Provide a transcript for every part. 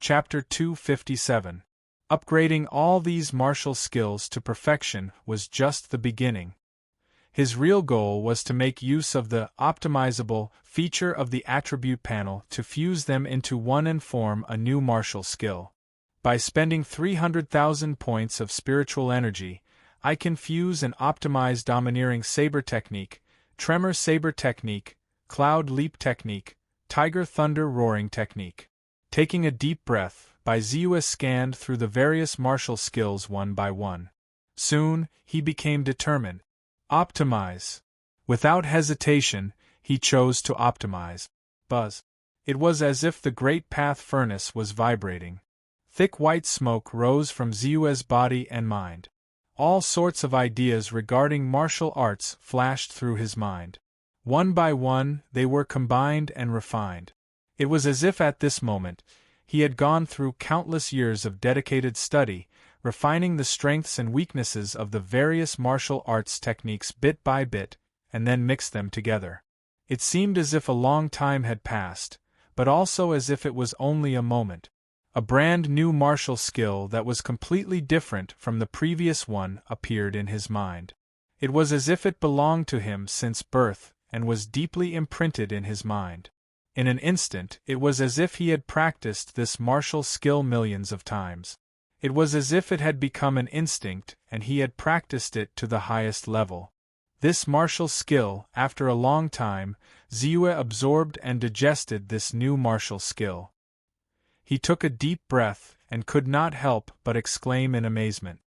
Chapter 257. Upgrading all these martial skills to perfection was just the beginning. His real goal was to make use of the optimizable feature of the attribute panel to fuse them into one and form a new martial skill. By spending 300,000 points of spiritual energy, I can fuse and optimize domineering saber technique, tremor saber technique, cloud leap technique, tiger thunder roaring technique. Taking a deep breath, Baiziu scanned through the various martial skills one by one. Soon, he became determined. Optimize. Without hesitation, he chose to optimize. Buzz. It was as if the great path furnace was vibrating. Thick white smoke rose from Ziu's body and mind. All sorts of ideas regarding martial arts flashed through his mind. One by one, they were combined and refined. It was as if at this moment, he had gone through countless years of dedicated study, refining the strengths and weaknesses of the various martial arts techniques bit by bit, and then mixed them together. It seemed as if a long time had passed, but also as if it was only a moment. A brand new martial skill that was completely different from the previous one appeared in his mind. It was as if it belonged to him since birth and was deeply imprinted in his mind. In an instant, it was as if he had practiced this martial skill millions of times. It was as if it had become an instinct and he had practiced it to the highest level. This martial skill, after a long time, Ziu absorbed and digested this new martial skill. He took a deep breath and could not help but exclaim in amazement.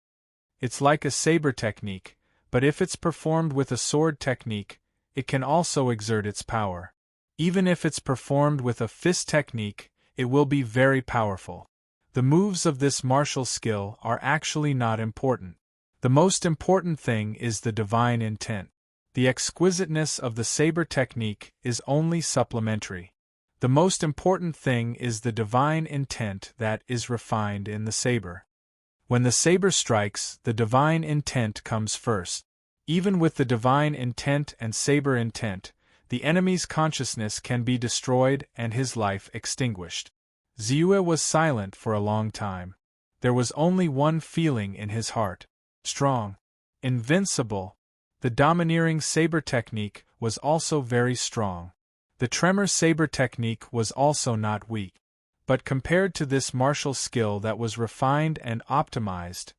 It's like a saber technique, but if it's performed with a sword technique, it can also exert its power. Even if it's performed with a fist technique, it will be very powerful. The moves of this martial skill are actually not important. The most important thing is the divine intent. The exquisiteness of the saber technique is only supplementary. The most important thing is the divine intent that is refined in the saber. When the saber strikes, the divine intent comes first. Even with the divine intent and saber intent, the enemy's consciousness can be destroyed and his life extinguished. Ziu was silent for a long time. There was only one feeling in his heart. Strong. Invincible. The domineering saber technique was also very strong. The tremor saber technique was also not weak. But compared to this martial skill that was refined and optimized,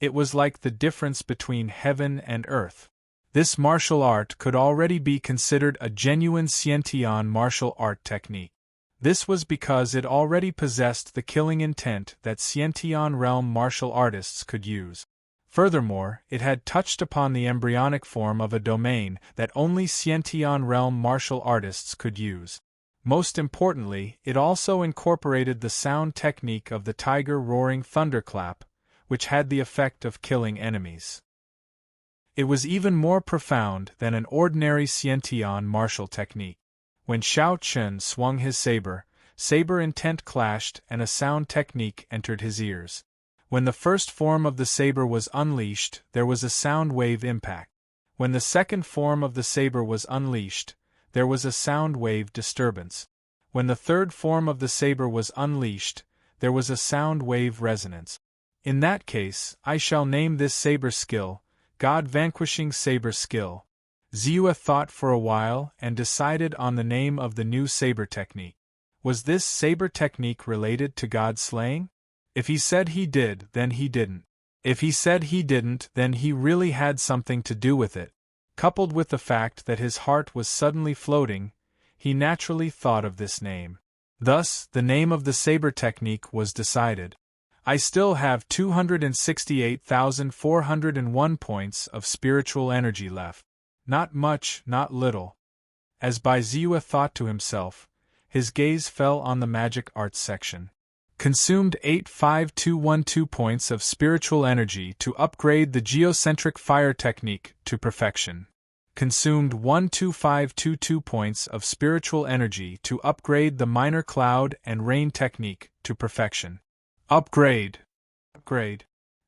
it was like the difference between heaven and earth. This martial art could already be considered a genuine Xiantian martial art technique. This was because it already possessed the killing intent that Xiantian realm martial artists could use. Furthermore, it had touched upon the embryonic form of a domain that only Xiantian realm martial artists could use. Most importantly, it also incorporated the sound technique of the tiger roaring thunderclap, which had the effect of killing enemies. It was even more profound than an ordinary Xiantian martial technique. When Xiao Chen swung his saber intent clashed and a sound technique entered his ears. When the first form of the saber was unleashed, there was a sound wave impact. When the second form of the saber was unleashed, there was a sound wave disturbance. When the third form of the saber was unleashed, there was a sound wave resonance. In that case, I shall name this saber skill God-vanquishing saber skill. Ziu thought for a while and decided on the name of the new saber technique. Was this saber technique related to God slaying? If he said he did, then he didn't. If he said he didn't, then he really had something to do with it. Coupled with the fact that his heart was suddenly floating, he naturally thought of this name. Thus, the name of the saber technique was decided. I still have 268,401 points of spiritual energy left. Not much, not little. As Baiziu thought to himself, his gaze fell on the magic arts section. Consumed 85212 points of spiritual energy to upgrade the geocentric fire technique to perfection. Consumed 12522 points of spiritual energy to upgrade the minor cloud and rain technique to perfection. Upgrade.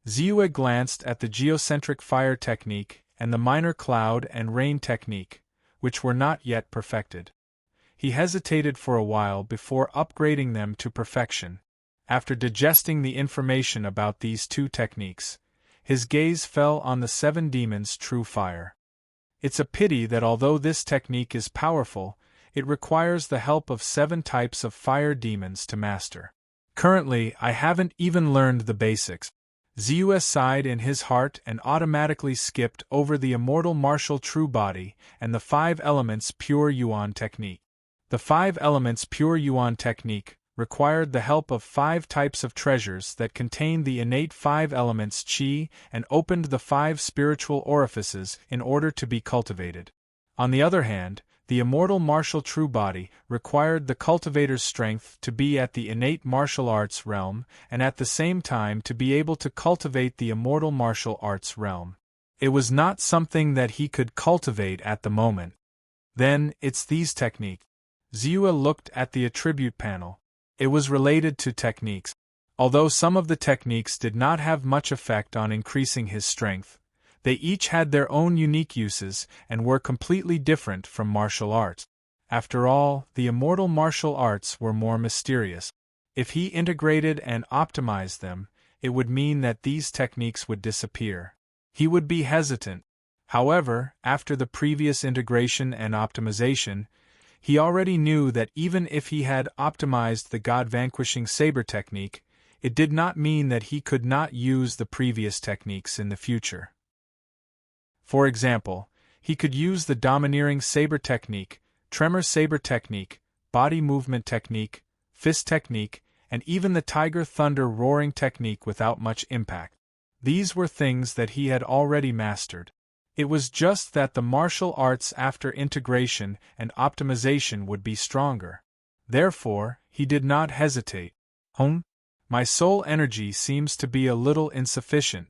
Ziu glanced at the geocentric fire technique and the minor cloud and rain technique, which were not yet perfected. He hesitated for a while before upgrading them to perfection. After digesting the information about these two techniques, his gaze fell on the 7 demons' true fire. It's a pity that although this technique is powerful, it requires the help of 7 types of fire demons to master. Currently, I haven't even learned the basics. Ziyue sighed in his heart and automatically skipped over the immortal martial true body and the 5 elements pure yuan technique. The 5 elements pure yuan technique required the help of 5 types of treasures that contained the innate 5 elements qi and opened the 5 spiritual orifices in order to be cultivated. On the other hand, the immortal martial true body required the cultivator's strength to be at the innate martial arts realm and at the same time to be able to cultivate the immortal martial arts realm. It was not something that he could cultivate at the moment. Then, it's these techniques. Ziyue looked at the attribute panel. It was related to techniques. Although some of the techniques did not have much effect on increasing his strength, they each had their own unique uses and were completely different from martial arts. After all, the immortal martial arts were more mysterious. If he integrated and optimized them, it would mean that these techniques would disappear. He would be hesitant. However, after the previous integration and optimization, he already knew that even if he had optimized the God-vanquishing saber technique, it did not mean that he could not use the previous techniques in the future. For example, he could use the domineering saber technique, tremor saber technique, body movement technique, fist technique, and even the tiger thunder roaring technique without much impact. These were things that he had already mastered. It was just that the martial arts after integration and optimization would be stronger. Therefore, he did not hesitate. My soul energy seems to be a little insufficient.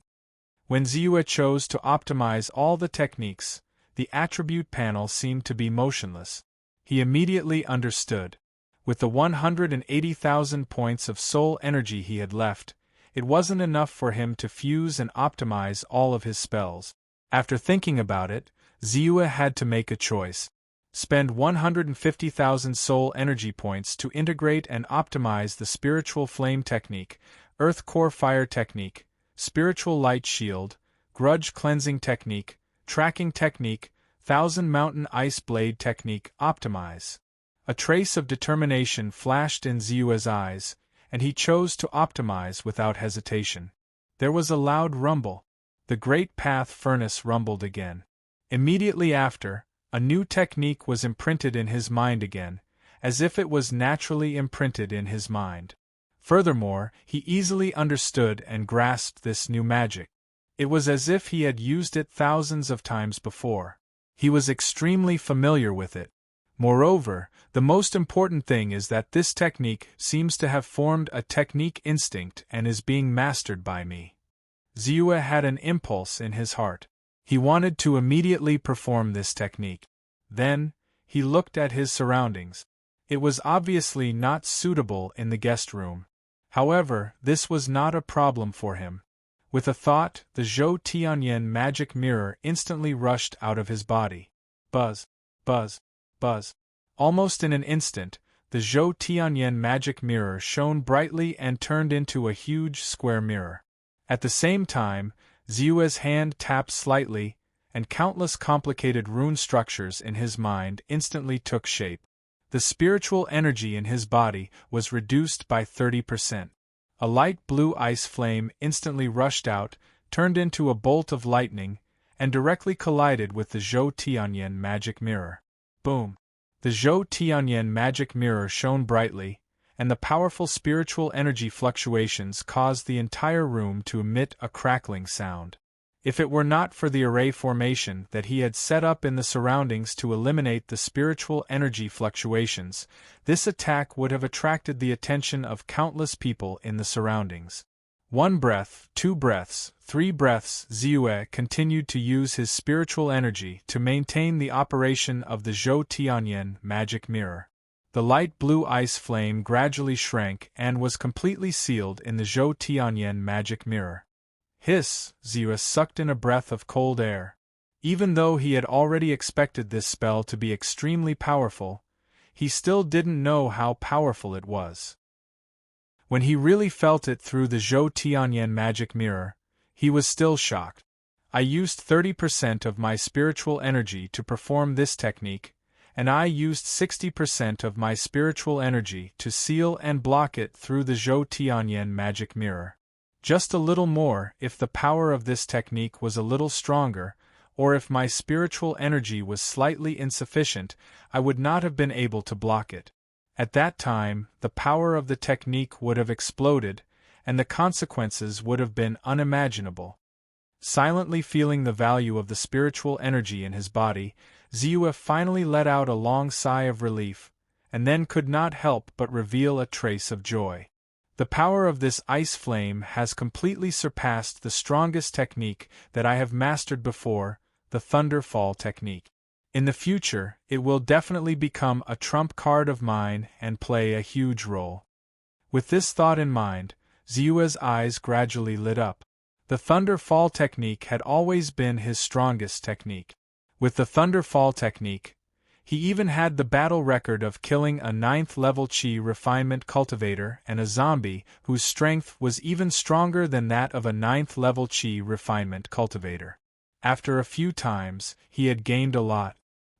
When Ziyue chose to optimize all the techniques, the attribute panel seemed to be motionless. He immediately understood. With the 180,000 points of soul energy he had left, it wasn't enough for him to fuse and optimize all of his spells. After thinking about it, Ziyue had to make a choice. Spend 150,000 soul energy points to integrate and optimize the spiritual flame technique, earth core fire technique, spiritual light shield, grudge cleansing technique, tracking technique, 1,000 mountain ice blade technique, optimize. A trace of determination flashed in Ziyue's eyes, and he chose to optimize without hesitation. There was a loud rumble. The great path furnace rumbled again. Immediately after, a new technique was imprinted in his mind again, as if it was naturally imprinted in his mind. Furthermore, he easily understood and grasped this new magic. It was as if he had used it thousands of times before. He was extremely familiar with it. Moreover, the most important thing is that this technique seems to have formed a technique instinct and is being mastered by me. Ziyue had an impulse in his heart. He wanted to immediately perform this technique. Then, he looked at his surroundings. It was obviously not suitable in the guest room. However, this was not a problem for him. With a thought, the Zhou Tianyan magic mirror instantly rushed out of his body. Buzz, buzz, buzz. Almost in an instant, the Zhou Tianyan magic mirror shone brightly and turned into a huge square mirror. At the same time, Ziyue's hand tapped slightly, and countless complicated rune structures in his mind instantly took shape. The spiritual energy in his body was reduced by 30%. A light blue ice flame instantly rushed out, turned into a bolt of lightning, and directly collided with the Zhou Tianyan magic mirror. Boom! The Zhou Tianyan magic mirror shone brightly, and the powerful spiritual energy fluctuations caused the entire room to emit a crackling sound. If it were not for the array formation that he had set up in the surroundings to eliminate the spiritual energy fluctuations, this attack would have attracted the attention of countless people in the surroundings. 1 breath, 2 breaths, 3 breaths. Ziyue continued to use his spiritual energy to maintain the operation of the Zhou Tianyan magic mirror. The light blue ice flame gradually shrank and was completely sealed in the Zhou Tianyan magic mirror. Hiss! Ziyue sucked in a breath of cold air. Even though he had already expected this spell to be extremely powerful, he still didn't know how powerful it was. When he really felt it through the Zhou Tianyan magic mirror, he was still shocked. I used 30% of my spiritual energy to perform this technique, and I used 60% of my spiritual energy to seal and block it through the Zhou Tianyan magic mirror. Just a little more if the power of this technique was a little stronger, or if my spiritual energy was slightly insufficient, I would not have been able to block it. At that time, the power of the technique would have exploded, and the consequences would have been unimaginable. Silently feeling the value of the spiritual energy in his body, Ziyue finally let out a long sigh of relief, and then could not help but reveal a trace of joy. The power of this ice flame has completely surpassed the strongest technique that I have mastered before, the Thunder Fall technique. In the future, it will definitely become a trump card of mine and play a huge role. With this thought in mind, Ziyue's eyes gradually lit up. The Thunder Fall technique had always been his strongest technique. With the Thunder Fall technique, he even had the battle record of killing a 9th-level Qi refinement cultivator and a zombie whose strength was even stronger than that of a 9th-level Qi refinement cultivator. After a few times, he had gained a lot,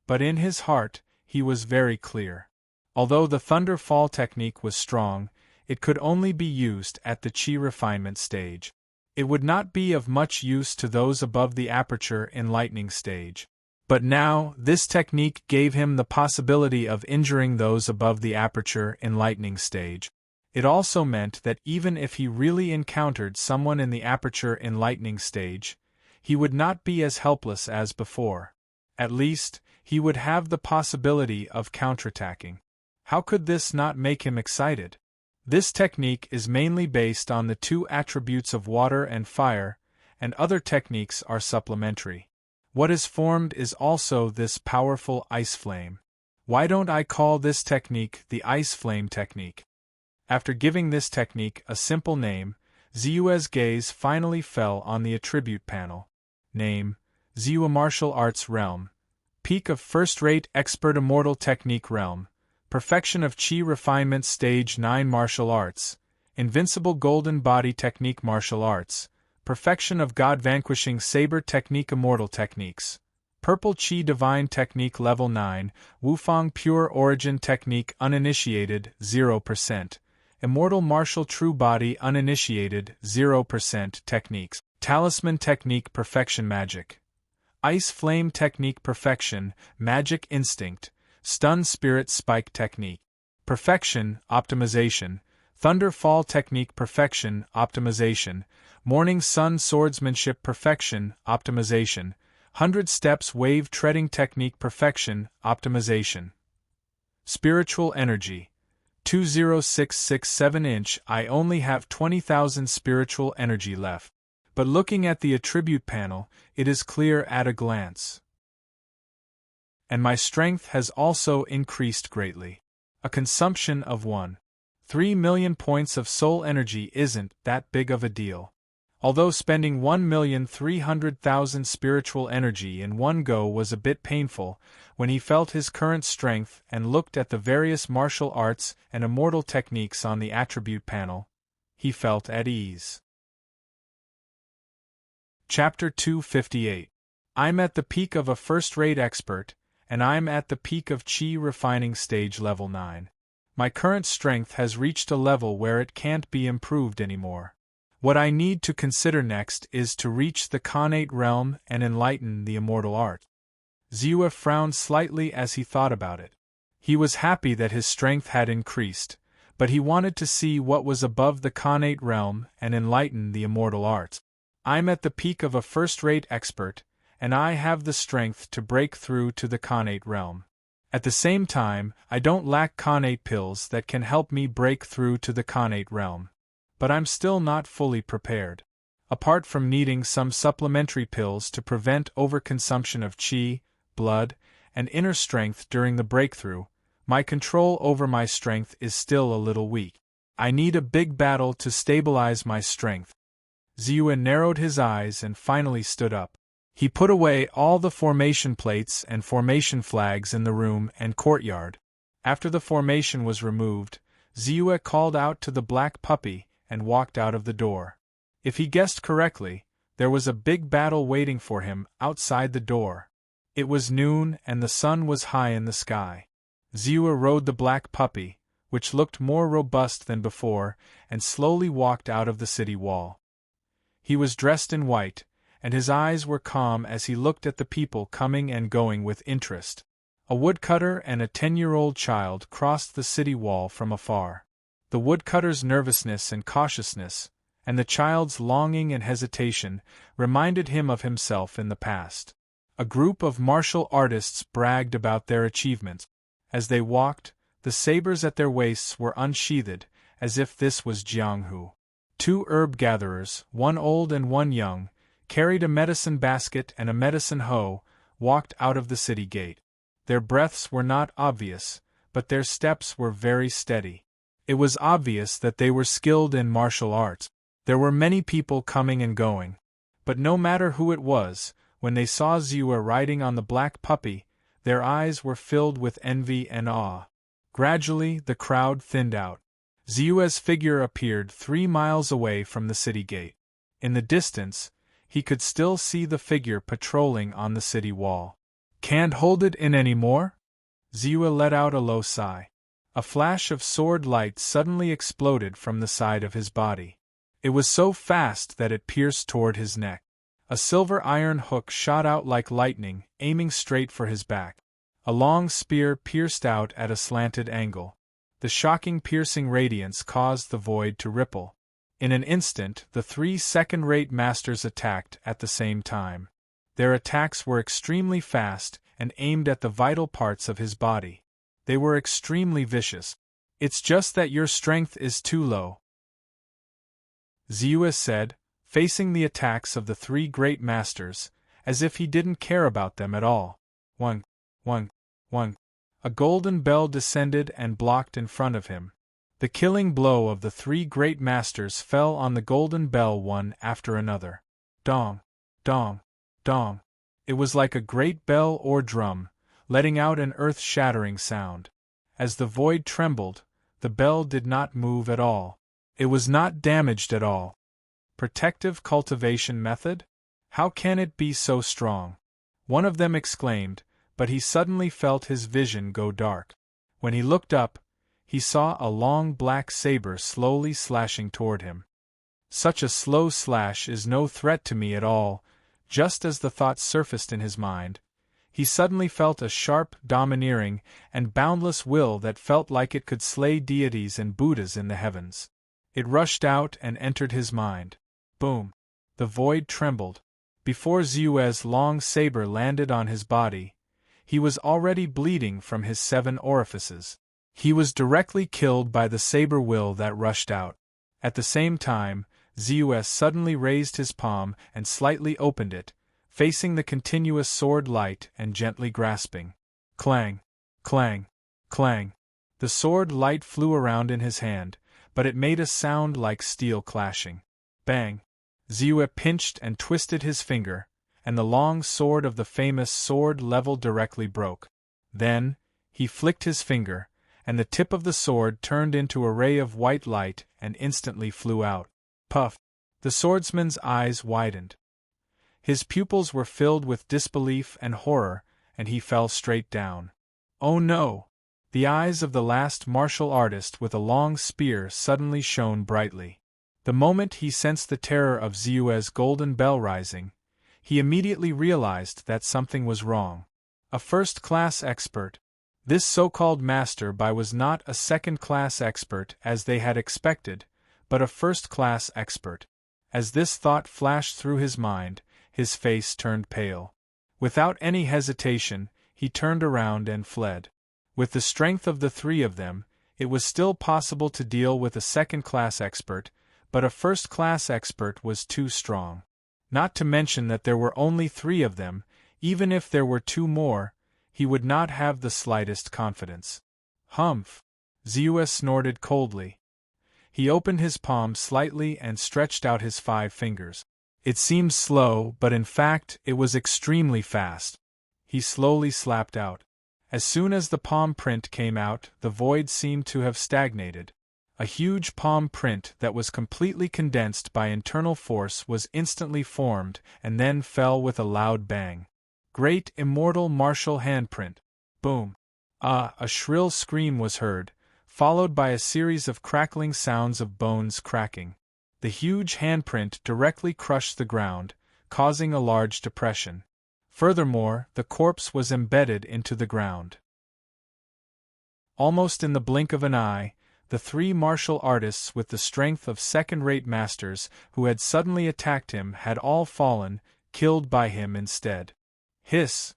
but in his heart, he was very clear. Although the Thunder Fall technique was strong, it could only be used at the Qi refinement stage. It would not be of much use to those above the aperture enlightening stage. But now, this technique gave him the possibility of injuring those above the aperture enlightening stage. It also meant that even if he really encountered someone in the aperture enlightening stage, he would not be as helpless as before. At least, he would have the possibility of counterattacking. How could this not make him excited? This technique is mainly based on the two attributes of water and fire, and other techniques are supplementary. What is formed is also this powerful ice flame. Why don't I call this technique the ice flame technique? After giving this technique a simple name, Ziyue's gaze finally fell on the attribute panel. Name: Ziyue Martial Arts Realm. Peak of First-Rate Expert Immortal Technique Realm. Perfection of Qi Refinement Stage 9 Martial Arts. Invincible Golden Body Technique Martial Arts. Perfection of God Vanquishing Saber Technique Immortal Techniques. Purple Qi Divine Technique Level 9, Wufang Pure Origin Technique Uninitiated, 0%. Immortal Martial True Body Uninitiated, 0% Techniques. Talisman Technique Perfection Magic. Ice Flame Technique Perfection, Magic Instinct, Stun Spirit Spike Technique. Perfection, Optimization. Thunder Fall Technique Perfection, Optimization. Morning Sun Swordsmanship Perfection, Optimization. 100 Steps Wave Treading Technique Perfection, Optimization. Spiritual Energy. 20667 inch. I only have 20,000 spiritual energy left. But looking at the attribute panel, it is clear at a glance. And my strength has also increased greatly. A consumption of 1.3 million points of soul energy isn't that big of a deal. Although spending 1,300,000 spiritual energy in one go was a bit painful, when he felt his current strength and looked at the various martial arts and immortal techniques on the attribute panel, he felt at ease. Chapter 258. I'm at the peak of a first-rate expert, and I'm at the peak of Qi refining stage level 9. My current strength has reached a level where it can't be improved anymore. What I need to consider next is to reach the Khanate realm and enlighten the immortal art. Ziyue frowned slightly as he thought about it. He was happy that his strength had increased, but he wanted to see what was above the Khanate realm and enlighten the immortal arts. I'm at the peak of a first-rate expert, and I have the strength to break through to the Khanate realm. At the same time, I don't lack Khanate pills that can help me break through to the Khanate realm. But I'm still not fully prepared. Apart from needing some supplementary pills to prevent overconsumption of Qi, blood, and inner strength during the breakthrough, my control over my strength is still a little weak. I need a big battle to stabilize my strength. Ziyue narrowed his eyes and finally stood up. He put away all the formation plates and formation flags in the room and courtyard. After the formation was removed, Ziyue called out to the black puppy and walked out of the door. If he guessed correctly, there was a big battle waiting for him outside the door. It was noon and the sun was high in the sky. Ziyue rode the black puppy, which looked more robust than before, and slowly walked out of the city wall. He was dressed in white, and his eyes were calm as he looked at the people coming and going with interest. A woodcutter and a 10-year-old child crossed the city wall from afar. The woodcutter's nervousness and cautiousness, and the child's longing and hesitation, reminded him of himself in the past. A group of martial artists bragged about their achievements. As they walked, the sabers at their waists were unsheathed, as if this was Jianghu. 2 herb gatherers, one old and one young, carried a medicine basket and a medicine hoe, walked out of the city gate. Their breaths were not obvious, but their steps were very steady. It was obvious that they were skilled in martial arts. There were many people coming and going. But no matter who it was, when they saw Ziyue riding on the black puppy, their eyes were filled with envy and awe. Gradually, the crowd thinned out. Ziyue's figure appeared 3 miles away from the city gate. In the distance, he could still see the figure patrolling on the city wall. "Can't hold it in any more?" Ziyue let out a low sigh. A flash of sword light suddenly exploded from the side of his body. It was so fast that it pierced toward his neck. A silver iron hook shot out like lightning, aiming straight for his back. A long spear pierced out at a slanted angle. The shocking piercing radiance caused the void to ripple. In an instant, the 3 second-rate masters attacked at the same time. Their attacks were extremely fast and aimed at the vital parts of his body. They were extremely vicious. "It's just that your strength is too low," Ziyue said, facing the attacks of the 3 great masters, as if he didn't care about them at all. One. A golden bell descended and blocked in front of him. The killing blow of the 3 great masters fell on the golden bell one after another. Dong, dong, dong. It was like a great bell or drum, letting out an earth-shattering sound. As the void trembled, the bell did not move at all. It was not damaged at all. Protective cultivation method? How can it be so strong? One of them exclaimed, but he suddenly felt his vision go dark. When he looked up, he saw a long black saber slowly slashing toward him. Such a slow slash is no threat to me at all. Just as the thought surfaced in his mind, he suddenly felt a sharp, domineering, and boundless will that felt like it could slay deities and Buddhas in the heavens. It rushed out and entered his mind. Boom! The void trembled. Before Ziyue's long saber landed on his body, he was already bleeding from his 7 orifices. He was directly killed by the saber will that rushed out. At the same time, Ziyue suddenly raised his palm and slightly opened it, facing the continuous sword light and gently grasping. Clang! Clang! Clang! The sword light flew around in his hand, but it made a sound like steel clashing. Bang! Ziyue pinched and twisted his finger, and the long sword of the famous sword level directly broke. Then, he flicked his finger, and the tip of the sword turned into a ray of white light and instantly flew out. Puff! The swordsman's eyes widened. His pupils were filled with disbelief and horror, and he fell straight down. Oh no! The eyes of the last martial artist with a long spear suddenly shone brightly. The moment he sensed the terror of Ziyue's golden bell rising, he immediately realized that something was wrong. A first-class expert. This so-called master was not a second-class expert as they had expected, but a first-class expert. As this thought flashed through his mind, his face turned pale. Without any hesitation, he turned around and fled. With the strength of the 3 of them, it was still possible to deal with a second-class expert, but a first-class expert was too strong. Not to mention that there were only 3 of them. Even if there were 2 more, he would not have the slightest confidence. Humph! Ziyue snorted coldly. He opened his palm slightly and stretched out his 5 fingers. It seemed slow, but in fact it was extremely fast. He slowly slapped out. As soon as the palm print came out, the void seemed to have stagnated. A huge palm print that was completely condensed by internal force was instantly formed and then fell with a loud bang. Great immortal martial handprint. Boom. A shrill scream was heard, followed by a series of crackling sounds of bones cracking. The huge handprint directly crushed the ground, causing a large depression. Furthermore, the corpse was embedded into the ground. Almost in the blink of an eye, the three martial artists with the strength of second-rate masters who had suddenly attacked him had all fallen, killed by him instead. Hiss!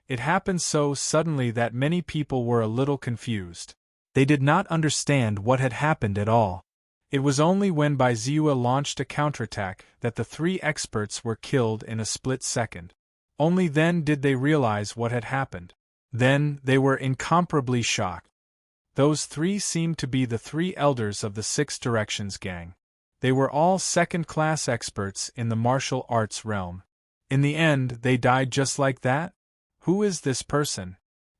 It happened so suddenly that many people were a little confused. They did not understand what had happened at all. It was only when Baiziwa launched a counterattack that the three experts were killed in a split second. Only then did they realize what had happened. Then they were incomparably shocked. Those three seemed to be the three elders of the Six Directions gang. They were all second-class experts in the martial arts realm. In the end, they died just like that? Who is this person?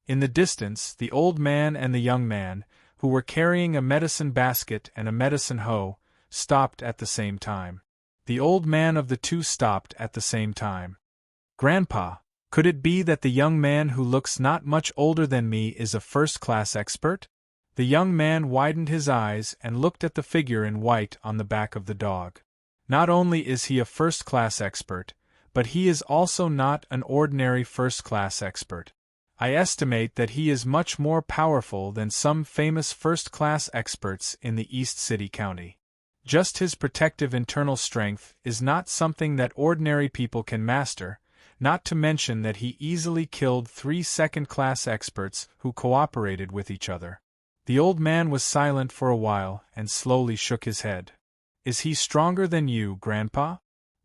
In the distance, the old man and the young man, who were carrying a medicine basket and a medicine hoe, stopped at the same time. The old man of the two stopped at the same time. Grandpa, could it be that the young man who looks not much older than me is a first-class expert? The young man widened his eyes and looked at the figure in white on the back of the dog. Not only is he a first-class expert, but he is also not an ordinary first-class expert. I estimate that he is much more powerful than some famous first-class experts in the East City County. Just his protective internal strength is not something that ordinary people can master, not to mention that he easily killed three second-class experts who cooperated with each other. The old man was silent for a while and slowly shook his head. Is he stronger than you, Grandpa?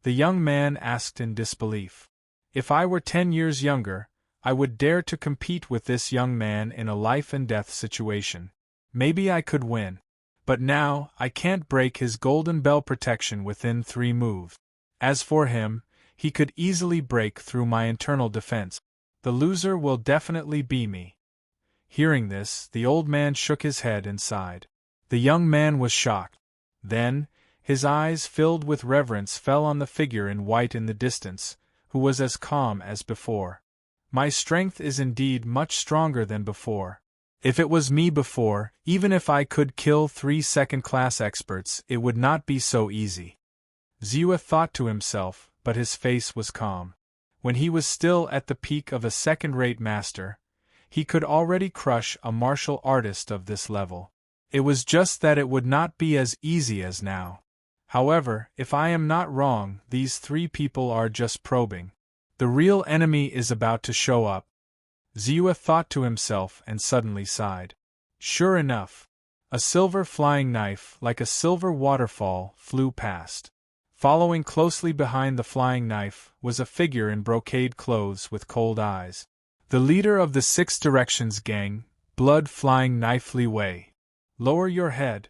The young man asked in disbelief. If I were 10 years younger, I would dare to compete with this young man in a life-and-death situation. Maybe I could win. But now, I can't break his golden bell protection within 3 moves. As for him, he could easily break through my internal defense. The loser will definitely be me. Hearing this, the old man shook his head and sighed. The young man was shocked. Then, his eyes filled with reverence fell on the figure in white in the distance, who was as calm as before. My strength is indeed much stronger than before. If it was me before, even if I could kill 3 second-class experts, it would not be so easy. Ziwa thought to himself, but his face was calm. When he was still at the peak of a second-rate master, he could already crush a martial artist of this level. It was just that it would not be as easy as now. However, if I am not wrong, these 3 people are just probing. The real enemy is about to show up. Ziwa thought to himself and suddenly sighed. Sure enough, a silver flying knife like a silver waterfall flew past. Following closely behind the flying knife was a figure in brocade clothes with cold eyes. The leader of the Six Directions gang, Blood Flying Knife Li Wei. Lower your head.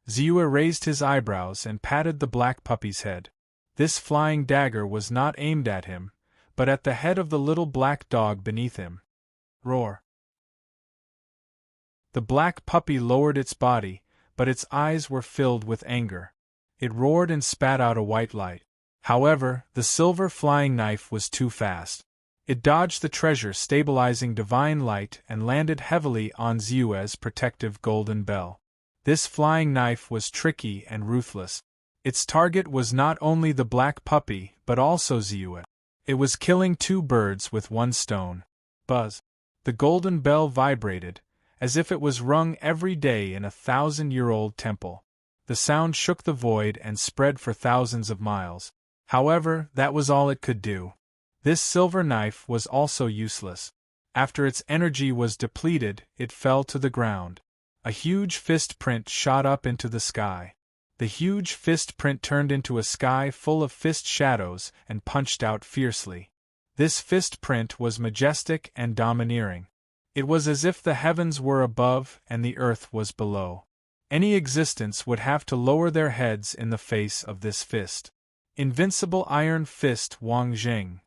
Ziwa raised his eyebrows and patted the black puppy's head. This flying dagger was not aimed at him, but at the head of the little black dog beneath him. Roar. The black puppy lowered its body, but its eyes were filled with anger. It roared and spat out a white light. However, the silver flying knife was too fast. It dodged the treasure-stabilizing divine light and landed heavily on Ziwa's protective golden bell. This flying knife was tricky and ruthless. Its target was not only the black puppy but also Ziwa. It was killing 2 birds with 1 stone. Buzz. The golden bell vibrated, as if it was rung every day in a 1,000-year-old temple. The sound shook the void and spread for thousands of miles. However, that was all it could do. This silver knife was also useless. After its energy was depleted, it fell to the ground. A huge fist print shot up into the sky. The huge fist print turned into a sky full of fist shadows and punched out fiercely. This fist print was majestic and domineering. It was as if the heavens were above and the earth was below. Any existence would have to lower their heads in the face of this fist. Invincible Iron Fist Wang Jing.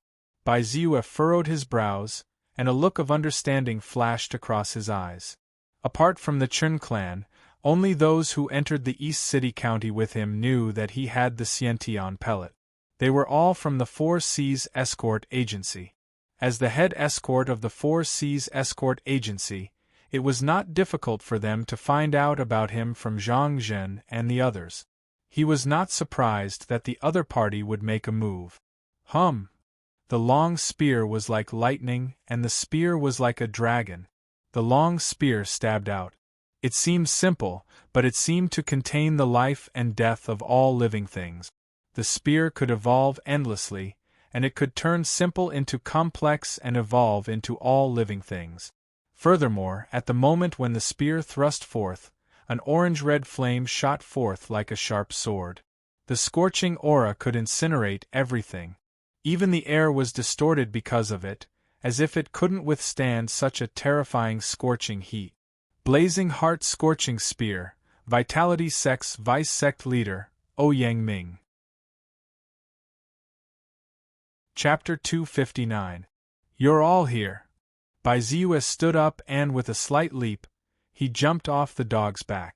Baiziwa furrowed his brows, and a look of understanding flashed across his eyes. Apart from the Chun clan, Only those who entered the East City County with him knew that he had the Sciention pellet. They were all from the Four Seas Escort Agency. As the head escort of the Four Seas Escort Agency, it was not difficult for them to find out about him from Zhang Zhen and the others. He was not surprised that the other party would make a move. The long spear was like lightning, and the spear was like a dragon. The long spear stabbed out. It seemed simple, but it seemed to contain the life and death of all living things. The spear could evolve endlessly, and it could turn simple into complex and evolve into all living things. Furthermore, at the moment when the spear thrust forth, an orange-red flame shot forth like a sharp sword. The scorching aura could incinerate everything. Even the air was distorted because of it, as if it couldn't withstand such a terrifying scorching heat. Blazing Heart Scorching Spear, Vitality Sex Vice Sect Leader, Ouyang Ming. Chapter 259. You're all here. Bai Ziyue stood up and with a slight leap, he jumped off the dog's back.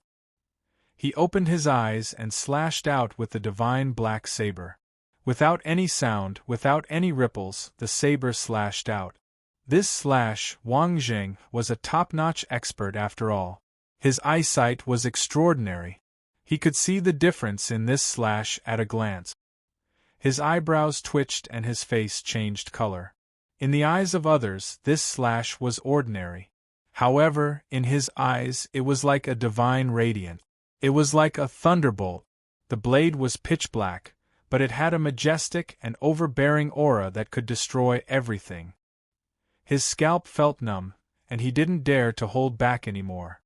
He opened his eyes and slashed out with the divine black saber. Without any sound, without any ripples, the saber slashed out. This slash, Wang Zheng, was a top-notch expert after all. His eyesight was extraordinary. He could see the difference in this slash at a glance. His eyebrows twitched and his face changed color. In the eyes of others, this slash was ordinary. However, in his eyes it was like a divine radiant. It was like a thunderbolt. The blade was pitch black, but it had a majestic and overbearing aura that could destroy everything. His scalp felt numb, and he didn't dare to hold back anymore.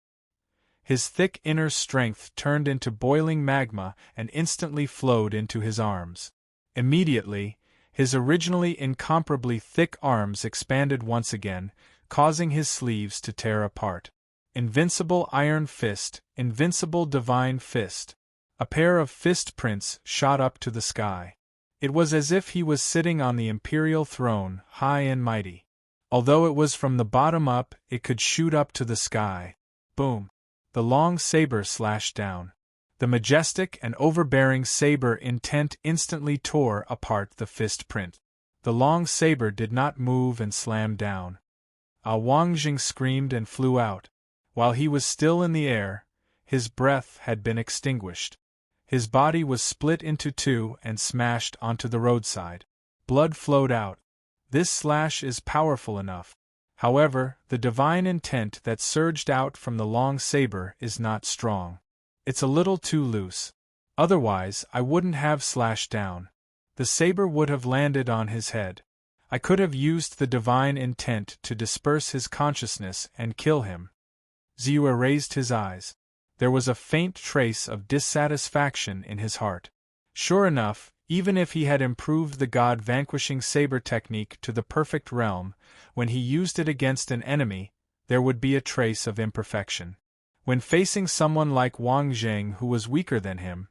His thick inner strength turned into boiling magma and instantly flowed into his arms. Immediately, his originally incomparably thick arms expanded once again, causing his sleeves to tear apart. Invincible Iron Fist, Invincible Divine Fist. A pair of fist prints shot up to the sky. It was as if he was sitting on the imperial throne, high and mighty. Although it was from the bottom up, it could shoot up to the sky. Boom! The long saber slashed down. The majestic and overbearing saber intent instantly tore apart the fist print. The long saber did not move and slammed down. Wang Zheng screamed and flew out. While he was still in the air, his breath had been extinguished. His body was split into two and smashed onto the roadside. Blood flowed out. This slash is powerful enough. However, the divine intent that surged out from the long saber is not strong. It's a little too loose. Otherwise, I wouldn't have slashed down. The saber would have landed on his head. I could have used the divine intent to disperse his consciousness and kill him. Ziyue raised his eyes. There was a faint trace of dissatisfaction in his heart. Sure enough, even if he had improved the god-vanquishing saber technique to the perfect realm, when he used it against an enemy, there would be a trace of imperfection. When facing someone like Wang Zheng who was weaker than him,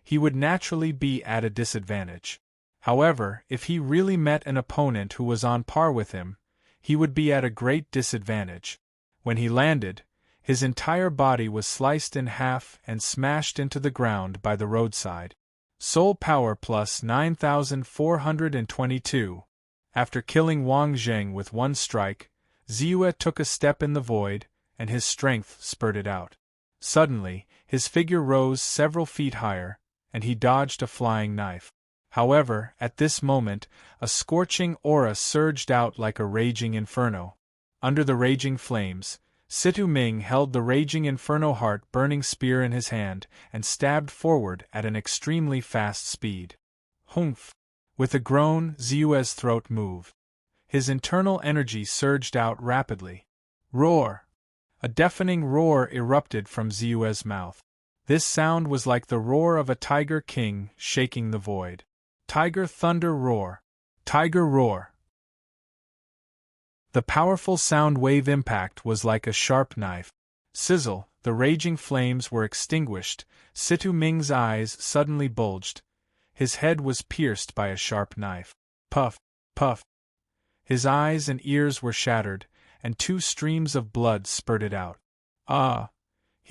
he would naturally be at a disadvantage. However, if he really met an opponent who was on par with him, he would be at a great disadvantage. When he landed, his entire body was sliced in half and smashed into the ground by the roadside. Soul Power plus 9,422. After killing Wang Zheng with one strike, Ziyue took a step in the void, and his strength spurted out. Suddenly, his figure rose several feet higher, and he dodged a flying knife. However, at this moment, a scorching aura surged out like a raging inferno. Under the raging flames, Situ Ming held the raging inferno heart-burning spear in his hand and stabbed forward at an extremely fast speed. Humph! With a groan, Ziyue's throat moved. His internal energy surged out rapidly. Roar! A deafening roar erupted from Ziyue's mouth. This sound was like the roar of a tiger king shaking the void. Tiger thunder roar! Tiger roar! The powerful sound wave impact was like a sharp knife. Sizzle, the raging flames were extinguished, Situ Ming's eyes suddenly bulged. His head was pierced by a sharp knife. Puff, puff. His eyes and ears were shattered, and two streams of blood spurted out. Ah!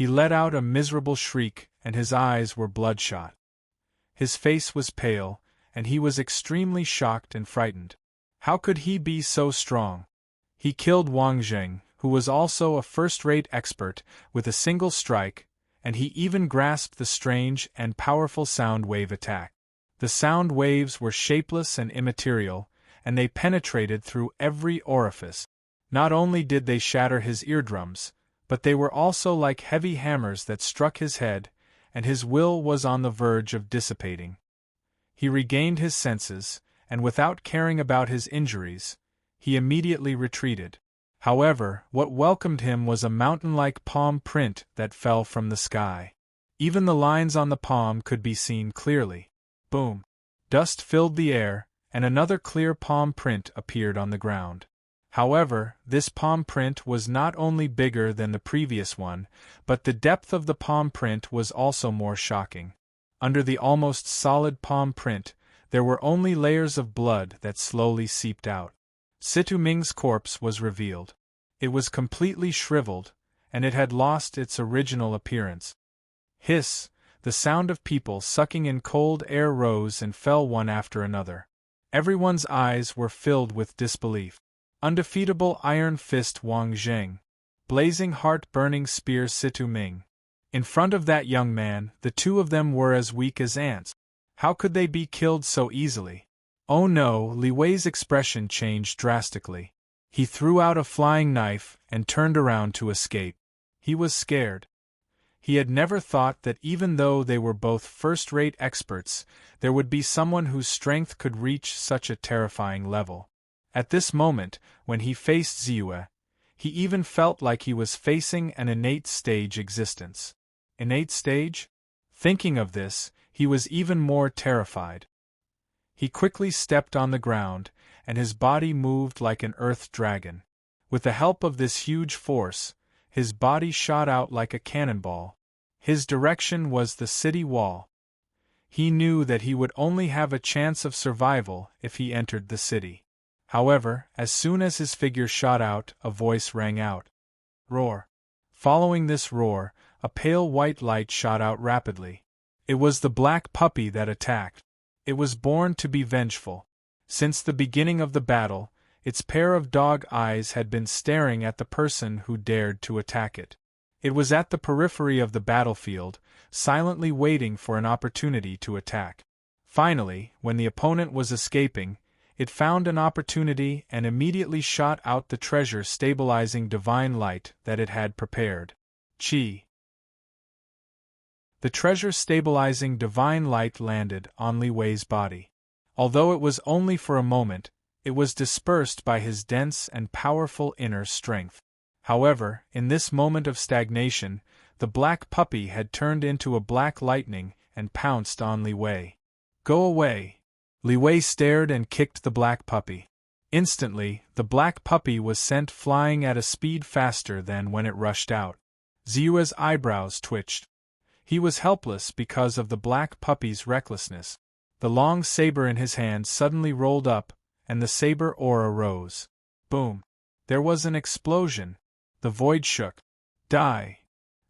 He let out a miserable shriek, and his eyes were bloodshot. His face was pale, and he was extremely shocked and frightened. How could he be so strong? He killed Wang Zheng, who was also a first-rate expert, with a single strike, and he even grasped the strange and powerful sound wave attack. The sound waves were shapeless and immaterial, and they penetrated through every orifice. Not only did they shatter his eardrums, but they were also like heavy hammers that struck his head, and his will was on the verge of dissipating. He regained his senses, and without caring about his injuries, he immediately retreated. However, what welcomed him was a mountain-like palm print that fell from the sky. Even the lines on the palm could be seen clearly. Boom! Dust filled the air, and another clear palm print appeared on the ground. However, this palm print was not only bigger than the previous one, but the depth of the palm print was also more shocking. Under the almost solid palm print, there were only layers of blood that slowly seeped out. Situ Ming's corpse was revealed. It was completely shriveled, and it had lost its original appearance. Hiss! The sound of people sucking in cold air rose and fell one after another. Everyone's eyes were filled with disbelief. Undefeatable Iron Fist Wang Zheng. Blazing heart-burning spear Situ Ming. In front of that young man, the two of them were as weak as ants. How could they be killed so easily? Oh no! Li Wei's expression changed drastically. He threw out a flying knife and turned around to escape. He was scared. He had never thought that even though they were both first-rate experts, there would be someone whose strength could reach such a terrifying level. At this moment, when he faced Ziyue, he even felt like he was facing an innate stage existence. Innate stage? Thinking of this, he was even more terrified. He quickly stepped on the ground, and his body moved like an earth dragon. With the help of this huge force, his body shot out like a cannonball. His direction was the city wall. He knew that he would only have a chance of survival if he entered the city. However, as soon as his figure shot out, a voice rang out. Roar! Following this roar, a pale white light shot out rapidly. It was the black puppy that attacked. It was born to be vengeful. Since the beginning of the battle, its pair of dog eyes had been staring at the person who dared to attack it. It was at the periphery of the battlefield, silently waiting for an opportunity to attack. Finally, when the opponent was escaping, it found an opportunity and immediately shot out the treasure-stabilizing divine light that it had prepared. Chi. The treasure-stabilizing divine light landed on Li Wei's body. Although it was only for a moment, it was dispersed by his dense and powerful inner strength. However, in this moment of stagnation, the black puppy had turned into a black lightning and pounced on Li Wei. Go away! Li Wei stared and kicked the black puppy. Instantly, the black puppy was sent flying at a speed faster than when it rushed out. Ziyue's eyebrows twitched. He was helpless because of the black puppy's recklessness. The long saber in his hand suddenly rolled up, and the saber aura rose. Boom! There was an explosion. The void shook. Die!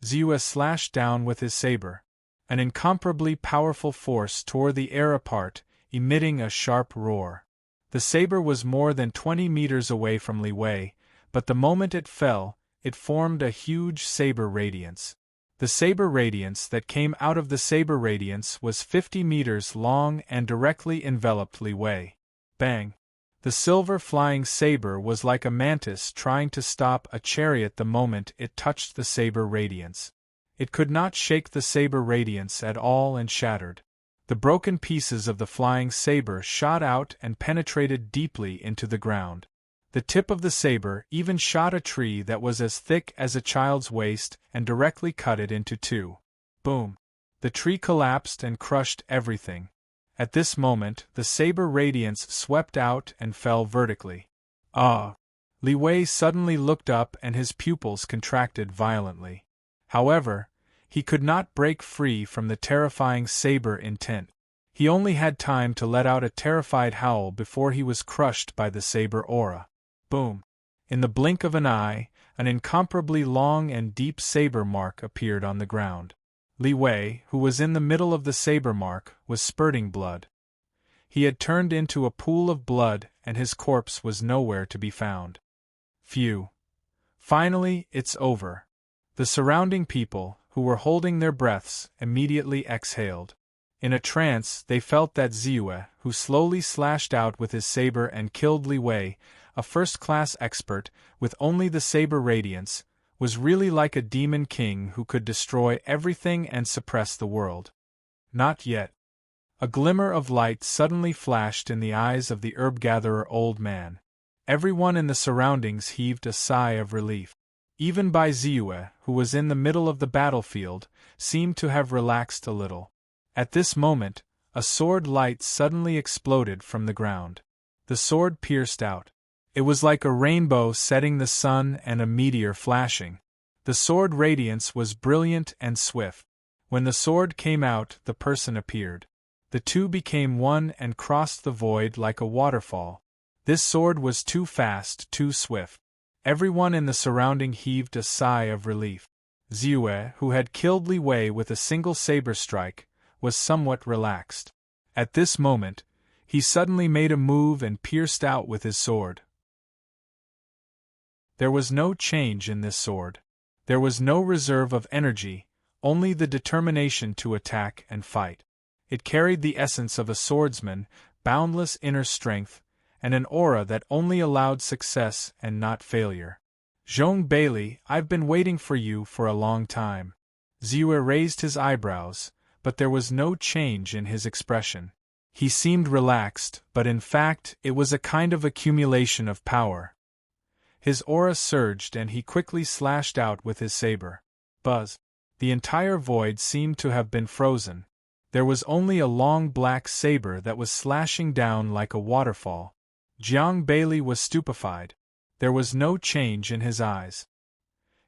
Ziyue slashed down with his saber. An incomparably powerful force tore the air apart, emitting a sharp roar. The saber was more than 20 meters away from Li Wei, but the moment it fell, it formed a huge saber radiance. The saber radiance that came out of the saber radiance was 50 meters long and directly enveloped Li Wei. Bang! The silver flying saber was like a mantis trying to stop a chariot the moment it touched the saber radiance. It could not shake the saber radiance at all and shattered. The broken pieces of the flying saber shot out and penetrated deeply into the ground. The tip of the saber even shot a tree that was as thick as a child's waist and directly cut it into two. Boom! The tree collapsed and crushed everything. At this moment, the saber radiance swept out and fell vertically. Ah! Li Wei suddenly looked up and his pupils contracted violently. However, he could not break free from the terrifying saber intent. He only had time to let out a terrified howl before he was crushed by the saber aura. Boom! In the blink of an eye, An incomparably long and deep saber mark appeared on the ground. Li Wei, who was in the middle of the saber mark, was spurting blood. He had turned into a pool of blood and his corpse was nowhere to be found. Phew. Finally, it's over. The surrounding people, who were holding their breaths, immediately exhaled. In a trance, they felt that Ziyue, who slowly slashed out with his saber and killed Li Wei, a first-class expert, with only the saber radiance, was really like a demon king who could destroy everything and suppress the world. Not yet. A glimmer of light suddenly flashed in the eyes of the herb-gatherer old man. Everyone in the surroundings heaved a sigh of relief. Even Bai Ziyue, who was in the middle of the battlefield, seemed to have relaxed a little. At this moment, a sword light suddenly exploded from the ground. The sword pierced out. It was like a rainbow setting the sun and a meteor flashing. The sword radiance was brilliant and swift. When the sword came out, the person appeared. The two became one and crossed the void like a waterfall. This sword was too fast, too swift. Everyone in the surrounding heaved a sigh of relief. Ziyue, who had killed Li Wei with a single saber strike, was somewhat relaxed. At this moment, he suddenly made a move and pierced out with his sword. There was no change in this sword. There was no reserve of energy, only the determination to attack and fight. It carried the essence of a swordsman, boundless inner strength, and an aura that only allowed success and not failure. Zhong Bailey, I've been waiting for you for a long time. Ziyue raised his eyebrows, but there was no change in his expression. He seemed relaxed, but in fact, it was a kind of accumulation of power. His aura surged and he quickly slashed out with his saber. Buzz. The entire void seemed to have been frozen. There was only a long black saber that was slashing down like a waterfall. Jiang Bailey was stupefied. There was no change in his eyes.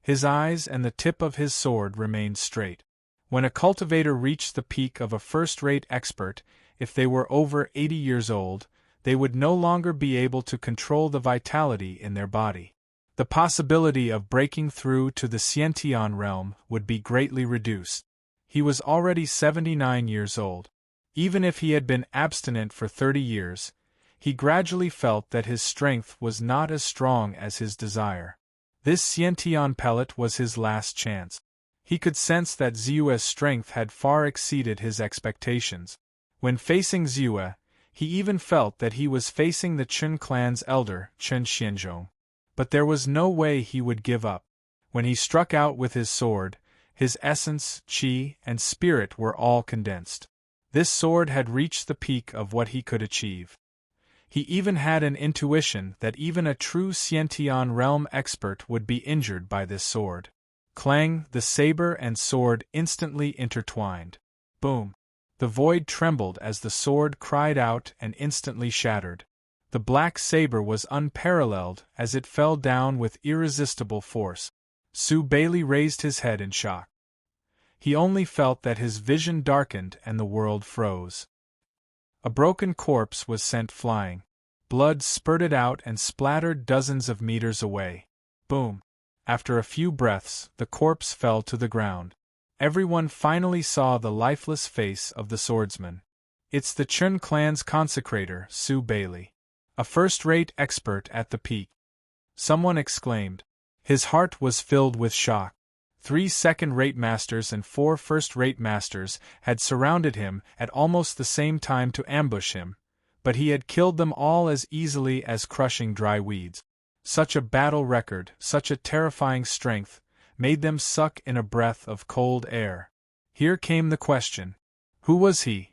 His eyes and the tip of his sword remained straight. When a cultivator reached the peak of a first-rate expert, if they were over 80 years old, they would no longer be able to control the vitality in their body. The possibility of breaking through to the Xiantian realm would be greatly reduced. He was already 79 years old. Even if he had been abstinent for 30 years, he gradually felt that his strength was not as strong as his desire. This Xiantian pellet was his last chance. He could sense that Ziyue's strength had far exceeded his expectations. When facing Ziyue, he even felt that he was facing the Chen clan's elder, Chen Xianzhong. But there was no way he would give up. When he struck out with his sword, his essence, qi, and spirit were all condensed. This sword had reached the peak of what he could achieve. He even had an intuition that even a true Xiantian realm expert would be injured by this sword. Clang, the saber and sword instantly intertwined. Boom! The void trembled as the sword cried out and instantly shattered. The black saber was unparalleled as it fell down with irresistible force. Su Bailey raised his head in shock. He only felt that his vision darkened and the world froze. A broken corpse was sent flying. Blood spurted out and splattered dozens of meters away. Boom! After a few breaths, the corpse fell to the ground. Everyone finally saw the lifeless face of the swordsman. It's the Chen clan's consecrator, Su Bailey. A first-rate expert at the peak. Someone exclaimed. His heart was filled with shock. 3 second-rate masters and 4 first-rate masters had surrounded him at almost the same time to ambush him, but he had killed them all as easily as crushing dry weeds. Such a battle record, such a terrifying strength, made them suck in a breath of cold air. Here came the question. Who was he?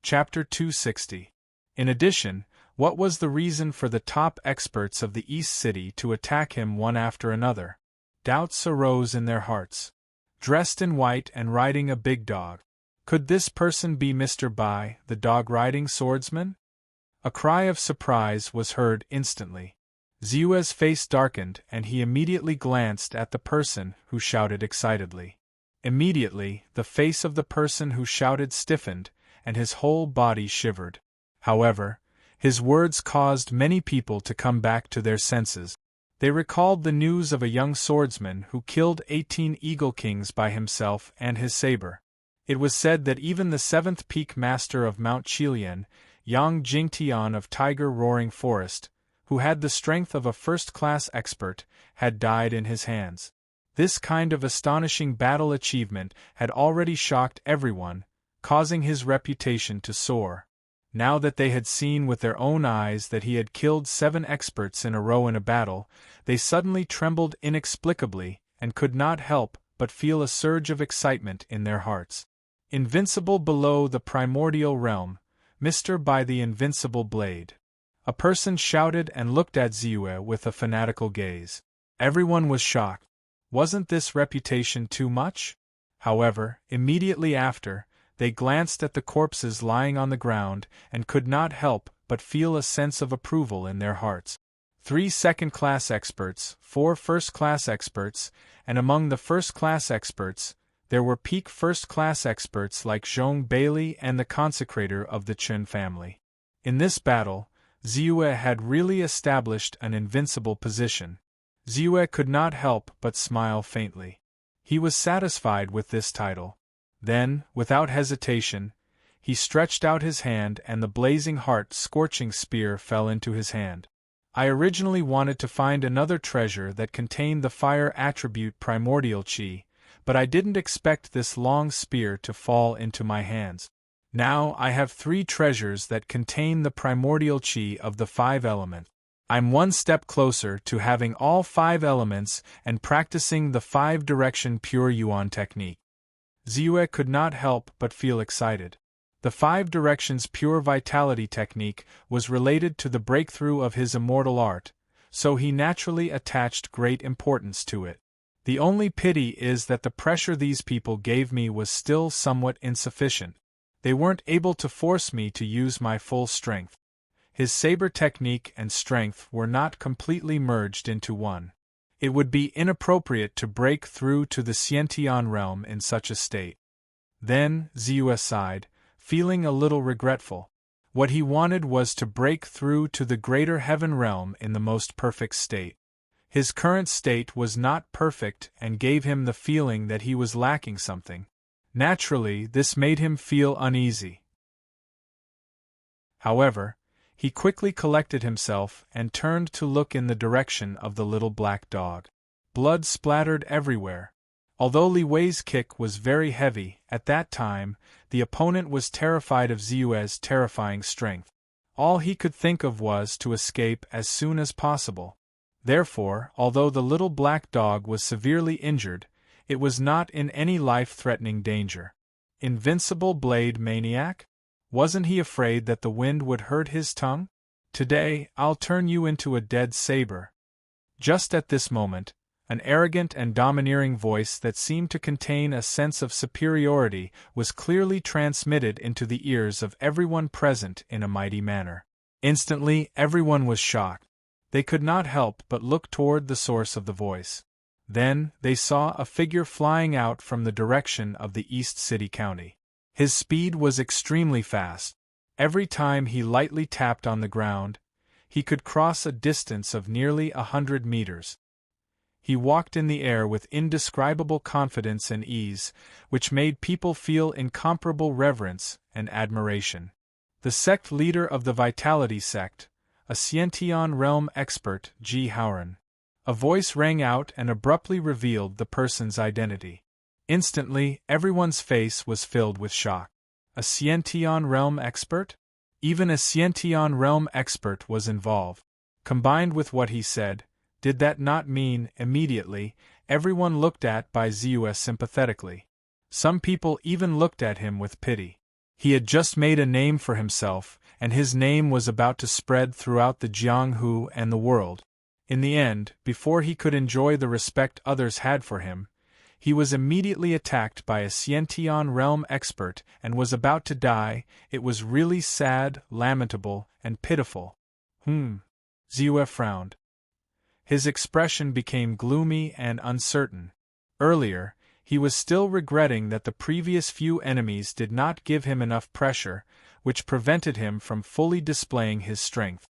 Chapter 260. In addition, what was the reason for the top experts of the East City to attack him one after another? Doubts arose in their hearts. Dressed in white and riding a big dog. Could this person be Mr. Bai, the dog-riding swordsman? A cry of surprise was heard instantly. Ziyue's face darkened and he immediately glanced at the person who shouted excitedly. Immediately, the face of the person who shouted stiffened, and his whole body shivered. However, His words caused many people to come back to their senses. They recalled the news of a young swordsman who killed 18 Eagle Kings by himself and his saber. It was said that even the 7th peak master of Mount Qilian, Yang Jingtian of Tiger Roaring Forest, who had the strength of a first-class expert, had died in his hands. This kind of astonishing battle achievement had already shocked everyone, causing his reputation to soar. Now that they had seen with their own eyes that he had killed 7 experts in a row in a battle, they suddenly trembled inexplicably and could not help but feel a surge of excitement in their hearts. Invincible below the primordial realm, Mr. by the invincible blade. A person shouted and looked at Ziyue with a fanatical gaze. Everyone was shocked. Wasn't this reputation too much? However, immediately after, they glanced at the corpses lying on the ground and could not help but feel a sense of approval in their hearts. 3 second-class experts, 4 first-class experts, and among the first-class experts, there were peak first-class experts like Zhong Bailey and the consecrator of the Chen family. In this battle, Ziyue had really established an invincible position. Ziyue could not help but smile faintly. He was satisfied with this title. Then, without hesitation, he stretched out his hand and the blazing heart-scorching spear fell into his hand. I originally wanted to find another treasure that contained the fire attribute primordial qi, but I didn't expect this long spear to fall into my hands. Now I have 3 treasures that contain the primordial qi of the 5 elements. I'm one step closer to having all 5 elements and practicing the 5-direction pure yuan technique. Ziyue could not help but feel excited. The 5 directions pure vitality technique was related to the breakthrough of his immortal art, so he naturally attached great importance to it. The only pity is that the pressure these people gave me was still somewhat insufficient. They weren't able to force me to use my full strength. His saber technique and strength were not completely merged into one. It would be inappropriate to break through to the Xiantian realm in such a state. Then, Ziyue sighed, feeling a little regretful. What he wanted was to break through to the greater heaven realm in the most perfect state. His current state was not perfect and gave him the feeling that he was lacking something. Naturally, this made him feel uneasy. However, he quickly collected himself and turned to look in the direction of the little black dog. Blood splattered everywhere. Although Li Wei's kick was very heavy, at that time, the opponent was terrified of Ziyue's terrifying strength. All he could think of was to escape as soon as possible. Therefore, although the little black dog was severely injured, it was not in any life-threatening danger. Invincible blade maniac? Wasn't he afraid that the wind would hurt his tongue? Today, I'll turn you into a dead saber. Just at this moment, an arrogant and domineering voice that seemed to contain a sense of superiority was clearly transmitted into the ears of everyone present in a mighty manner. Instantly, everyone was shocked. They could not help but look toward the source of the voice. Then, they saw a figure flying out from the direction of the East City County. His speed was extremely fast. Every time he lightly tapped on the ground, he could cross a distance of nearly 100 meters. He walked in the air with indescribable confidence and ease, which made people feel incomparable reverence and admiration. The sect leader of the Vitality sect, a Xiantian realm expert, Ji Haoran. A voice rang out and abruptly revealed the person's identity. Instantly, everyone's face was filled with shock. A Xiantian realm expert? Even a Xiantian realm expert was involved. Combined with what he said, did that not mean, immediately, everyone looked at by Ziyue sympathetically? Some people even looked at him with pity. He had just made a name for himself, and his name was about to spread throughout the Jianghu and the world. In the end, before he could enjoy the respect others had for him, he was immediately attacked by a Xiantian realm expert and was about to die. It was really sad, lamentable, and pitiful. Ziyue frowned. His expression became gloomy and uncertain. Earlier, he was still regretting that the previous few enemies did not give him enough pressure, which prevented him from fully displaying his strength.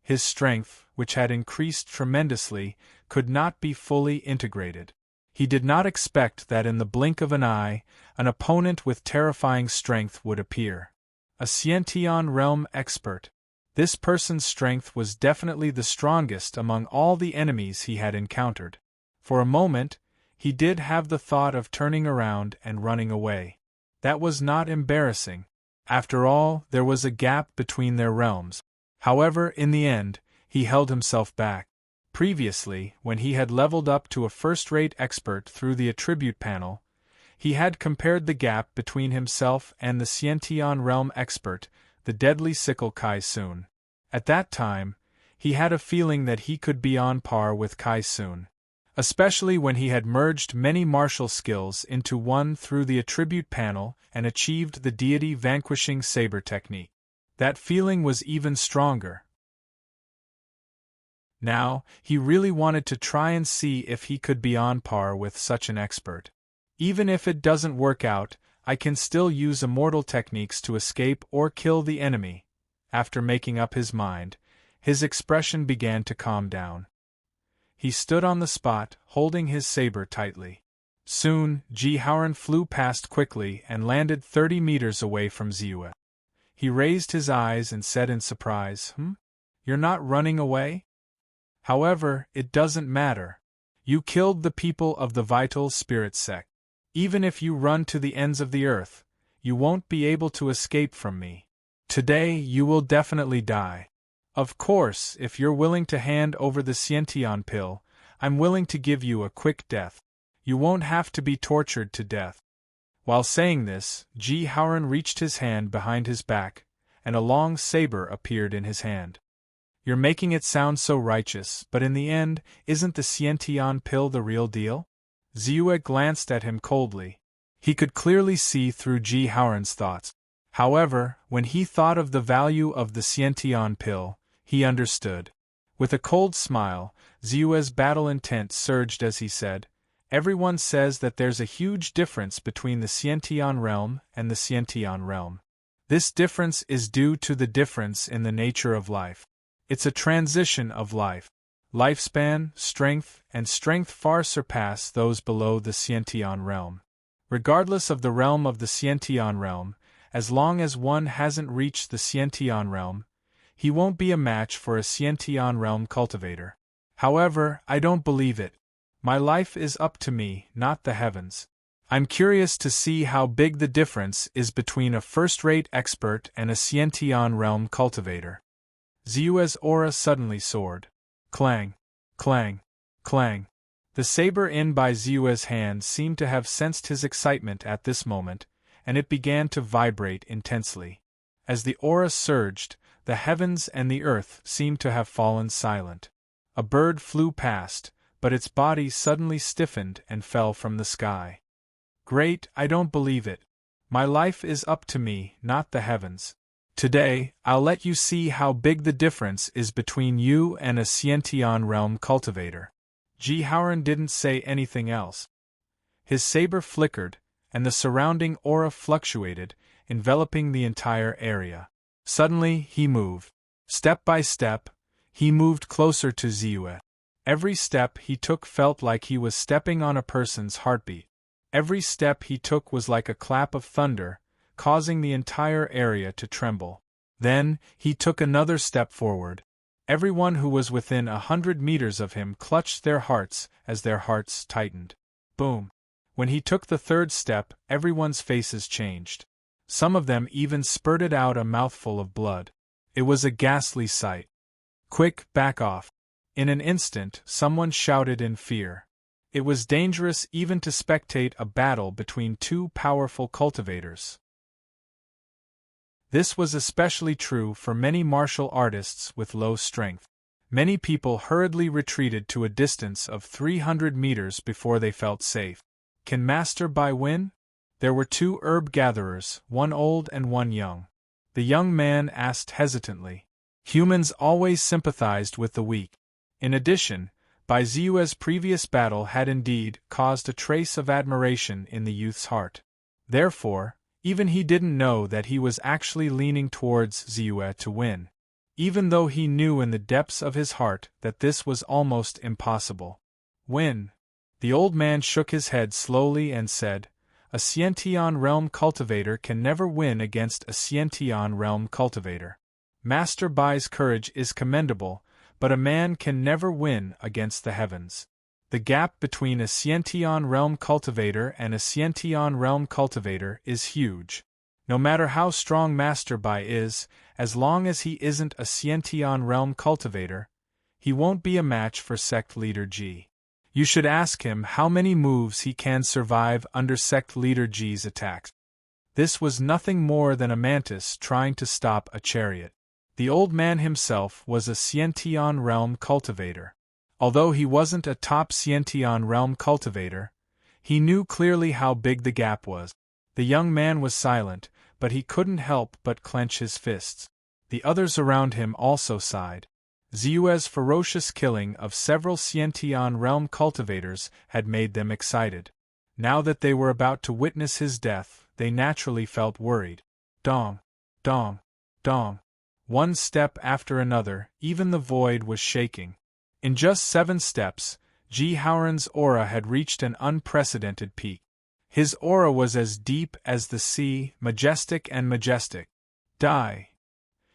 His strength, which had increased tremendously, could not be fully integrated. He did not expect that in the blink of an eye, an opponent with terrifying strength would appear. A Sciention realm expert. This person's strength was definitely the strongest among all the enemies he had encountered. For a moment, he did have the thought of turning around and running away. That was not embarrassing. After all, there was a gap between their realms. However, in the end, he held himself back. Previously, when he had leveled up to a first-rate expert through the attribute panel, he had compared the gap between himself and the Sciention realm expert, the deadly sickle Kai Sun. At that time, he had a feeling that he could be on par with Kai Sun. Especially when he had merged many martial skills into one through the attribute panel and achieved the deity vanquishing saber technique. That feeling was even stronger. Now, he really wanted to try and see if he could be on par with such an expert. Even if it doesn't work out, I can still use immortal techniques to escape or kill the enemy. After making up his mind, his expression began to calm down. He stood on the spot, holding his saber tightly. Soon, Ji Haoran flew past quickly and landed 30 meters away from Ziyue. He raised his eyes and said in surprise, You're not running away? However, it doesn't matter. You killed the people of the Vital Spirit sect. Even if you run to the ends of the earth, you won't be able to escape from me. Today you will definitely die. Of course, if you're willing to hand over the Sciention pill, I'm willing to give you a quick death. You won't have to be tortured to death. While saying this, Ji Haoran reached his hand behind his back, and a long saber appeared in his hand. You're making it sound so righteous, but in the end, isn't the Sciention pill the real deal? Ziyue glanced at him coldly. He could clearly see through Ji Haoran's thoughts. However, when he thought of the value of the Sciention pill, he understood. With a cold smile, Ziyue's battle intent surged as he said, Everyone says that there's a huge difference between the Sciention realm and the Sciention realm. This difference is due to the difference in the nature of life. It's a transition of life. Lifespan, strength, and strength far surpass those below the Sciention realm. Regardless of the realm of the Sciention realm, as long as one hasn't reached the Sciention realm, he won't be a match for a Sciention realm cultivator. However, I don't believe it. My life is up to me, not the heavens. I'm curious to see how big the difference is between a first-rate expert and a Sciention realm cultivator. Ziyue's aura suddenly soared. Clang, clang, clang. The saber in by Ziyue's hand seemed to have sensed his excitement at this moment, and it began to vibrate intensely. As the aura surged, the heavens and the earth seemed to have fallen silent. A bird flew past, but its body suddenly stiffened and fell from the sky. Great, I don't believe it. My life is up to me, not the heavens. Today, I'll let you see how big the difference is between you and a Sciention realm cultivator. Ji Haoran didn't say anything else. His saber flickered, and the surrounding aura fluctuated, enveloping the entire area. Suddenly, he moved. Step by step, he moved closer to Ziyue. Every step he took felt like he was stepping on a person's heartbeat. Every step he took was like a clap of thunder, causing the entire area to tremble. Then, he took another step forward. Everyone who was within 100 meters of him clutched their hearts as their hearts tightened. Boom! When he took the third step, everyone's faces changed. Some of them even spurted out a mouthful of blood. It was a ghastly sight. Quick, back off. In an instant, someone shouted in fear. It was dangerous even to spectate a battle between two powerful cultivators. This was especially true for many martial artists with low strength. Many people hurriedly retreated to a distance of 300 meters before they felt safe. Can Master Bai win? There were two herb gatherers, one old and one young. The young man asked hesitantly. Humans always sympathized with the weak. In addition, Bai Ziyue's previous battle had indeed caused a trace of admiration in the youth's heart. Therefore, Even he didn't know that he was actually leaning towards Ziyue to win, even though he knew in the depths of his heart that this was almost impossible. Win. The old man shook his head slowly and said, "A Xiantian realm cultivator can never win against a Xiantian realm cultivator. Master Bai's courage is commendable, but a man can never win against the heavens. The gap between a Xiantian realm cultivator and a Xiantian realm cultivator is huge. No matter how strong Master Bai is, as long as he isn't a Xiantian realm cultivator, he won't be a match for sect leader Ji. You should ask him how many moves he can survive under sect leader Ji's attacks." This was nothing more than a mantis trying to stop a chariot. The old man himself was a Xiantian realm cultivator. Although he wasn't a top Xiantian realm cultivator, he knew clearly how big the gap was. The young man was silent, but he couldn't help but clench his fists. The others around him also sighed. Ziyue's ferocious killing of several Xiantian realm cultivators had made them excited. Now that they were about to witness his death, they naturally felt worried. Dong, dong, dong. One step after another, even the void was shaking. In just 7 steps, Ji Haoran's aura had reached an unprecedented peak. His aura was as deep as the sea, majestic and majestic. Die!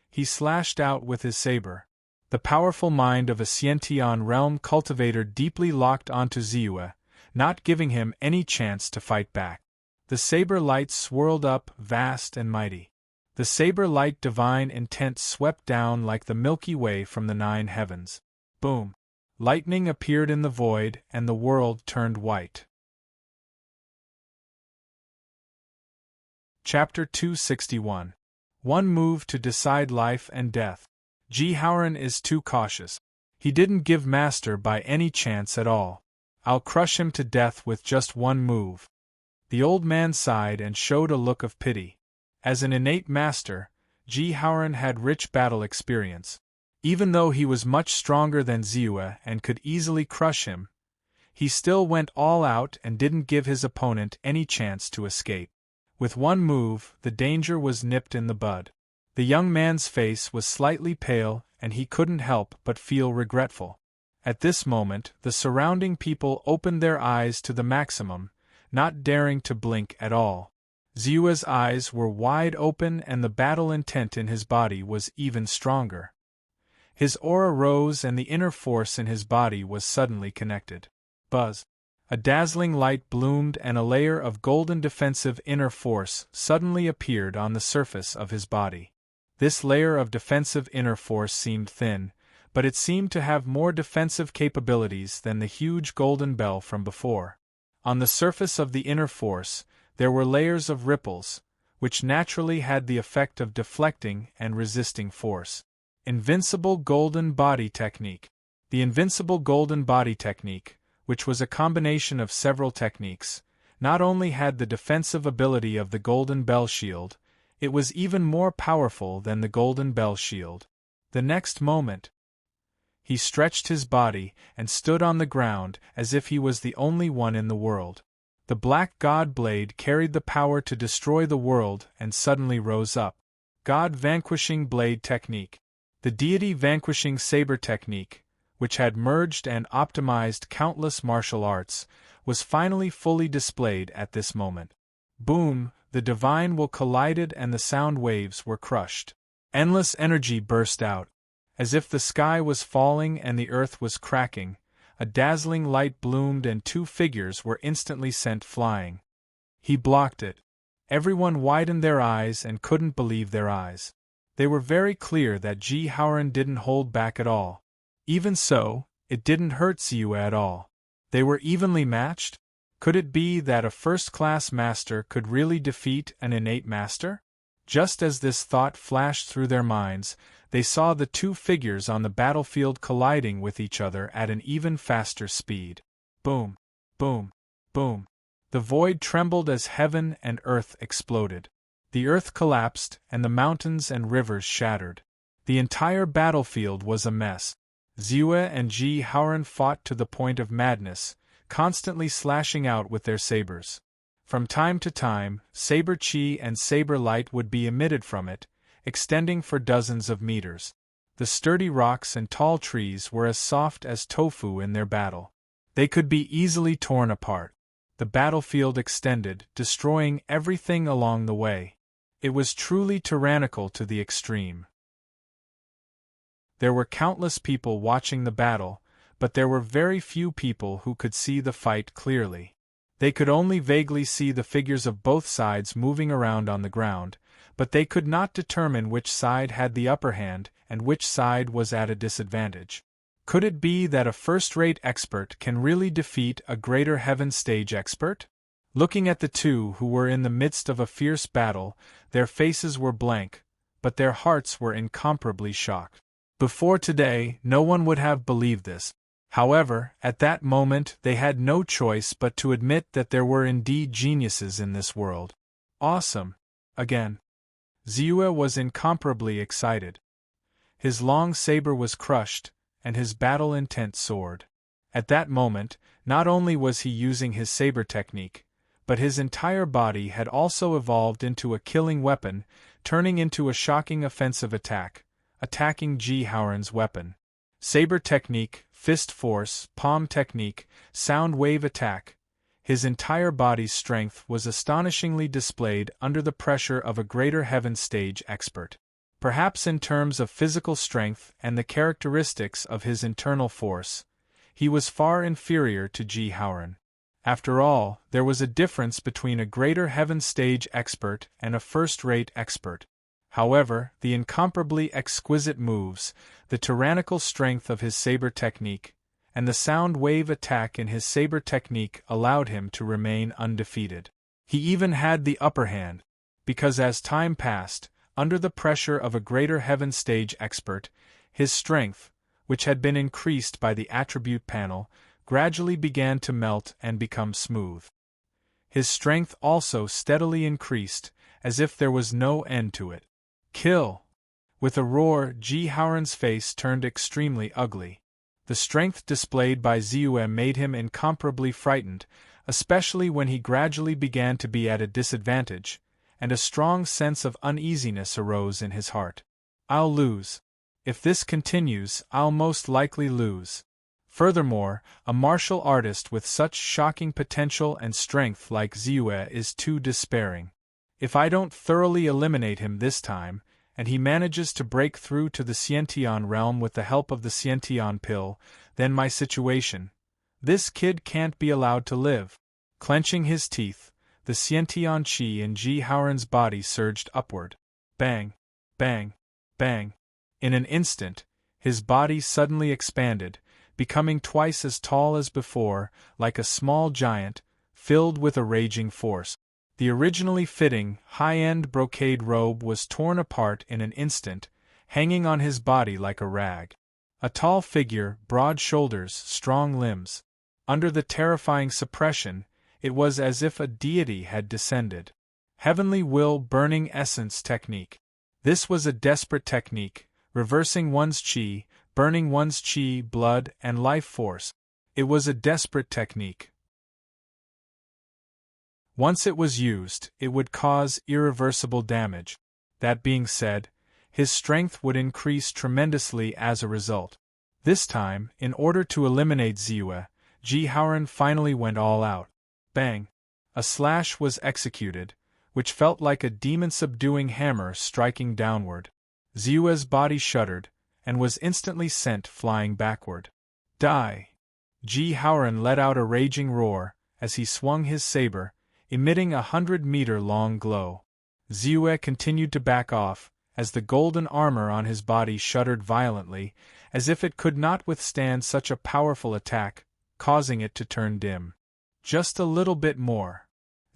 He slashed out with his saber. The powerful mind of a Xiantian realm cultivator deeply locked onto Ziyue, not giving him any chance to fight back. The saber light swirled up, vast and mighty. The saber light divine intent swept down like the Milky Way from the 9 heavens. Boom! Lightning appeared in the void, and the world turned white. Chapter 261. One move to decide life and death. Ji Haoran is too cautious. He didn't give Master Bai any chance at all. I'll crush him to death with just one move. The old man sighed and showed a look of pity. As an innate master, Ji Haoran had rich battle experience. Even though he was much stronger than Ziyue and could easily crush him, he still went all out and didn't give his opponent any chance to escape. With one move, the danger was nipped in the bud. The young man's face was slightly pale, and he couldn't help but feel regretful. At this moment, the surrounding people opened their eyes to the maximum, not daring to blink at all. Ziyue's eyes were wide open and the battle intent in his body was even stronger. His aura rose and the inner force in his body was suddenly connected. Buzz! A dazzling light bloomed and a layer of golden defensive inner force suddenly appeared on the surface of his body. This layer of defensive inner force seemed thin, but it seemed to have more defensive capabilities than the huge golden bell from before. On the surface of the inner force, there were layers of ripples, which naturally had the effect of deflecting and resisting force. Invincible Golden Body Technique. The Invincible Golden Body Technique, which was a combination of several techniques, not only had the defensive ability of the Golden Bell Shield, it was even more powerful than the Golden Bell Shield. The next moment, he stretched his body and stood on the ground as if he was the only one in the world. The Black God Blade carried the power to destroy the world and suddenly rose up. God Vanquishing Blade Technique. The Deity Vanquishing Saber Technique, which had merged and optimized countless martial arts, was finally fully displayed at this moment. Boom! The divine will collided and the sound waves were crushed. Endless energy burst out. As if the sky was falling and the earth was cracking, a dazzling light bloomed and 2 figures were instantly sent flying. He blocked it. Everyone widened their eyes and couldn't believe their eyes. They were very clear that Ji Haoran didn't hold back at all. Even so, it didn't hurt Ziyue at all. They were evenly matched? Could it be that a first-class master could really defeat an innate master? Just as this thought flashed through their minds, they saw the 2 figures on the battlefield colliding with each other at an even faster speed. Boom! Boom! Boom! The void trembled as heaven and earth exploded. The earth collapsed, and the mountains and rivers shattered. The entire battlefield was a mess. Ziyue and Ji Haoran fought to the point of madness, constantly slashing out with their sabers. From time to time, saber chi and saber light would be emitted from it, extending for dozens of meters. The sturdy rocks and tall trees were as soft as tofu in their battle. They could be easily torn apart. The battlefield extended, destroying everything along the way. It was truly tyrannical to the extreme. There were countless people watching the battle, but there were very few people who could see the fight clearly. They could only vaguely see the figures of both sides moving around on the ground, but they could not determine which side had the upper hand and which side was at a disadvantage. Could it be that a first-rate expert can really defeat a greater heaven stage expert? Looking at the two who were in the midst of a fierce battle, their faces were blank, but their hearts were incomparably shocked. Before today, no one would have believed this. However, at that moment they had no choice but to admit that there were indeed geniuses in this world. Awesome! Again. Ziyue was incomparably excited. His long saber was crushed, and his battle intent soared. At that moment, not only was he using his saber technique, but his entire body had also evolved into a killing weapon, turning into a shocking offensive attack, attacking Ji Haoran's weapon. Saber technique, fist force, palm technique, sound wave attack. His entire body's strength was astonishingly displayed under the pressure of a greater heaven stage expert. Perhaps in terms of physical strength and the characteristics of his internal force, he was far inferior to Ji Haoran. After all, there was a difference between a greater heaven stage expert and a first-rate expert. However, the incomparably exquisite moves, the tyrannical strength of his saber technique, and the sound wave attack in his saber technique allowed him to remain undefeated. He even had the upper hand, because as time passed, under the pressure of a greater heaven stage expert, his strength, which had been increased by the attribute panel, gradually began to melt and become smooth. His strength also steadily increased, as if there was no end to it. Kill! With a roar, Ji Haoran's face turned extremely ugly. The strength displayed by Ziyue made him incomparably frightened, especially when he gradually began to be at a disadvantage, and a strong sense of uneasiness arose in his heart. I'll lose. If this continues, I'll most likely lose. Furthermore, a martial artist with such shocking potential and strength like Ziyue is too despairing. If I don't thoroughly eliminate him this time, and he manages to break through to the Xiantian realm with the help of the Xiantian pill, then my situation. This kid can't be allowed to live. Clenching his teeth, the Xiantian chi in Ji Haoran's body surged upward. Bang! Bang! Bang! In an instant, his body suddenly expanded, becoming twice as tall as before, like a small giant, filled with a raging force. The originally fitting, high-end brocade robe was torn apart in an instant, hanging on his body like a rag. A tall figure, broad shoulders, strong limbs. Under the terrifying suppression, it was as if a deity had descended. Heavenly Will Burning Essence Technique. This was a desperate technique, reversing one's chi, burning one's chi, blood, and life force. It was a desperate technique. Once it was used, it would cause irreversible damage. That being said, his strength would increase tremendously as a result. This time, in order to eliminate Ziyue, Ji Haoran finally went all out. Bang! A slash was executed, which felt like a demon-subduing hammer striking downward. Ziyue's body shuddered, and was instantly sent flying backward. Die! Ji Haoran let out a raging roar, as he swung his saber, emitting 100-meter-long glow. Ziyue continued to back off, as the golden armor on his body shuddered violently, as if it could not withstand such a powerful attack, causing it to turn dim. Just a little bit more.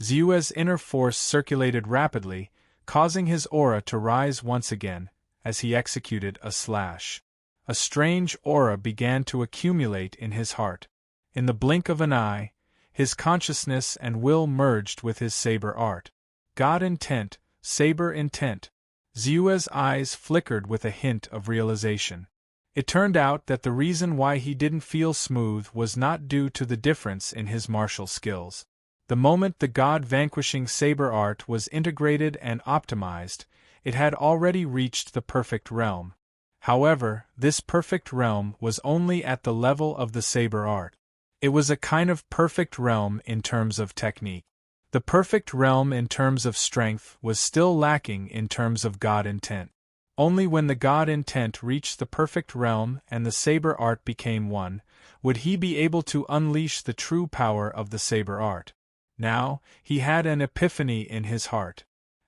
Ziyue's inner force circulated rapidly, causing his aura to rise once again, as he executed a slash. A strange aura began to accumulate in his heart. In the blink of an eye, his consciousness and will merged with his saber art. God intent, saber intent. Ziyue's eyes flickered with a hint of realization. It turned out that the reason why he didn't feel smooth was not due to the difference in his martial skills. The moment the god-vanquishing saber art was integrated and optimized, it had already reached the perfect realm. However, this perfect realm was only at the level of the saber art. It was a kind of perfect realm in terms of technique. The perfect realm in terms of strength was still lacking in terms of god intent. Only when the god intent reached the perfect realm and the saber art became one, would he be able to unleash the true power of the saber art. Now, he had an epiphany in his heart.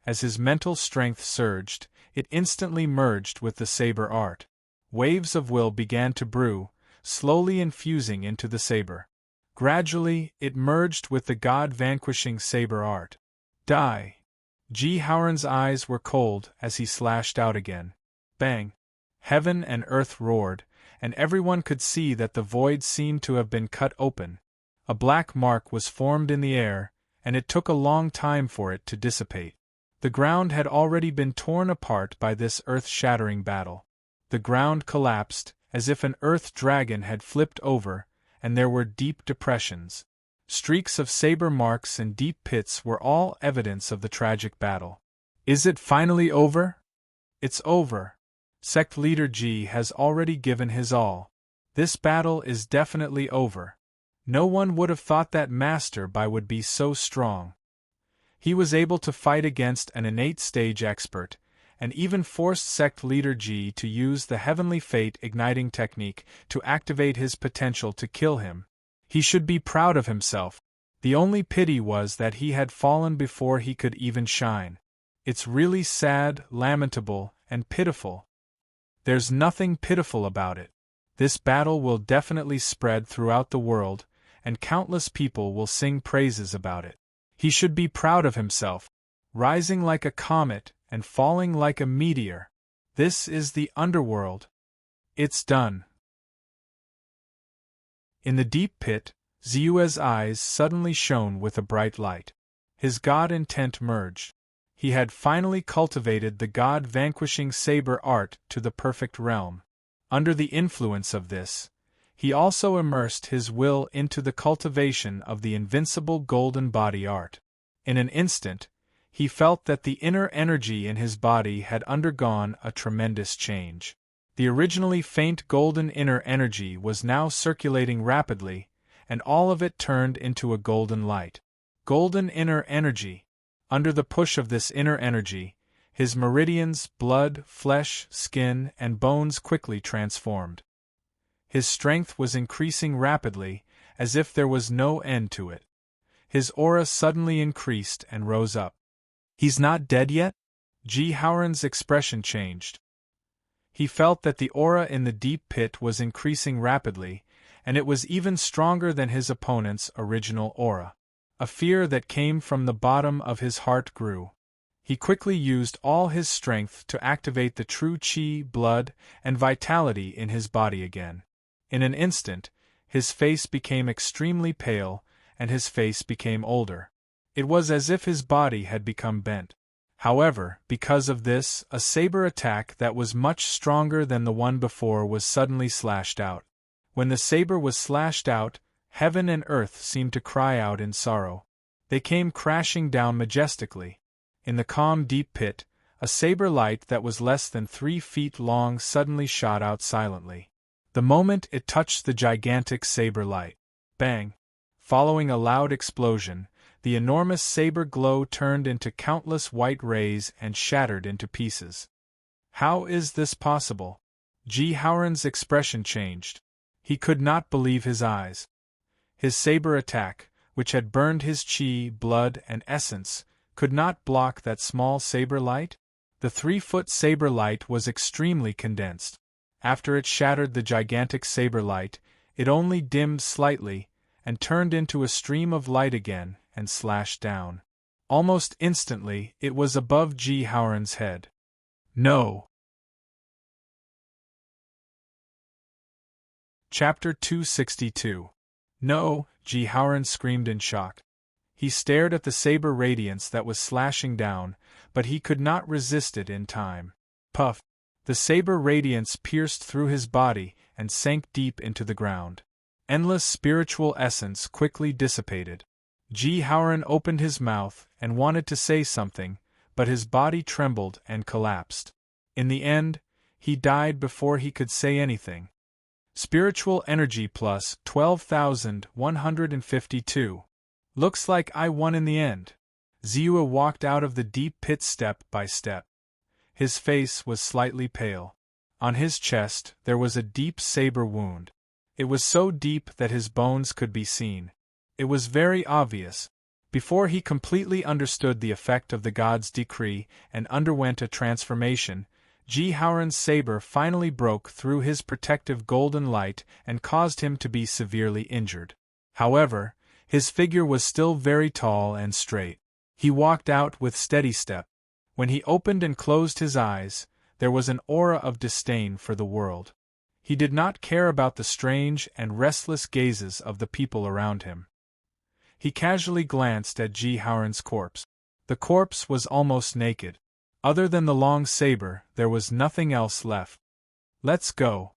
As his mental strength surged, it instantly merged with the saber art. Waves of will began to brew, slowly infusing into the saber. Gradually, it merged with the god-vanquishing saber art. Die! Ji Haoran's eyes were cold as he slashed out again. Bang! Heaven and earth roared, and everyone could see that the void seemed to have been cut open. A black mark was formed in the air, and it took a long time for it to dissipate. The ground had already been torn apart by this earth-shattering battle. The ground collapsed, as if an earth dragon had flipped over, and there were deep depressions. Streaks of saber marks and deep pits were all evidence of the tragic battle. Is it finally over? It's over. Sect leader Ji has already given his all. This battle is definitely over. No one would have thought that Master Bai would be so strong. He was able to fight against an innate stage expert, and even forced sect leader Ji to use the heavenly fate igniting technique to activate his potential to kill him. He should be proud of himself. The only pity was that he had fallen before he could even shine. It's really sad, lamentable, and pitiful. There's nothing pitiful about it. This battle will definitely spread throughout the world, and countless people will sing praises about it. He should be proud of himself, rising like a comet and falling like a meteor. This is the underworld. It's done. In the deep pit, Ziyue's eyes suddenly shone with a bright light. His god intent merged. He had finally cultivated the god-vanquishing saber art to the perfect realm. Under the influence of this, he also immersed his will into the cultivation of the invincible golden body art. In an instant, he felt that the inner energy in his body had undergone a tremendous change. The originally faint golden inner energy was now circulating rapidly, and all of it turned into a golden light. Golden inner energy. Under the push of this inner energy, his meridians, blood, flesh, skin, and bones quickly transformed. His strength was increasing rapidly, as if there was no end to it. His aura suddenly increased and rose up. He's not dead yet? Ji Haoran's expression changed. He felt that the aura in the deep pit was increasing rapidly, and it was even stronger than his opponent's original aura. A fear that came from the bottom of his heart grew. He quickly used all his strength to activate the true qi, blood, and vitality in his body again. In an instant, his face became extremely pale, and his face became older. It was as if his body had become bent. However, because of this, a saber attack that was much stronger than the one before was suddenly slashed out. When the saber was slashed out, heaven and earth seemed to cry out in sorrow. They came crashing down majestically. In the calm deep pit, a saber light that was less than 3 feet long suddenly shot out silently. The moment it touched the gigantic saber light, bang! Following a loud explosion, the enormous saber glow turned into countless white rays and shattered into pieces. How is this possible? Ji Haoran's expression changed. He could not believe his eyes. His saber attack, which had burned his qi, blood, and essence, could not block that small saber light? The 3-foot saber light was extremely condensed. After it shattered the gigantic saber light, it only dimmed slightly, and turned into a stream of light again, and slashed down. Almost instantly, it was above Ji Haoran's head. No! Chapter 262. No, Ji Haoran screamed in shock. He stared at the saber radiance that was slashing down, but he could not resist it in time. Puff! The saber radiance pierced through his body and sank deep into the ground. Endless spiritual essence quickly dissipated. Ji Haoran opened his mouth and wanted to say something, but his body trembled and collapsed. In the end, he died before he could say anything. Spiritual energy plus 12,152. Looks like I won in the end. Ziyue walked out of the deep pit step by step. His face was slightly pale. On his chest there was a deep saber wound. It was so deep that his bones could be seen. It was very obvious. Before he completely understood the effect of the god's decree and underwent a transformation, Ji Haoran's saber finally broke through his protective golden light and caused him to be severely injured. However, his figure was still very tall and straight. He walked out with steady step. When he opened and closed his eyes, there was an aura of disdain for the world. He did not care about the strange and restless gazes of the people around him. He casually glanced at Ji Haoran's corpse. The corpse was almost naked. Other than the long saber, there was nothing else left. Let's go.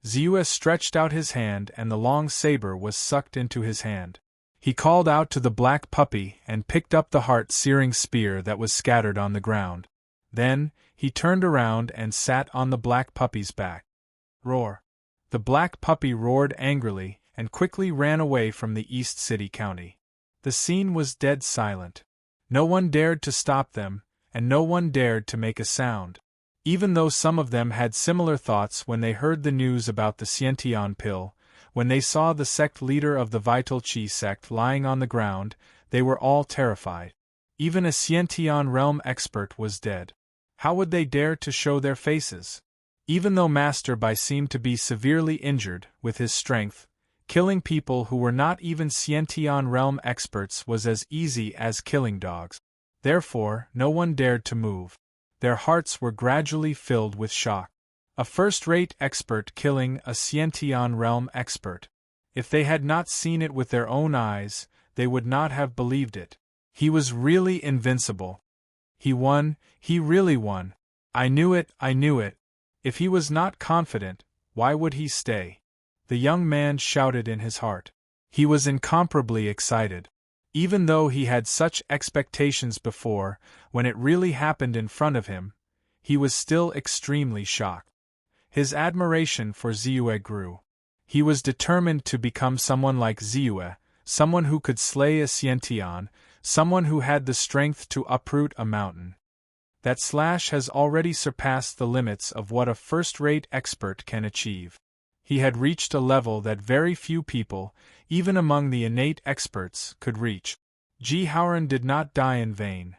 Ziyue stretched out his hand and the long saber was sucked into his hand. He called out to the black puppy and picked up the heart-searing spear that was scattered on the ground. Then, he turned around and sat on the black puppy's back. Roar. The black puppy roared angrily and quickly ran away from the East City County. The scene was dead silent. No one dared to stop them, and no one dared to make a sound. Even though some of them had similar thoughts when they heard the news about the Xiantian pill, when they saw the sect leader of the Vital Qi sect lying on the ground, they were all terrified. Even a Xiantian realm expert was dead. How would they dare to show their faces? Even though Master Bai seemed to be severely injured with his strength, killing people who were not even Xiantian realm experts was as easy as killing dogs. Therefore, no one dared to move. Their hearts were gradually filled with shock. A first-rate expert killing a Xiantian realm expert. If they had not seen it with their own eyes, they would not have believed it. He was really invincible. He won, he really won. I knew it, I knew it. If he was not confident, why would he stay? The young man shouted in his heart. He was incomparably excited. Even though he had such expectations before, when it really happened in front of him, he was still extremely shocked. His admiration for Ziyue grew. He was determined to become someone like Ziyue, someone who could slay a Xiantian, someone who had the strength to uproot a mountain. That slash has already surpassed the limits of what a first-rate expert can achieve. He had reached a level that very few people, even among the innate experts, could reach. Ji Haoran did not die in vain.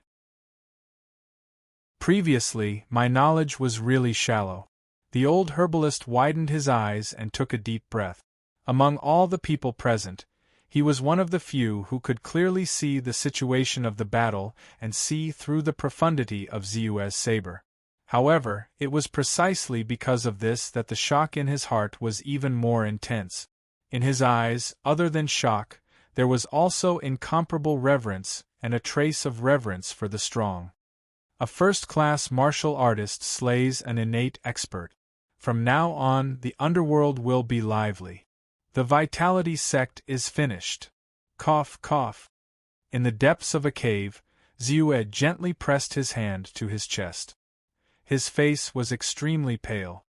Previously, my knowledge was really shallow. The old herbalist widened his eyes and took a deep breath. Among all the people present, he was one of the few who could clearly see the situation of the battle and see through the profundity of Ziyue's saber. However, it was precisely because of this that the shock in his heart was even more intense. In his eyes, other than shock, there was also incomparable reverence and a trace of reverence for the strong. A first-class martial artist slays an innate expert. From now on, the underworld will be lively. The Vitality sect is finished. Cough, cough. In the depths of a cave, Ziyue gently pressed his hand to his chest. His face was extremely pale.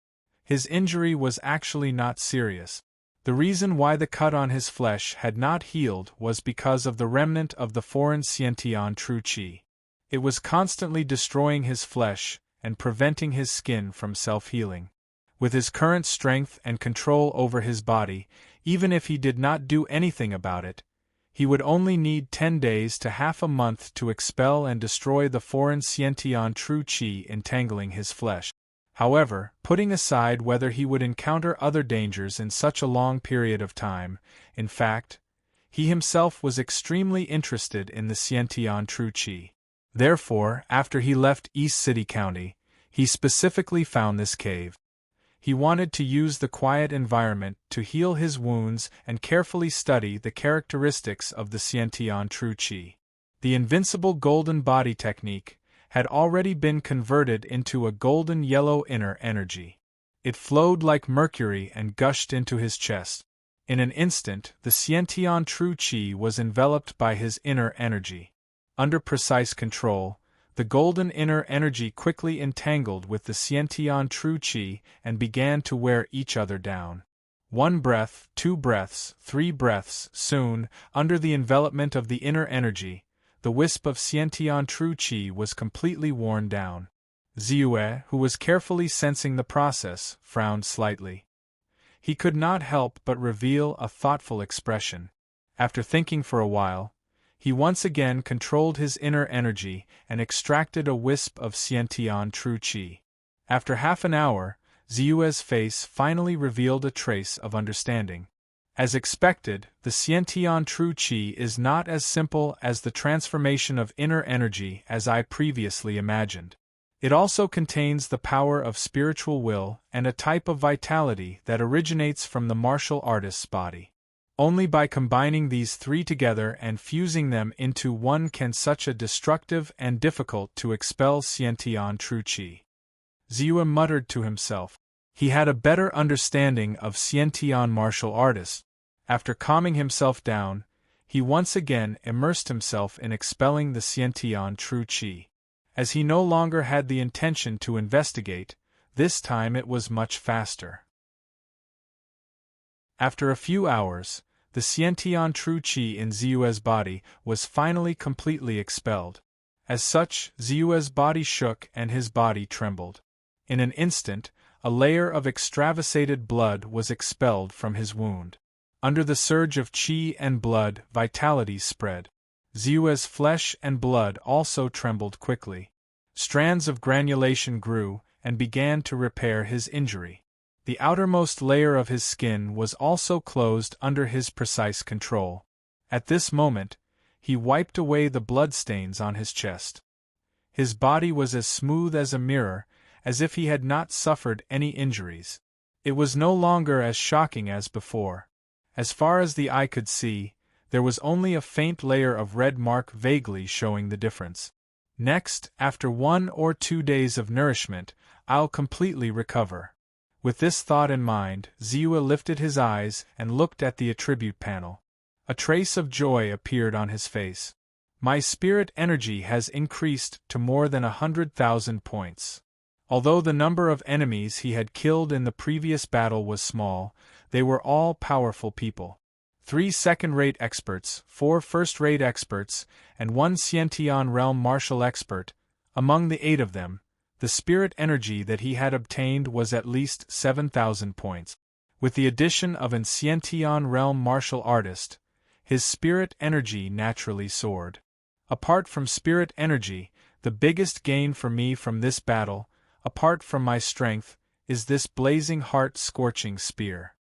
His injury was actually not serious. The reason why the cut on his flesh had not healed was because of the remnant of the foreign Xiantian true qi. It was constantly destroying his flesh and preventing his skin from self-healing. With his current strength and control over his body, even if he did not do anything about it, he would only need 10 days to half a month to expel and destroy the foreign Xiantian true qi entangling his flesh. However, putting aside whether he would encounter other dangers in such a long period of time, in fact, he himself was extremely interested in the Xiantian true qi. Therefore, after he left East City County, he specifically found this cave. He wanted to use the quiet environment to heal his wounds and carefully study the characteristics of the Xiantian true qi. The invincible golden body technique had already been converted into a golden yellow inner energy. It flowed like mercury and gushed into his chest. In an instant, the Xiantian true qi was enveloped by his inner energy. Under precise control, the golden inner energy quickly entangled with the Xiantian true qi and began to wear each other down. 1 breath, 2 breaths, 3 breaths, soon, under the envelopment of the inner energy, the wisp of Xiantian true qi was completely worn down. Ziyue, who was carefully sensing the process, frowned slightly. He could not help but reveal a thoughtful expression. After thinking for a while, he once again controlled his inner energy and extracted a wisp of Xiantian true qi. After half an hour, Ziyue's face finally revealed a trace of understanding. As expected, the Xiantian true qi is not as simple as the transformation of inner energy as I previously imagined. It also contains the power of spiritual will and a type of vitality that originates from the martial artist's body. Only by combining these three together and fusing them into one can such a destructive and difficult to expel Xiantian true qi. Ziyue muttered to himself. He had a better understanding of Xiantian martial artists. After calming himself down, he once again immersed himself in expelling the Xiantian true qi. As he no longer had the intention to investigate, this time it was much faster. After a few hours, the Xiantian true qi in Ziyue's body was finally completely expelled. As such, Ziyue's body shook and his body trembled. In an instant, a layer of extravasated blood was expelled from his wound. Under the surge of qi and blood, vitality spread. Ziyue's flesh and blood also trembled quickly. Strands of granulation grew and began to repair his injury. The outermost layer of his skin was also closed under his precise control. At this moment, he wiped away the bloodstains on his chest. His body was as smooth as a mirror, as if he had not suffered any injuries. It was no longer as shocking as before. As far as the eye could see, there was only a faint layer of red mark vaguely showing the difference. Next, after 1 or 2 days of nourishment, I'll completely recover. With this thought in mind, Ziyue lifted his eyes and looked at the attribute panel. A trace of joy appeared on his face. My spirit energy has increased to more than 100,000 points. Although the number of enemies he had killed in the previous battle was small, they were all powerful people. 3 second-rate experts, 4 first-rate experts, and 1 Xiantian realm martial expert. Among the 8 of them, the spirit energy that he had obtained was at least 7,000 points. With the addition of an Xiantian realm martial artist, his spirit energy naturally soared. Apart from spirit energy, the biggest gain for me from this battle, apart from my strength, is this blazing heart-scorching spear.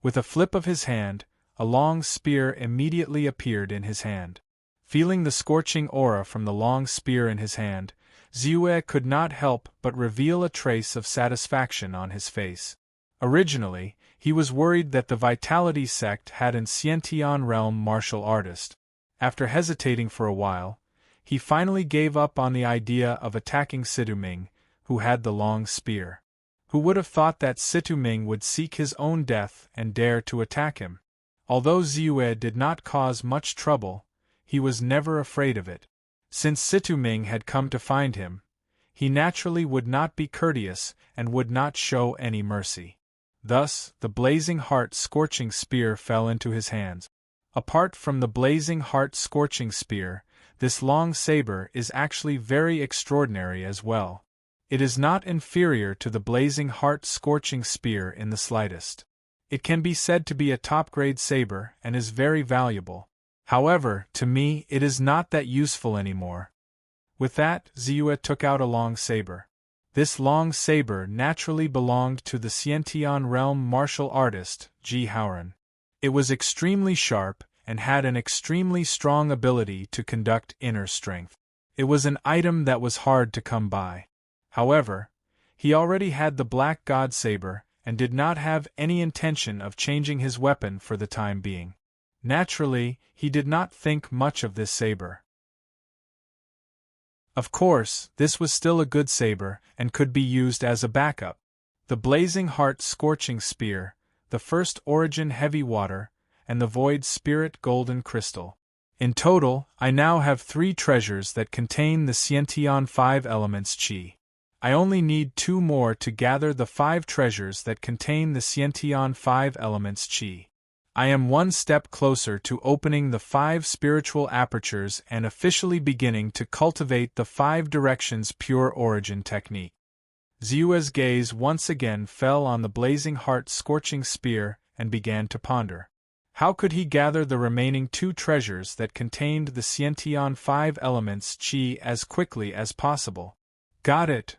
With a flip of his hand, a long spear immediately appeared in his hand. Feeling the scorching aura from the long spear in his hand, Ziyue could not help but reveal a trace of satisfaction on his face. Originally, he was worried that the Vitality sect had an Xiantian realm martial artist. After hesitating for a while, he finally gave up on the idea of attacking Situming, who had the long spear. Who would have thought that Situming would seek his own death and dare to attack him? Although Ziyue did not cause much trouble, he was never afraid of it. Since Situming had come to find him, he naturally would not be courteous and would not show any mercy. Thus, the blazing heart-scorching spear fell into his hands. Apart from the blazing heart-scorching spear, this long saber is actually very extraordinary as well. It is not inferior to the blazing heart-scorching spear in the slightest. It can be said to be a top-grade saber and is very valuable. However, to me it is not that useful anymore. With that, Ziyue took out a long saber. This long saber naturally belonged to the Xiantian realm martial artist, Ji Haoran. It was extremely sharp and had an extremely strong ability to conduct inner strength. It was an item that was hard to come by. However, he already had the Black God Saber and did not have any intention of changing his weapon for the time being. Naturally, he did not think much of this saber. Of course, this was still a good saber and could be used as a backup. The blazing heart-scorching spear, the first origin heavy water, and the void spirit golden crystal. In total, I now have 3 treasures that contain the Shenton 5 elements chi. I only need 2 more to gather the 5 treasures that contain the Shenton 5 elements chi. I am 1 step closer to opening the 5 spiritual apertures and officially beginning to cultivate the 5 directions pure origin technique. Xiue's gaze once again fell on the blazing heart-scorching spear and began to ponder. How could he gather the remaining 2 treasures that contained the Shenton 5 elements chi as quickly as possible? Got it!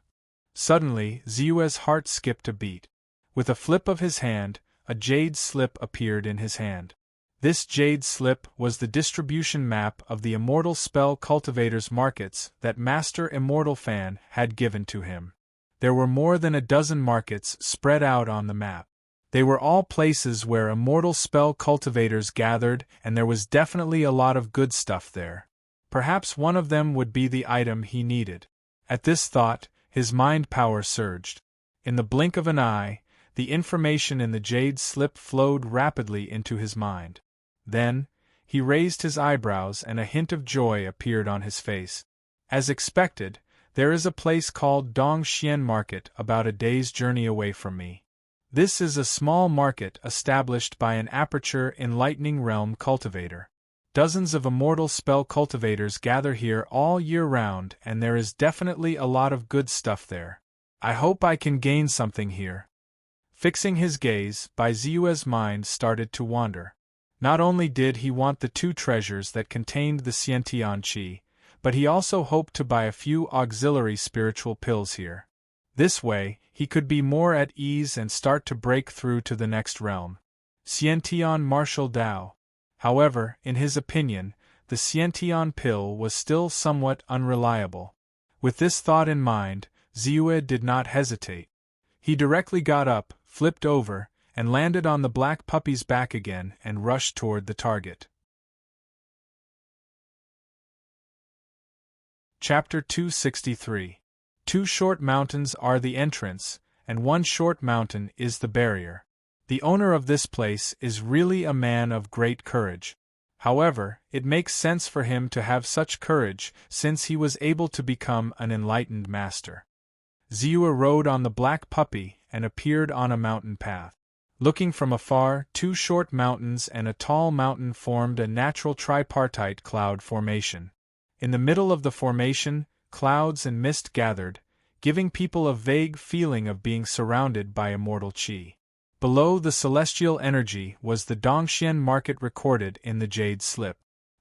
Suddenly, Xiue's heart skipped a beat. With a flip of his hand, a jade slip appeared in his hand. This jade slip was the distribution map of the Immortal Spell Cultivator's markets that Master Immortal Fan had given to him. There were more than a dozen markets spread out on the map. They were all places where immortal spell cultivators gathered, and there was definitely a lot of good stuff there. Perhaps one of them would be the item he needed. At this thought, his mind power surged. In the blink of an eye, the information in the jade slip flowed rapidly into his mind. Then, he raised his eyebrows and a hint of joy appeared on his face. As expected, there is a place called Dongxian Market about a day's journey away from me. This is a small market established by an Aperture Enlightening Realm cultivator. Dozens of immortal spell cultivators gather here all year round, and there is definitely a lot of good stuff there. I hope I can gain something here. Fixing his gaze, Xiue's mind started to wander. Not only did he want the 2 treasures that contained the Shenton chi, but he also hoped to buy a few auxiliary spiritual pills here. This way, he could be more at ease and start to break through to the next realm. Shenton Martial Dao. However, in his opinion, the Shenton pill was still somewhat unreliable. With this thought in mind, Xiue did not hesitate. He directly got up, flipped over, and landed on the black puppy's back again and rushed toward the target. Chapter 263. 2 short mountains are the entrance, and 1 short mountain is the barrier. The owner of this place is really a man of great courage. However, it makes sense for him to have such courage since he was able to become an enlightened master. Xiue rode on the black puppy and appeared on a mountain path. Looking from afar, 2 short mountains and a tall mountain formed a natural tripartite cloud formation. In the middle of the formation, clouds and mist gathered, giving people a vague feeling of being surrounded by immortal chi. Below the celestial energy was the Dongxian market recorded in the jade slip.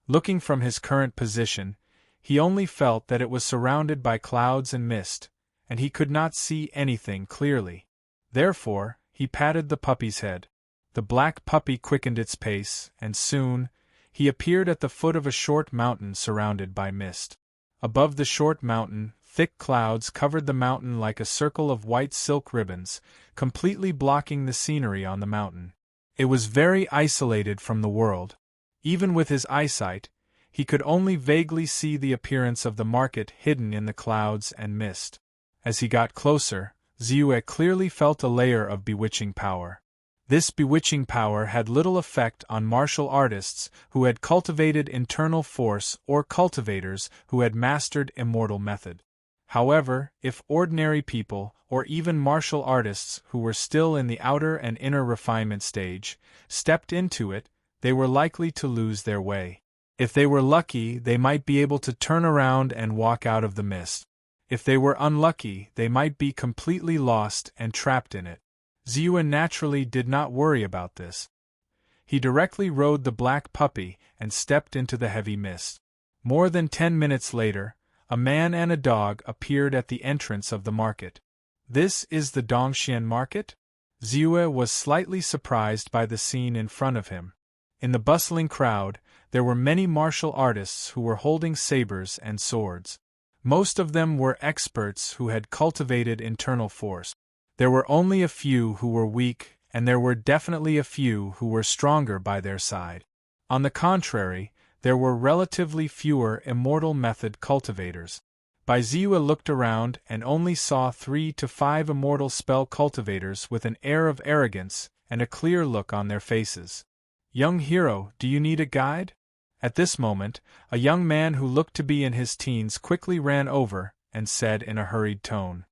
Looking from his current position, he only felt that it was surrounded by clouds and mist, and he could not see anything clearly. Therefore, he patted the puppy's head. The black puppy quickened its pace, and soon, he appeared at the foot of a short mountain surrounded by mist. Above the short mountain, thick clouds covered the mountain like a circle of white silk ribbons, completely blocking the scenery on the mountain. It was very isolated from the world. Even with his eyesight, he could only vaguely see the appearance of the market hidden in the clouds and mist. As he got closer, Xiue clearly felt a layer of bewitching power. This bewitching power had little effect on martial artists who had cultivated internal force or cultivators who had mastered immortal method. However, if ordinary people, or even martial artists who were still in the outer and inner refinement stage, stepped into it, they were likely to lose their way. If they were lucky, they might be able to turn around and walk out of the mist. If they were unlucky, they might be completely lost and trapped in it. Xiue naturally did not worry about this. He directly rode the black puppy and stepped into the heavy mist. More than 10 minutes later, a man and a dog appeared at the entrance of the market. This is the Dongxian market? Xiue was slightly surprised by the scene in front of him. In the bustling crowd, there were many martial artists who were holding sabers and swords. Most of them were experts who had cultivated internal force. There were only a few who were weak, and there were definitely a few who were stronger by their side. On the contrary, there were relatively fewer immortal method cultivators. Xiue looked around and only saw 3 to 5 immortal spell cultivators with an air of arrogance and a clear look on their faces. Young hero, do you need a guide? At this moment, a young man who looked to be in his teens quickly ran over and said in a hurried tone,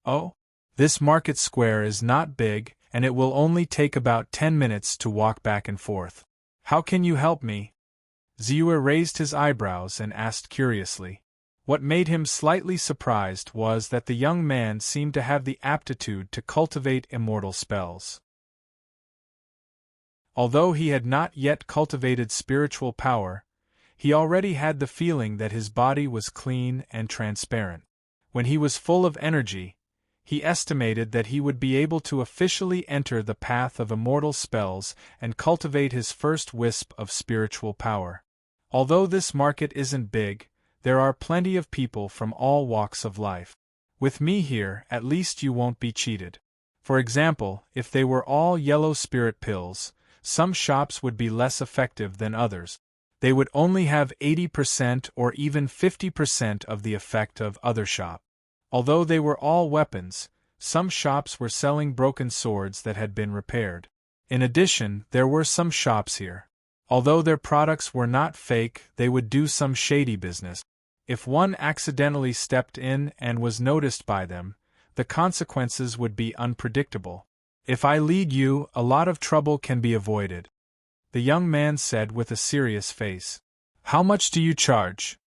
"Oh, this market square is not big, and it will only take about 10 minutes to walk back and forth. How can you help me?" Ziua raised his eyebrows and asked curiously. What made him slightly surprised was that the young man seemed to have the aptitude to cultivate immortal spells. Although he had not yet cultivated spiritual power, he already had the feeling that his body was clean and transparent. When he was full of energy, he estimated that he would be able to officially enter the path of immortal spells and cultivate his first wisp of spiritual power. Although this market isn't big, there are plenty of people from all walks of life. With me here, at least you won't be cheated. For example, if they were all yellow spirit pills, some shops would be less effective than others. They would only have 80% or even 50% of the effect of other shops. Although they were all weapons, some shops were selling broken swords that had been repaired. In addition, there were some shops here. Although their products were not fake, they would do some shady business. If one accidentally stepped in and was noticed by them, the consequences would be unpredictable. If I lead you, a lot of trouble can be avoided, the young man said with a serious face. How much do you charge?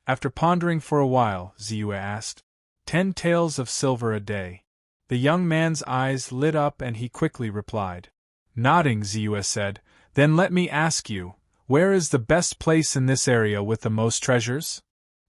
After pondering for a while, Ziua asked. 10 taels of silver a day. The young man's eyes lit up and he quickly replied. Nodding, Ziua said, Then let me ask you, where is the best place in this area with the most treasures?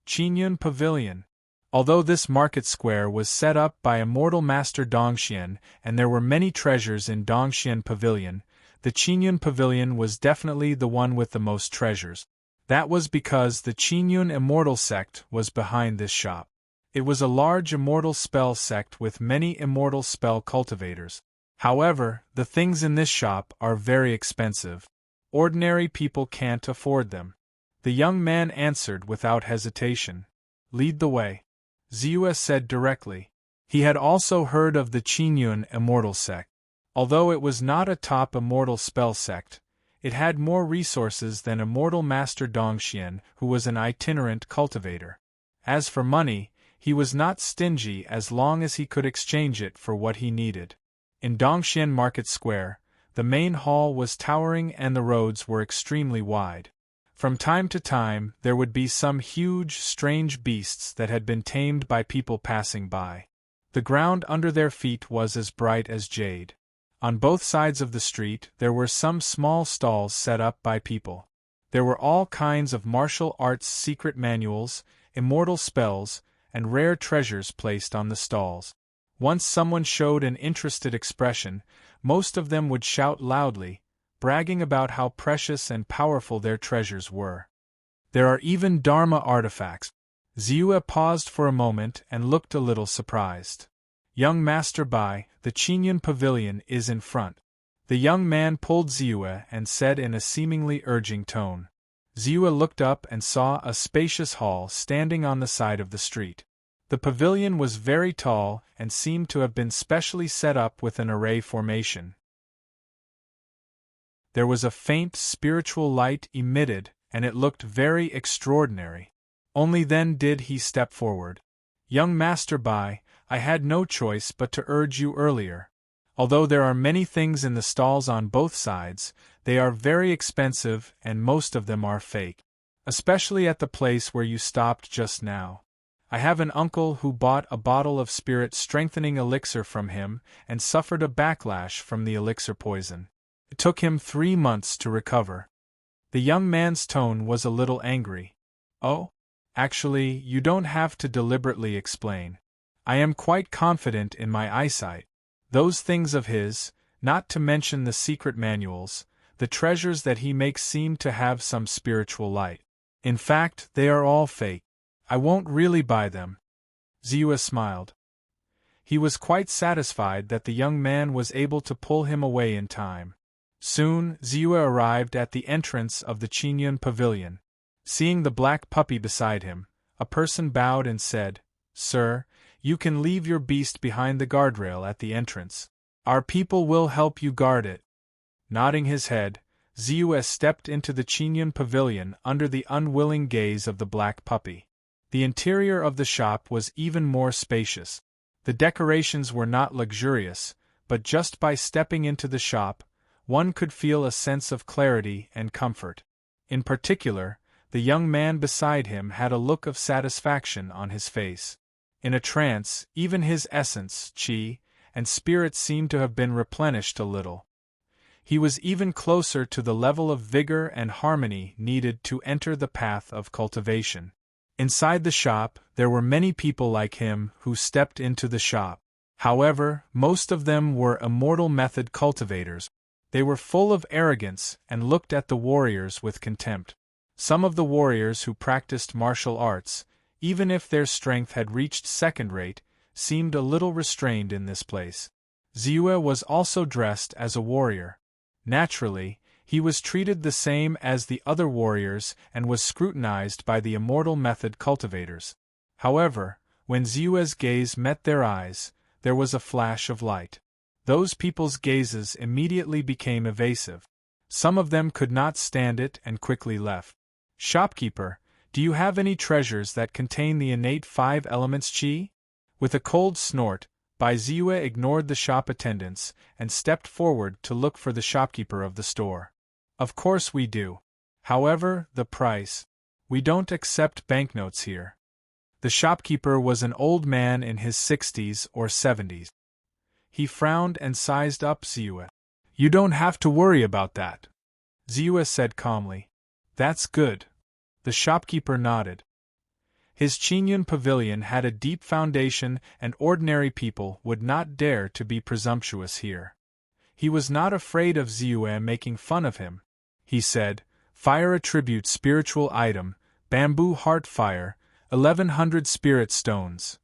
Qingyun Pavilion. Although this market square was set up by immortal master Dongxian and there were many treasures in Dongxian Pavilion, the Qingyun Pavilion was definitely the one with the most treasures. That was because the Qingyun immortal sect was behind this shop. It was a large immortal spell sect with many immortal spell cultivators. However, the things in this shop are very expensive. Ordinary people can't afford them. The young man answered without hesitation. Lead the way. Ziua said directly. He had also heard of the Qingyun immortal sect. Although it was not a top immortal spell sect, it had more resources than immortal master Dongxian, who was an itinerant cultivator. As for money, he was not stingy as long as he could exchange it for what he needed. In Dongxian Market Square, the main hall was towering and the roads were extremely wide. From time to time, there would be some huge, strange beasts that had been tamed by people passing by. The ground under their feet was as bright as jade. On both sides of the street, there were some small stalls set up by people. There were all kinds of martial arts secret manuals, immortal spells, and rare treasures placed on the stalls. Once someone showed an interested expression, most of them would shout loudly, bragging about how precious and powerful their treasures were. There are even Dharma artifacts. Ziua paused for a moment and looked a little surprised. Young Master Bai, the Qingyun Pavilion is in front. The young man pulled Ziua and said in a seemingly urging tone. Ziua looked up and saw a spacious hall standing on the side of the street. The pavilion was very tall and seemed to have been specially set up with an array formation. There was a faint spiritual light emitted, and it looked very extraordinary. Only then did he step forward. Young Master Bai, I had no choice but to urge you earlier. Although there are many things in the stalls on both sides, they are very expensive and most of them are fake. Especially at the place where you stopped just now. I have an uncle who bought a bottle of spirit-strengthening elixir from him and suffered a backlash from the elixir poison. It took him 3 months to recover. The young man's tone was a little angry. Oh? Actually, you don't have to deliberately explain. I am quite confident in my eyesight. Those things of his, not to mention the secret manuals, the treasures that he makes seem to have some spiritual light. In fact, they are all fake. I won't really buy them. Ziua smiled. He was quite satisfied that the young man was able to pull him away in time. Soon, Ziua arrived at the entrance of the Qingyun Pavilion. Seeing the black puppy beside him, a person bowed and said, Sir, you can leave your beast behind the guardrail at the entrance. Our people will help you guard it. Nodding his head, Ziyue stepped into the Qingyun pavilion under the unwilling gaze of the black puppy. The interior of the shop was even more spacious. The decorations were not luxurious, but just by stepping into the shop, one could feel a sense of clarity and comfort. In particular, the young man beside him had a look of satisfaction on his face. In a trance, even his essence, qi, and spirit seemed to have been replenished a little. He was even closer to the level of vigor and harmony needed to enter the path of cultivation. Inside the shop, there were many people like him who stepped into the shop. However, most of them were immortal method cultivators. They were full of arrogance and looked at the warriors with contempt. Some of the warriors who practiced martial arts, even if their strength had reached second rate, seemed a little restrained in this place. Ziyue was also dressed as a warrior. Naturally, he was treated the same as the other warriors and was scrutinized by the immortal method cultivators. However, when Ziyue's gaze met their eyes, there was a flash of light. Those people's gazes immediately became evasive. Some of them could not stand it and quickly left. "Shopkeeper, do you have any treasures that contain the innate 5 elements qi?" With a cold snort, Bai Ziyue ignored the shop attendants and stepped forward to look for the shopkeeper of the store. "Of course we do. However, the price. We don't accept banknotes here." The shopkeeper was an old man in his 60s or 70s. He frowned and sized up Ziyue. "You don't have to worry about that," Ziyue said calmly. "That's good." The shopkeeper nodded. His Qingyun pavilion had a deep foundation and ordinary people would not dare to be presumptuous here. He was not afraid of Ziyue making fun of him. He said, "Fire attribute spiritual item, bamboo heart fire, 1100 spirit stones.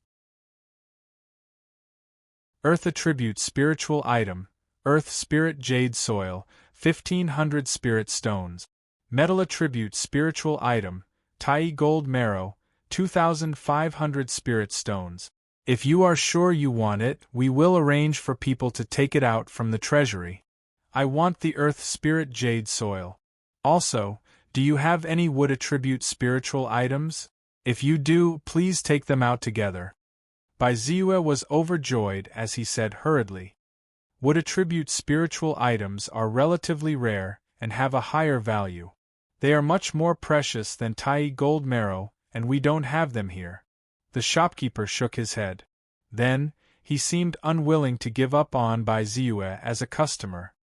Earth attribute spiritual item, earth spirit jade soil, 1500 spirit stones. Metal attribute spiritual item, Tai gold marrow, 2500 spirit stones. If you are sure you want it, we will arrange for people to take it out from the treasury. I want the earth spirit jade soil. Also, do you have any wood attribute spiritual items? If you do, please take them out together." Bai Ziyue was overjoyed as he said hurriedly, "Wood attribute spiritual items are relatively rare and have a higher value. They are much more precious than Tai gold marrow, and we don't have them here." The shopkeeper shook his head. Then, he seemed unwilling to give up on Bai Ziyue as a customer.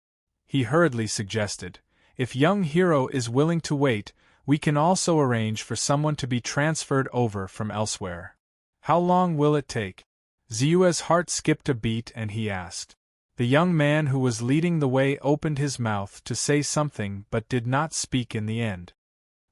He hurriedly suggested, "If young hero is willing to wait, we can also arrange for someone to be transferred over from elsewhere. How long will it take?" Ziyue's heart skipped a beat and he asked. The young man who was leading the way opened his mouth to say something but did not speak in the end.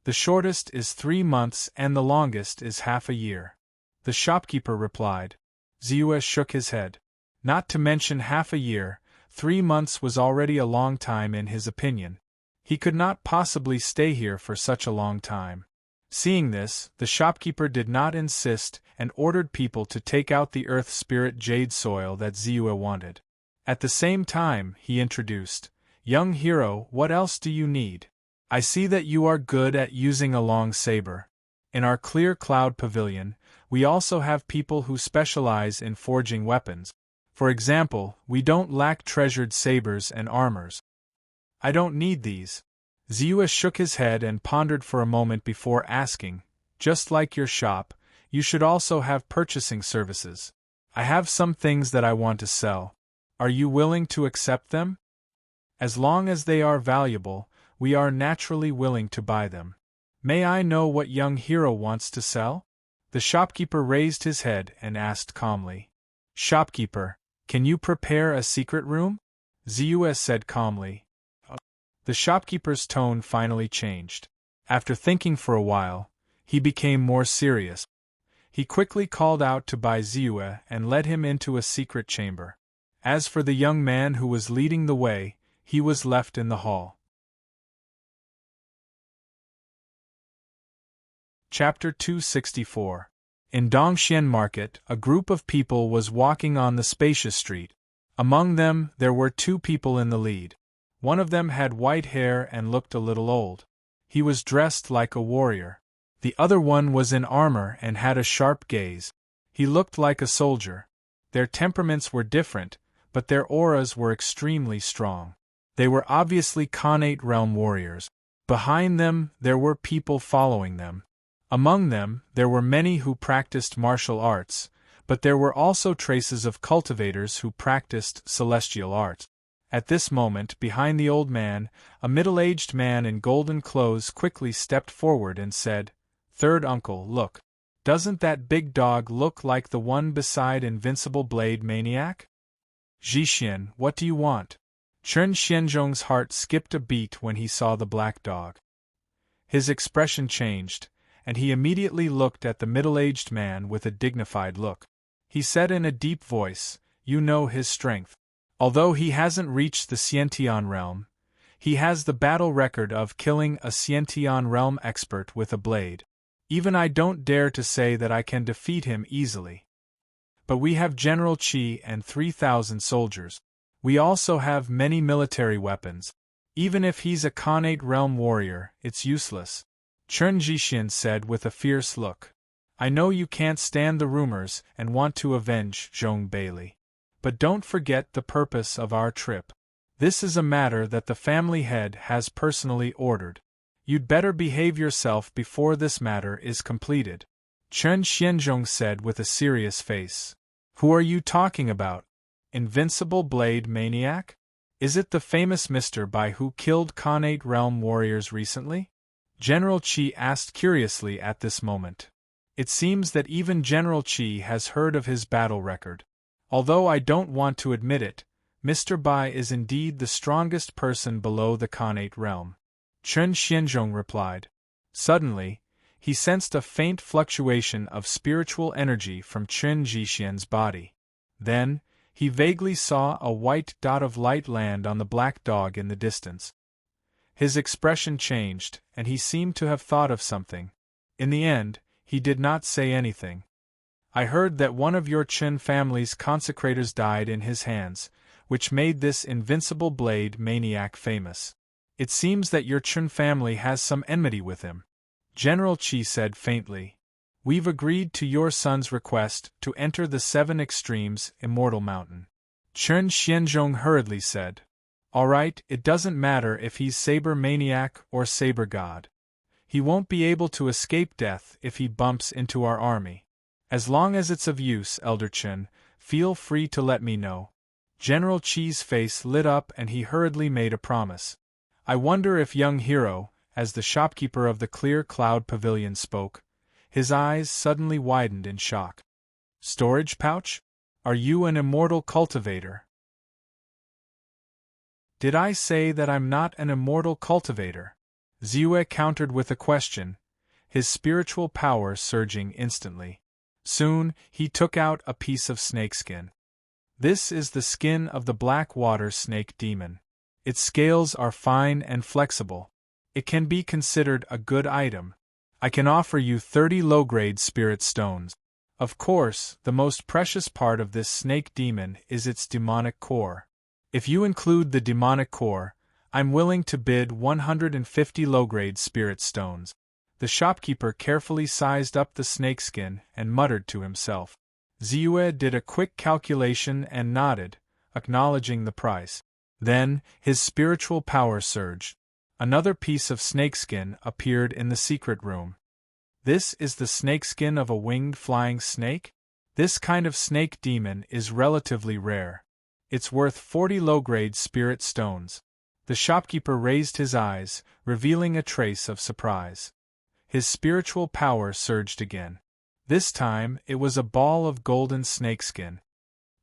"The shortest is 3 months and the longest is half a year," the shopkeeper replied. Ziyue shook his head. Not to mention half a year, 3 months was already a long time in his opinion. He could not possibly stay here for such a long time. Seeing this, the shopkeeper did not insist and ordered people to take out the earth spirit jade soil that Ziyue wanted. At the same time, he introduced, "Young hero, what else do you need? I see that you are good at using a long saber. In our clear cloud pavilion, we also have people who specialize in forging weapons. For example, we don't lack treasured sabers and armors." "I don't need these." Ziyue shook his head and pondered for a moment before asking, "Just like your shop, you should also have purchasing services. I have some things that I want to sell. Are you willing to accept them? As long as they are valuable, we are naturally willing to buy them. May I know what young hero wants to sell?" The shopkeeper raised his head and asked calmly. "Shopkeeper, can you prepare a secret room?" Ziyue said calmly. The shopkeeper's tone finally changed. After thinking for a while, he became more serious. He quickly called out to Bai Ziyue and led him into a secret chamber. As for the young man who was leading the way, he was left in the hall. Chapter 264. In Dongxian Market, a group of people was walking on the spacious street. Among them, there were 2 people in the lead. One of them had white hair and looked a little old. He was dressed like a warrior. The other one was in armor and had a sharp gaze. He looked like a soldier. Their temperaments were different, but their auras were extremely strong. They were obviously Khanate realm warriors. Behind them, there were people following them. Among them, there were many who practiced martial arts, but there were also traces of cultivators who practiced celestial arts. At this moment, behind the old man, a middle-aged man in golden clothes quickly stepped forward and said, "Third uncle, look. Doesn't that big dog look like the one beside Invincible Blade Maniac?" "Zhixian, what do you want?" Chen Xianzhong's heart skipped a beat when he saw the black dog. His expression changed, and he immediately looked at the middle-aged man with a dignified look. He said in a deep voice, "You know his strength. Although he hasn't reached the Xiantian realm, he has the battle record of killing a Xiantian realm expert with a blade. Even I don't dare to say that I can defeat him easily. But we have General Qi and 3,000 soldiers. We also have many military weapons. Even if he's a Khanate realm warrior, it's useless," Chen Zhixian said with a fierce look. "I know you can't stand the rumors and want to avenge Zhong Bailey. But don't forget the purpose of our trip. This is a matter that the family head has personally ordered. You'd better behave yourself before this matter is completed," Chen Xianzhong said with a serious face. "Who are you talking about? Invincible Blade Maniac? Is it the famous Mr. Bai who killed Khanate realm warriors recently?" General Qi asked curiously at this moment. It seems that even General Qi has heard of his battle record. Although I don't want to admit it, Mr. Bai is indeed the strongest person below the Khanate realm," Chen Xianzhong replied. Suddenly, he sensed a faint fluctuation of spiritual energy from Chen Zhixian's body. Then, he vaguely saw a white dot of light land on the black dog in the distance. His expression changed, and he seemed to have thought of something. In the end, he did not say anything. "I heard that one of your Chen family's consecrators died in his hands, which made this Invincible Blade Maniac famous. It seems that your Chen family has some enmity with him," General Qi said faintly. "We've agreed to your son's request to enter the Seven Extremes Immortal Mountain," Chen Xianzhong hurriedly said. "All right, it doesn't matter if he's Saber Maniac or Saber God. He won't be able to escape death if he bumps into our army. As long as it's of use, Elder Chen, feel free to let me know." General Qi's face lit up and he hurriedly made a promise. "I wonder if young Hero," as the shopkeeper of the Clear Cloud Pavilion spoke, his eyes suddenly widened in shock. "Storage pouch? Are you an immortal cultivator?" "Did I say that I'm not an immortal cultivator?" Ziyue countered with a question, his spiritual power surging instantly. Soon, he took out a piece of snakeskin. "This is the skin of the black water snake demon. Its scales are fine and flexible. It can be considered a good item. I can offer you 30 low-grade spirit stones. Of course, the most precious part of this snake demon is its demonic core. If you include the demonic core, I'm willing to bid 150 low-grade spirit stones." The shopkeeper carefully sized up the snakeskin and muttered to himself. Ziyue did a quick calculation and nodded, acknowledging the price. Then, his spiritual power surged. Another piece of snakeskin appeared in the secret room. "This is the snakeskin of a winged flying snake? This kind of snake demon is relatively rare. It's worth 40 low-grade spirit stones." The shopkeeper raised his eyes, revealing a trace of surprise. His spiritual power surged again. This time, it was a ball of golden snakeskin.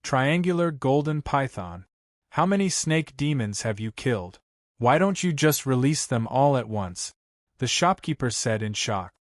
"Triangular golden python. How many snake demons have you killed? Why don't you just release them all at once?" the shopkeeper said in shock.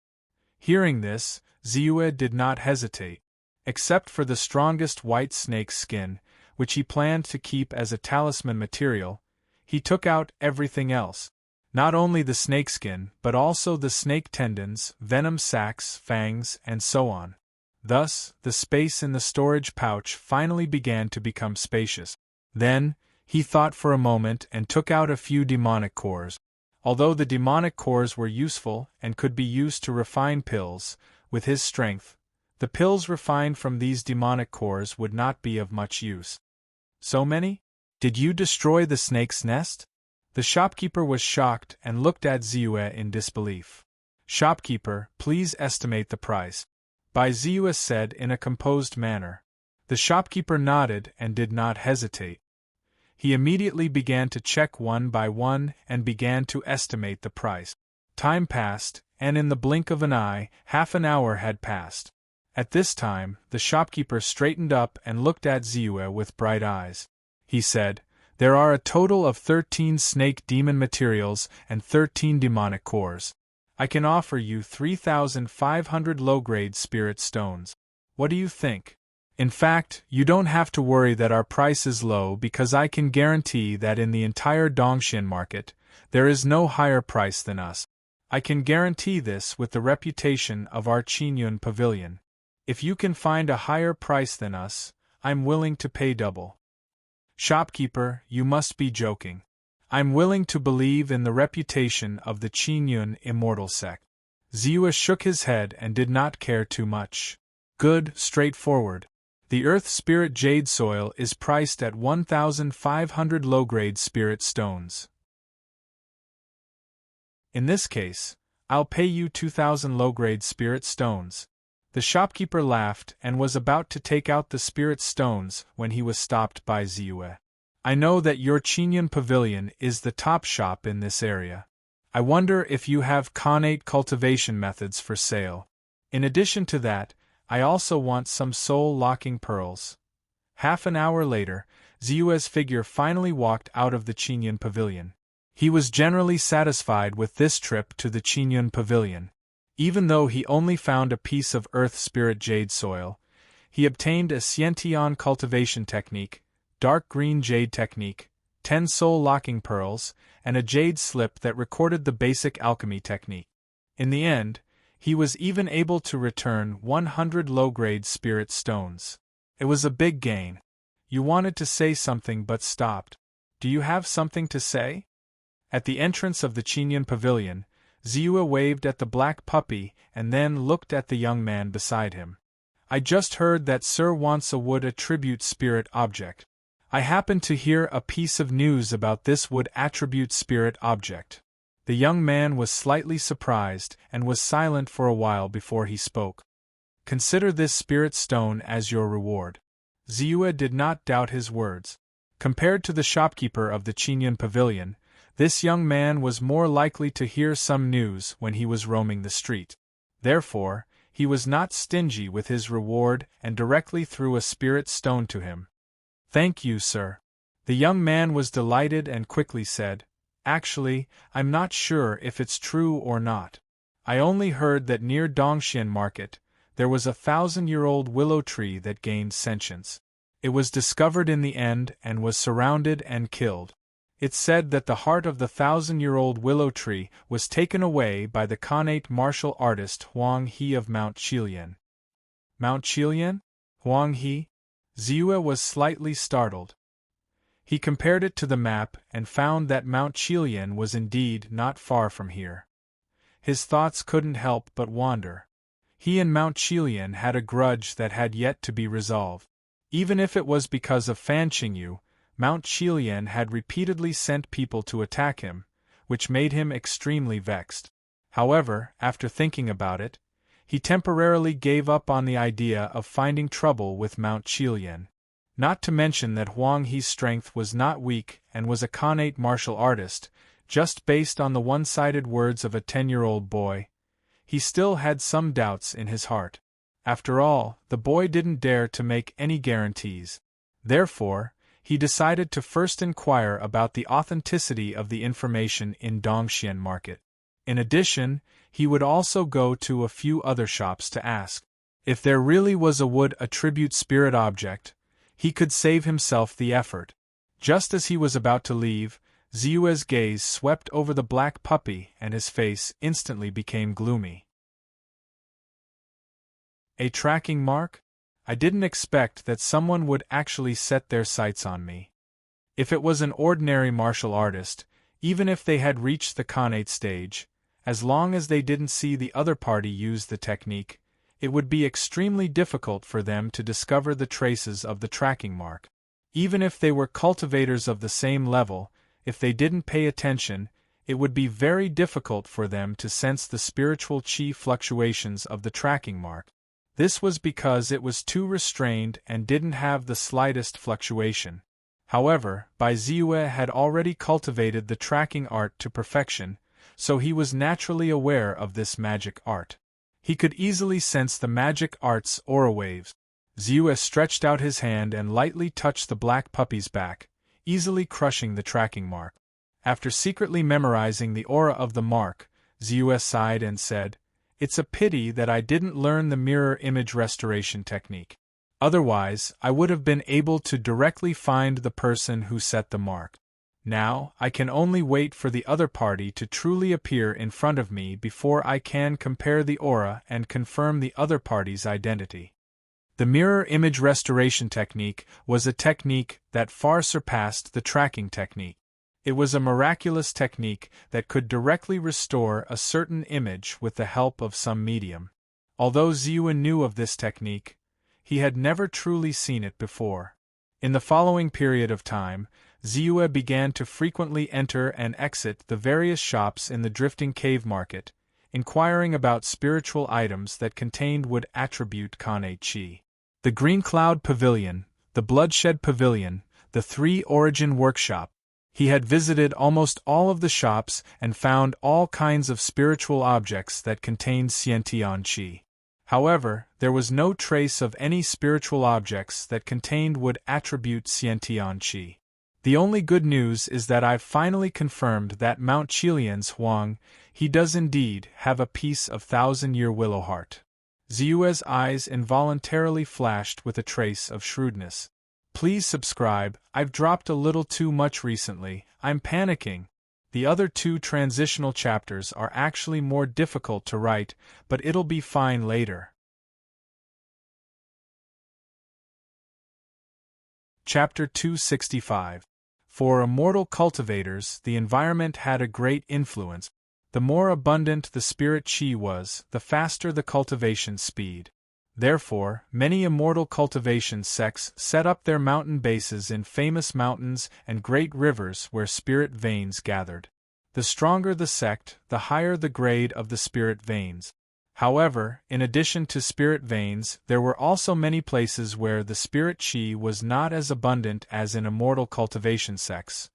Hearing this, Ziyue did not hesitate. Except for the strongest white snake skin, which he planned to keep as a talisman material, he took out everything else. Not only the snakeskin, but also the snake tendons, venom sacs, fangs, and so on. Thus, the space in the storage pouch finally began to become spacious. Then, He thought for a moment and took out a few demonic cores. Although the demonic cores were useful and could be used to refine pills, with his strength, the pills refined from these demonic cores would not be of much use. So many? Did you destroy the snake's nest? The shopkeeper was shocked and looked at Ziyue in disbelief. Shopkeeper, please estimate the price. Ziyue said in a composed manner. The shopkeeper nodded and did not hesitate. He immediately began to check one by one and began to estimate the price. Time passed, and in the blink of an eye, half an hour had passed. At this time, the shopkeeper straightened up and looked at Ziyue with bright eyes. He said, "There are a total of 13 snake demon materials and 13 demonic cores. I can offer you 3,500 low-grade spirit stones. What do you think? In fact, you don't have to worry that our price is low because I can guarantee that in the entire Dongshin market, there is no higher price than us. I can guarantee this with the reputation of our Qinyun pavilion. If you can find a higher price than us, I'm willing to pay double." Shopkeeper, you must be joking. I'm willing to believe in the reputation of the Qinyun immortal sect. Ziyue shook his head and did not care too much. Good, straightforward. The Earth Spirit Jade Soil is priced at 1,500 low-grade spirit stones. In this case, I'll pay you 2,000 low-grade spirit stones. The shopkeeper laughed and was about to take out the spirit stones when he was stopped by Ziyue. I know that your Qinyun pavilion is the top shop in this area. I wonder if you have connate cultivation methods for sale. In addition to that, I also want some soul-locking pearls. Half an hour later, Ziyue's figure finally walked out of the Qinyun pavilion. He was generally satisfied with this trip to the Qinyun pavilion. Even though he only found a piece of Earth Spirit Jade soil, he obtained a Xiantian cultivation technique, dark green jade technique, 10 soul-locking pearls, and a jade slip that recorded the basic alchemy technique. In the end, he was even able to return 100 low-grade spirit stones. It was a big gain. You wanted to say something but stopped. Do you have something to say? At the entrance of the Qinyun pavilion, Ziyue waved at the black puppy and then looked at the young man beside him. I just heard that Sir wants a wood attribute spirit object. I happened to hear a piece of news about this wood attribute spirit object. The young man was slightly surprised and was silent for a while before he spoke. Consider this spirit stone as your reward. Ziyue did not doubt his words. Compared to the shopkeeper of the Qinyun pavilion, this young man was more likely to hear some news when he was roaming the street. Therefore, he was not stingy with his reward and directly threw a spirit stone to him. "Thank you, sir." The young man was delighted and quickly said, "Actually, I'm not sure if it's true or not. I only heard that near Dongshin Market, there was a 1,000-year-old willow tree that gained sentience. It was discovered in the end and was surrounded and killed. It's said that the heart of the 1,000-year-old willow tree was taken away by the connate martial artist Huang He of Mount Qilian." Mount Qilian? Huang He? Ziyue was slightly startled. He compared it to the map and found that Mount Qilian was indeed not far from here. His thoughts couldn't help but wander. He and Mount Qilian had a grudge that had yet to be resolved. Even if it was because of Fan Qingyu, Mount Qilian had repeatedly sent people to attack him, which made him extremely vexed. However, after thinking about it, he temporarily gave up on the idea of finding trouble with Mount Qilian. Not to mention that Huang He's strength was not weak and was a connate martial artist, just based on the one-sided words of a 10-year-old boy. He still had some doubts in his heart. After all, the boy didn't dare to make any guarantees. Therefore, he decided to first inquire about the authenticity of the information in Dongshin Market. In addition, he would also go to a few other shops to ask if there really was a wood attribute spirit object. He could save himself the effort. Just as he was about to leave, Ziyue's gaze swept over the black puppy and his face instantly became gloomy. A tracking mark? I didn't expect that someone would actually set their sights on me. If it was an ordinary martial artist, even if they had reached the Khanate stage, as long as they didn't see the other party use the technique, it would be extremely difficult for them to discover the traces of the tracking mark. Even if they were cultivators of the same level, if they didn't pay attention, it would be very difficult for them to sense the spiritual chi fluctuations of the tracking mark. This was because it was too restrained and didn't have the slightest fluctuation. However, Bai Ziyu had already cultivated the tracking art to perfection, so he was naturally aware of this magic art. He could easily sense the magic art's aura waves. Ziyu stretched out his hand and lightly touched the black puppy's back, easily crushing the tracking mark. After secretly memorizing the aura of the mark, Ziyu sighed and said, "It's a pity that I didn't learn the mirror image restoration technique. Otherwise, I would have been able to directly find the person who set the mark. Now, I can only wait for the other party to truly appear in front of me before I can compare the aura and confirm the other party's identity." The mirror image restoration technique was a technique that far surpassed the tracking technique. It was a miraculous technique that could directly restore a certain image with the help of some medium. Although Ziyu knew of this technique, he had never truly seen it before. In the following period of time, Ziyu began to frequently enter and exit the various shops in the drifting cave market, inquiring about spiritual items that contained would attribute Khanate chi. The Green Cloud Pavilion, the Bloodshed Pavilion, the Three Origin Workshop. He had visited almost all of the shops and found all kinds of spiritual objects that contained Xiantian chi. However, there was no trace of any spiritual objects that contained would attribute Xiantian chi. The only good news is that I've finally confirmed that Mount Qilian's Huang, he does indeed have a piece of thousand-year willow heart. Ziyue's eyes involuntarily flashed with a trace of shrewdness. Please subscribe, I've dropped a little too much recently, I'm panicking. The other two transitional chapters are actually more difficult to write, but it'll be fine later. Chapter 265. For immortal cultivators, the environment had a great influence. The more abundant the spirit chi was, the faster the cultivation speed. Therefore, many immortal cultivation sects set up their mountain bases in famous mountains and great rivers where spirit veins gathered. The stronger the sect, the higher the grade of the spirit veins. However, in addition to spirit veins, there were also many places where the spirit chi was not as abundant as in immortal cultivation sects.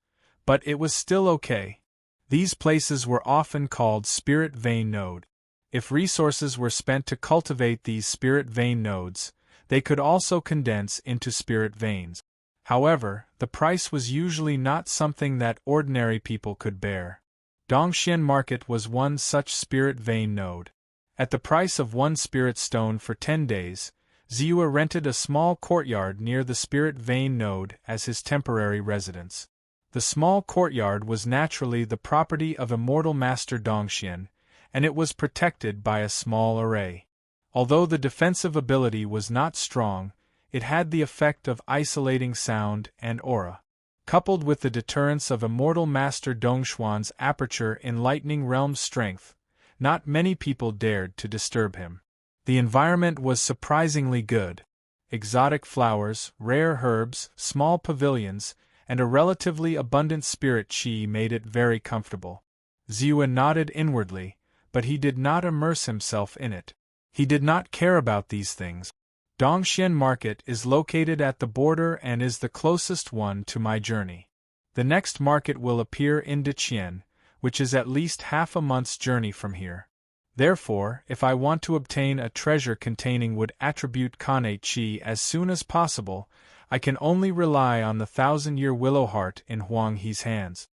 But it was still okay. These places were often called spirit vein node. If resources were spent to cultivate these spirit vein nodes, they could also condense into spirit veins. However, the price was usually not something that ordinary people could bear. Dongxian Market was one such spirit vein node. At the price of 1 spirit stone for 10 days, Ziyu rented a small courtyard near the spirit vein node as his temporary residence. The small courtyard was naturally the property of immortal master Dongxian, and it was protected by a small array. Although the defensive ability was not strong, it had the effect of isolating sound and aura. Coupled with the deterrence of immortal master Dongshuan's aperture enlightening realm strength, not many people dared to disturb him. The environment was surprisingly good. Exotic flowers, rare herbs, small pavilions, and a relatively abundant spirit chi made it very comfortable. Ziyu nodded inwardly, but he did not immerse himself in it. He did not care about these things. Dongxian Market is located at the border and is the closest one to my journey. The next market will appear in Deqian, which is at least half a month's journey from here. Therefore, if I want to obtain a treasure containing would attribute Khanate chi as soon as possible, I can only rely on the thousand-year willow heart in Huang He's hands.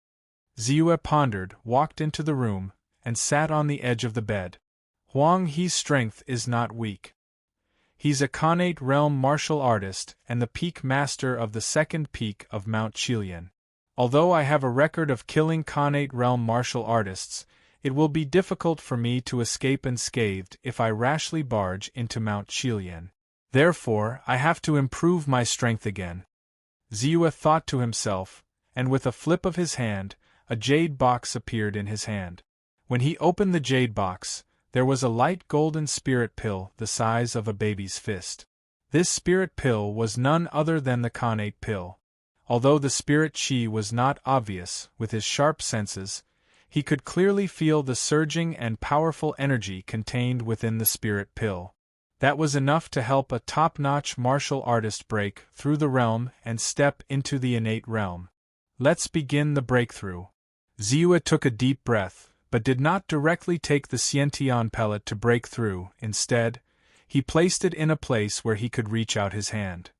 Ziyu pondered, walked into the room, and sat on the edge of the bed. Huang He's strength is not weak. He's a Khanate realm martial artist and the peak master of the second peak of Mount Qilian. Although I have a record of killing Khanate realm martial artists, it will be difficult for me to escape unscathed if I rashly barge into Mount Qilian. Therefore, I have to improve my strength again. Ziyu thought to himself, and with a flip of his hand, a jade box appeared in his hand. When he opened the jade box, there was a light golden spirit pill the size of a baby's fist. This spirit pill was none other than the Khanate pill. Although the spirit chi was not obvious, with his sharp senses, he could clearly feel the surging and powerful energy contained within the spirit pill. That was enough to help a top-notch martial artist break through the realm and step into the innate realm. Let's begin the breakthrough. Ziyue took a deep breath, but did not directly take the Xiantian pellet to break through. Instead, he placed it in a place where he could reach out his hand.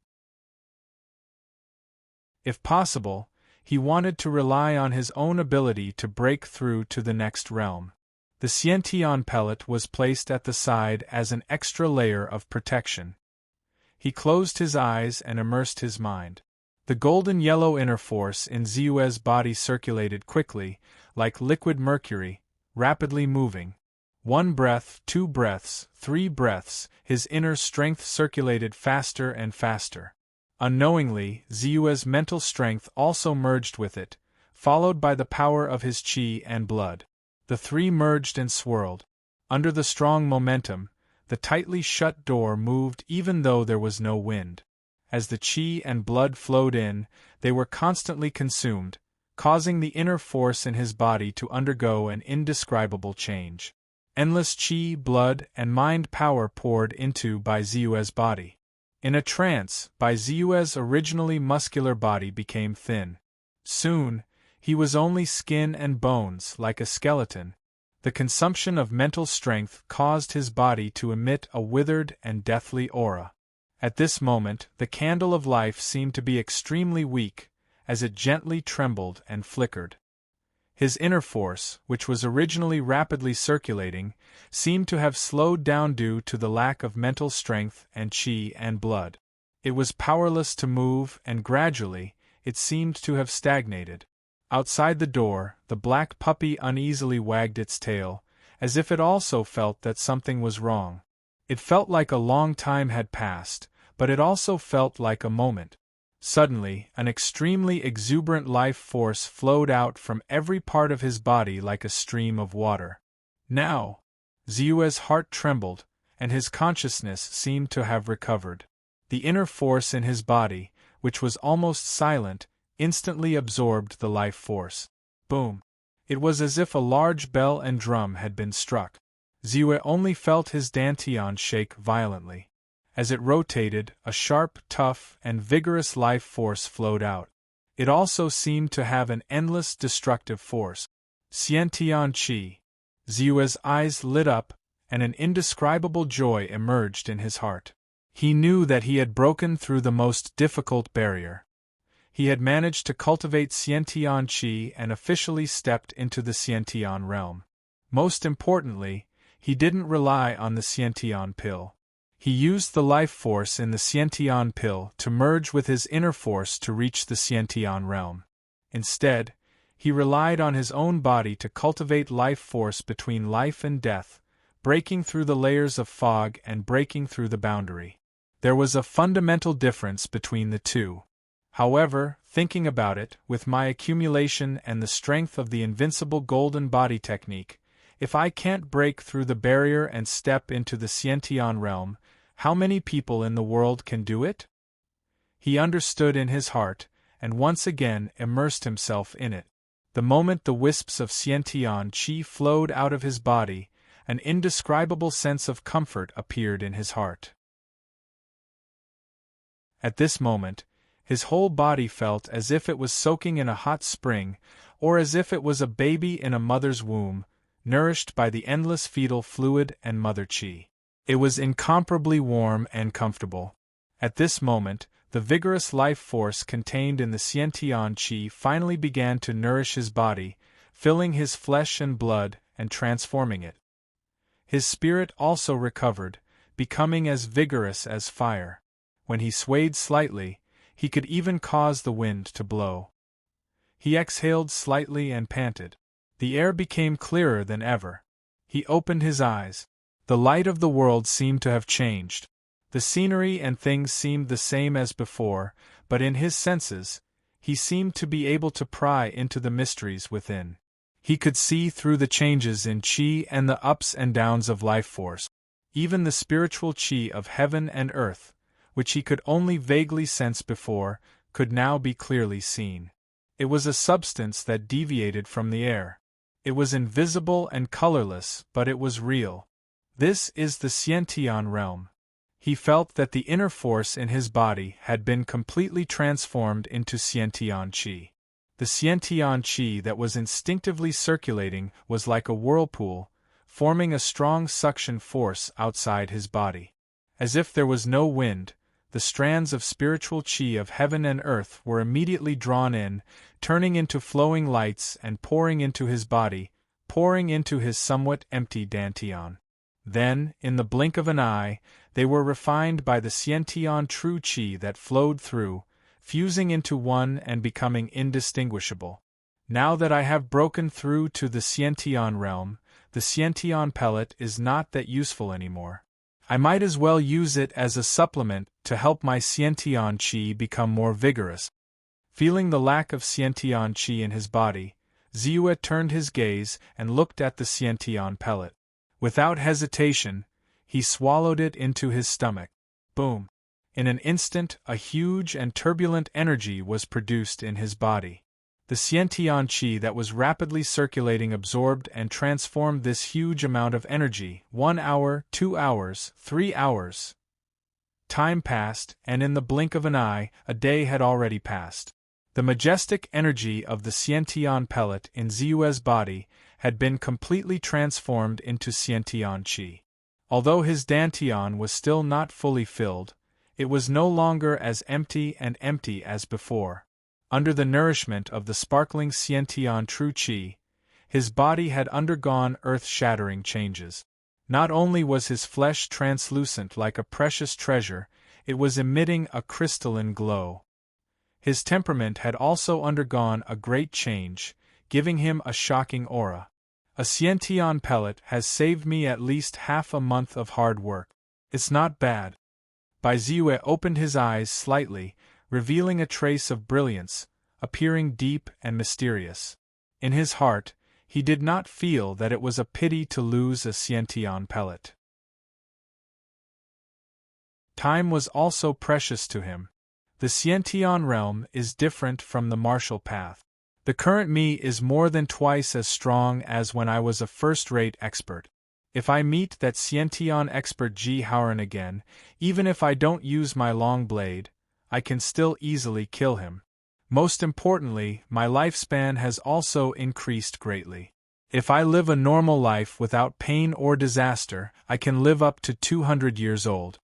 If possible, he wanted to rely on his own ability to break through to the next realm. The Xiantian pellet was placed at the side as an extra layer of protection. He closed his eyes and immersed his mind. The golden yellow inner force in Ziyue's body circulated quickly, like liquid mercury, rapidly moving. 1 breath, 2 breaths, 3 breaths, his inner strength circulated faster and faster. Unknowingly, Ziyue's mental strength also merged with it, followed by the power of his qi and blood. The three merged and swirled. Under the strong momentum, the tightly shut door moved even though there was no wind. As the qi and blood flowed in, they were constantly consumed, causing the inner force in his body to undergo an indescribable change. Endless qi, blood, and mind power poured into Bai Ziyue's body. In a trance, Bai Ziyue's originally muscular body became thin. Soon, he was only skin and bones, like a skeleton. The consumption of mental strength caused his body to emit a withered and deathly aura. At this moment, the candle of life seemed to be extremely weak, as it gently trembled and flickered. His inner force, which was originally rapidly circulating, seemed to have slowed down due to the lack of mental strength and qi and blood. It was powerless to move, and gradually, it seemed to have stagnated. Outside the door, the black puppy uneasily wagged its tail, as if it also felt that something was wrong. It felt like a long time had passed, but it also felt like a moment. Suddenly, an extremely exuberant life force flowed out from every part of his body like a stream of water. Now! Ziyue's heart trembled, and his consciousness seemed to have recovered. The inner force in his body, which was almost silent, instantly absorbed the life force. Boom! It was as if a large bell and drum had been struck. Ziyue only felt his dantian shake violently. As it rotated, a sharp, tough, and vigorous life force flowed out. It also seemed to have an endless destructive force. Xiantian Qi. Ziyue's eyes lit up, and an indescribable joy emerged in his heart. He knew that he had broken through the most difficult barrier. He had managed to cultivate Xiantian Qi and officially stepped into the Xiantian realm. Most importantly, he didn't rely on the Xiantian pill. He used the life force in the Xiantian pill to merge with his inner force to reach the Xiantian realm. Instead, he relied on his own body to cultivate life force between life and death, breaking through the layers of fog and breaking through the boundary. There was a fundamental difference between the two. However, thinking about it, with my accumulation and the strength of the invincible golden body technique, if I can't break through the barrier and step into the Xiantian realm, how many people in the world can do it? He understood in his heart, and once again immersed himself in it. The moment the wisps of Xiantian Qi flowed out of his body, an indescribable sense of comfort appeared in his heart. At this moment, his whole body felt as if it was soaking in a hot spring, or as if it was a baby in a mother's womb, nourished by the endless fetal fluid and mother qi. It was incomparably warm and comfortable. At this moment, the vigorous life force contained in the Xiantian Qi finally began to nourish his body, filling his flesh and blood and transforming it. His spirit also recovered, becoming as vigorous as fire. When he swayed slightly, he could even cause the wind to blow. He exhaled slightly and panted. The air became clearer than ever. He opened his eyes. The light of the world seemed to have changed. The scenery and things seemed the same as before, but in his senses, He seemed to be able to pry into the mysteries within. He could see through the changes in qi and the ups and downs of life force. Even the spiritual qi of heaven and earth, which he could only vaguely sense before, could now be clearly seen. It was a substance that deviated from the air. It was invisible and colorless, but it was real. This is the Xiantian realm. He felt that the inner force in his body had been completely transformed into Xiantian qi. The Xiantian qi that was instinctively circulating was like a whirlpool, forming a strong suction force outside his body. As if there was no wind, the strands of spiritual qi of heaven and earth were immediately drawn in, turning into flowing lights and pouring into his body, pouring into his somewhat empty dantian. Then, in the blink of an eye, they were refined by the Xiantian true qi that flowed through, fusing into one and becoming indistinguishable. Now that I have broken through to the Xiantian realm, the Xiantian pellet is not that useful anymore. I might as well use it as a supplement to help my Xiantian qi become more vigorous. Feeling the lack of Xiantian qi in his body, Ziyue turned his gaze and looked at the Xiantian pellet. Without hesitation, he swallowed it into his stomach. Boom! In an instant, a huge and turbulent energy was produced in his body. The Xiantian qi that was rapidly circulating absorbed and transformed this huge amount of energy. 1 hour, 2 hours, 3 hours. Time passed, and in the blink of an eye, a day had already passed. The majestic energy of the Xiantian pellet in Ziyue's body had been completely transformed into Xiantian qi. Although his dantian was still not fully filled, it was no longer as empty as before. Under the nourishment of the sparkling Xiantian true qi, his body had undergone earth-shattering changes. Not only was his flesh translucent like a precious treasure, it was emitting a crystalline glow. His temperament had also undergone a great change, giving him a shocking aura. A Xiantian pellet has saved me at least half a month of hard work. It's not bad. Bai Ziyue opened his eyes slightly, revealing a trace of brilliance, appearing deep and mysterious. In his heart, he did not feel that it was a pity to lose a Xiantian pellet. Time was also precious to him. The Xiantian realm is different from the martial path. The current me is more than twice as strong as when I was a first-rate expert. If I meet that Xiantian expert Ji Haoran again, even if I don't use my long blade, I can still easily kill him. Most importantly, my lifespan has also increased greatly. If I live a normal life without pain or disaster, I can live up to 200 years old.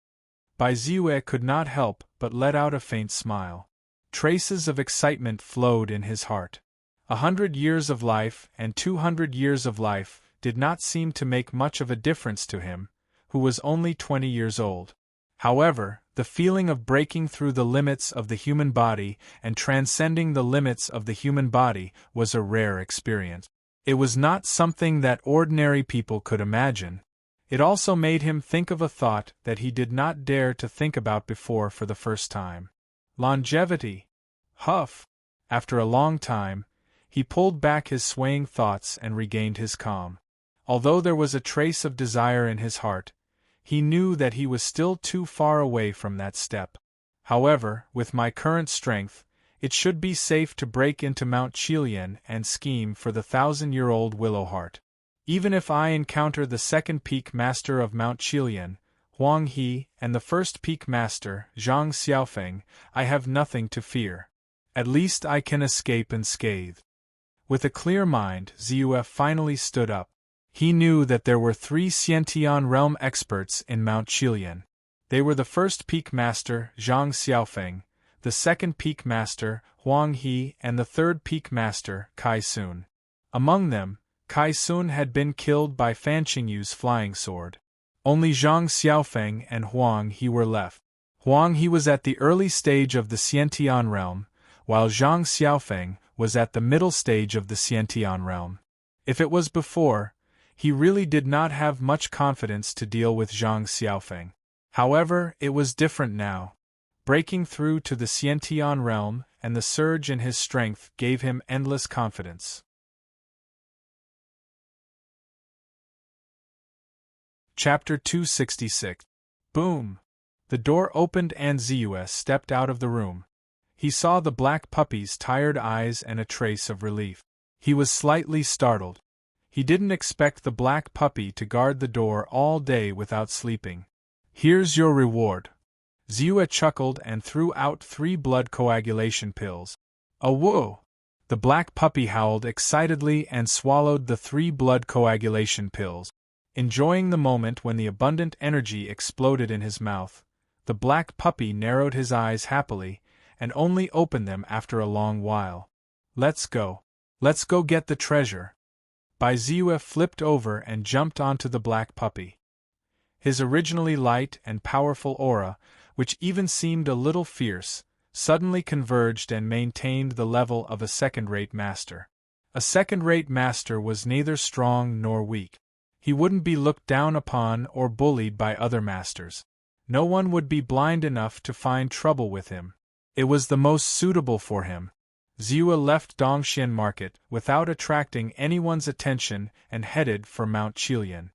Bai Ziyue could not help but let out a faint smile. Traces of excitement flowed in his heart. 100 years of life and 200 years of life did not seem to make much of a difference to him, who was only 20 years old. However, the feeling of breaking through the limits of the human body and transcending the limits of the human body was a rare experience. It was not something that ordinary people could imagine. It also made him think of a thought that he did not dare to think about before for the first time. Longevity. Huff! After a long time, he pulled back his swaying thoughts and regained his calm. Although there was a trace of desire in his heart, he knew that he was still too far away from that step. However, with my current strength, it should be safe to break into Mount Qilian and scheme for the 1,000-year-old Willow Heart. Even if I encounter the second peak master of Mount Qilian, Huang He, and the first peak master, Zhang Xiaofeng, I have nothing to fear. At least I can escape unscathed. With a clear mind, Ziyue finally stood up. He knew that there were 3 Xiantian realm experts in Mount Qilian. They were the first peak master, Zhang Xiaofeng, the second peak master, Huang He, and the third peak master, Kai Sun. Among them, Kai Sun had been killed by Fan Qingyu's flying sword. Only Zhang Xiaofeng and Huang He were left. Huang He was at the early stage of the Xiantian realm, while Zhang Xiaofeng was at the middle stage of the Xiantian realm. If it was before, he really did not have much confidence to deal with Zhang Xiaofeng. However, it was different now. Breaking through to the Xiantian realm and the surge in his strength gave him endless confidence. Chapter 266. Boom! The door opened and Zeus stepped out of the room. He saw the black puppy's tired eyes and a trace of relief. He was slightly startled. He didn't expect the black puppy to guard the door all day without sleeping. "Here's your reward." Zeus chuckled and threw out 3 blood coagulation pills. "Awoo!" The black puppy howled excitedly and swallowed the 3 blood coagulation pills. Enjoying the moment when the abundant energy exploded in his mouth, the black puppy narrowed his eyes happily and only opened them after a long while. "Let's go. Let's go get the treasure." Zeus flipped over and jumped onto the black puppy. His originally light and powerful aura, which even seemed a little fierce, suddenly converged and maintained the level of a second-rate master. A second-rate master was neither strong nor weak. He wouldn't be looked down upon or bullied by other masters. No one would be blind enough to find trouble with him. It was the most suitable for him. Zeus left Dongxian Market without attracting anyone's attention and headed for Mount Qilian.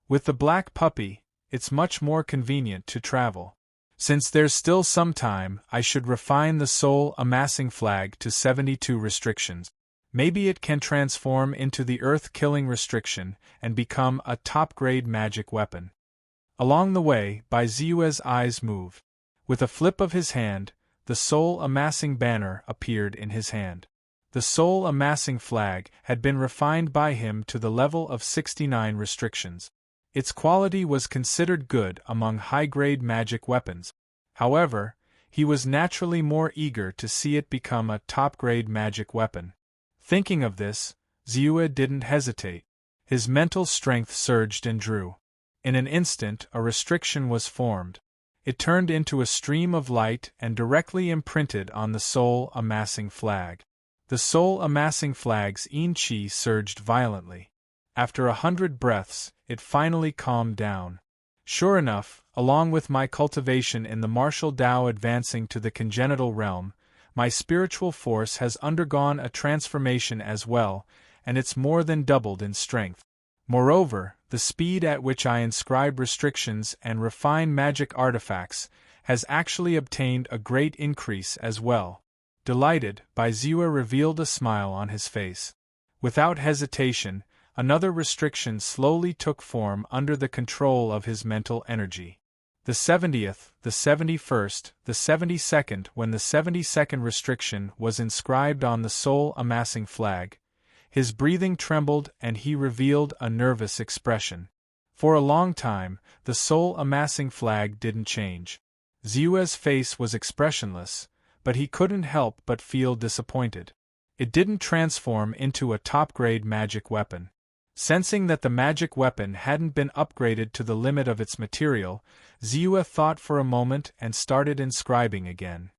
With the black puppy, it's much more convenient to travel. Since there's still some time, I should refine the soul amassing flag to 72 restrictions. Maybe it can transform into the earth-killing restriction and become a top-grade magic weapon. Along the way, Zeus's eyes moved. With a flip of his hand, the soul-amassing banner appeared in his hand. The soul-amassing flag had been refined by him to the level of 69 restrictions. Its quality was considered good among high-grade magic weapons. However, he was naturally more eager to see it become a top-grade magic weapon. Thinking of this, Zeus didn't hesitate. His mental strength surged and drew. In an instant, a restriction was formed. It turned into a stream of light and directly imprinted on the soul-amassing flag. The soul-amassing flag's yin-chi surged violently. After 100 breaths, it finally calmed down. Sure enough, along with my cultivation in the martial Tao advancing to the congenital realm, my spiritual force has undergone a transformation as well, and it's more than doubled in strength. Moreover, the speed at which I inscribe restrictions and refine magic artifacts has actually obtained a great increase as well. Delighted, Zeus revealed a smile on his face. Without hesitation, another restriction slowly took form under the control of his mental energy. The 70th, the 71st, the 72nd. When the 72nd restriction was inscribed on the soul-amassing flag, his breathing trembled and he revealed a nervous expression. For a long time, the soul-amassing flag didn't change. Zeus's face was expressionless, but he couldn't help but feel disappointed. It didn't transform into a top-grade magic weapon. Sensing that the magic weapon hadn't been upgraded to the limit of its material, Zeus thought for a moment and started inscribing again.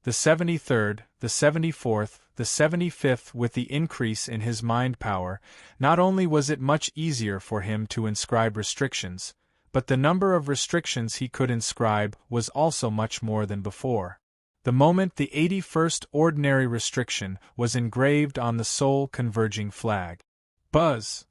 The 73rd, the 74th, the 75th. With the increase in his mind power, not only was it much easier for him to inscribe restrictions, but the number of restrictions he could inscribe was also much more than before. The moment the 81st ordinary restriction was engraved on the soul-converging flag, buzz!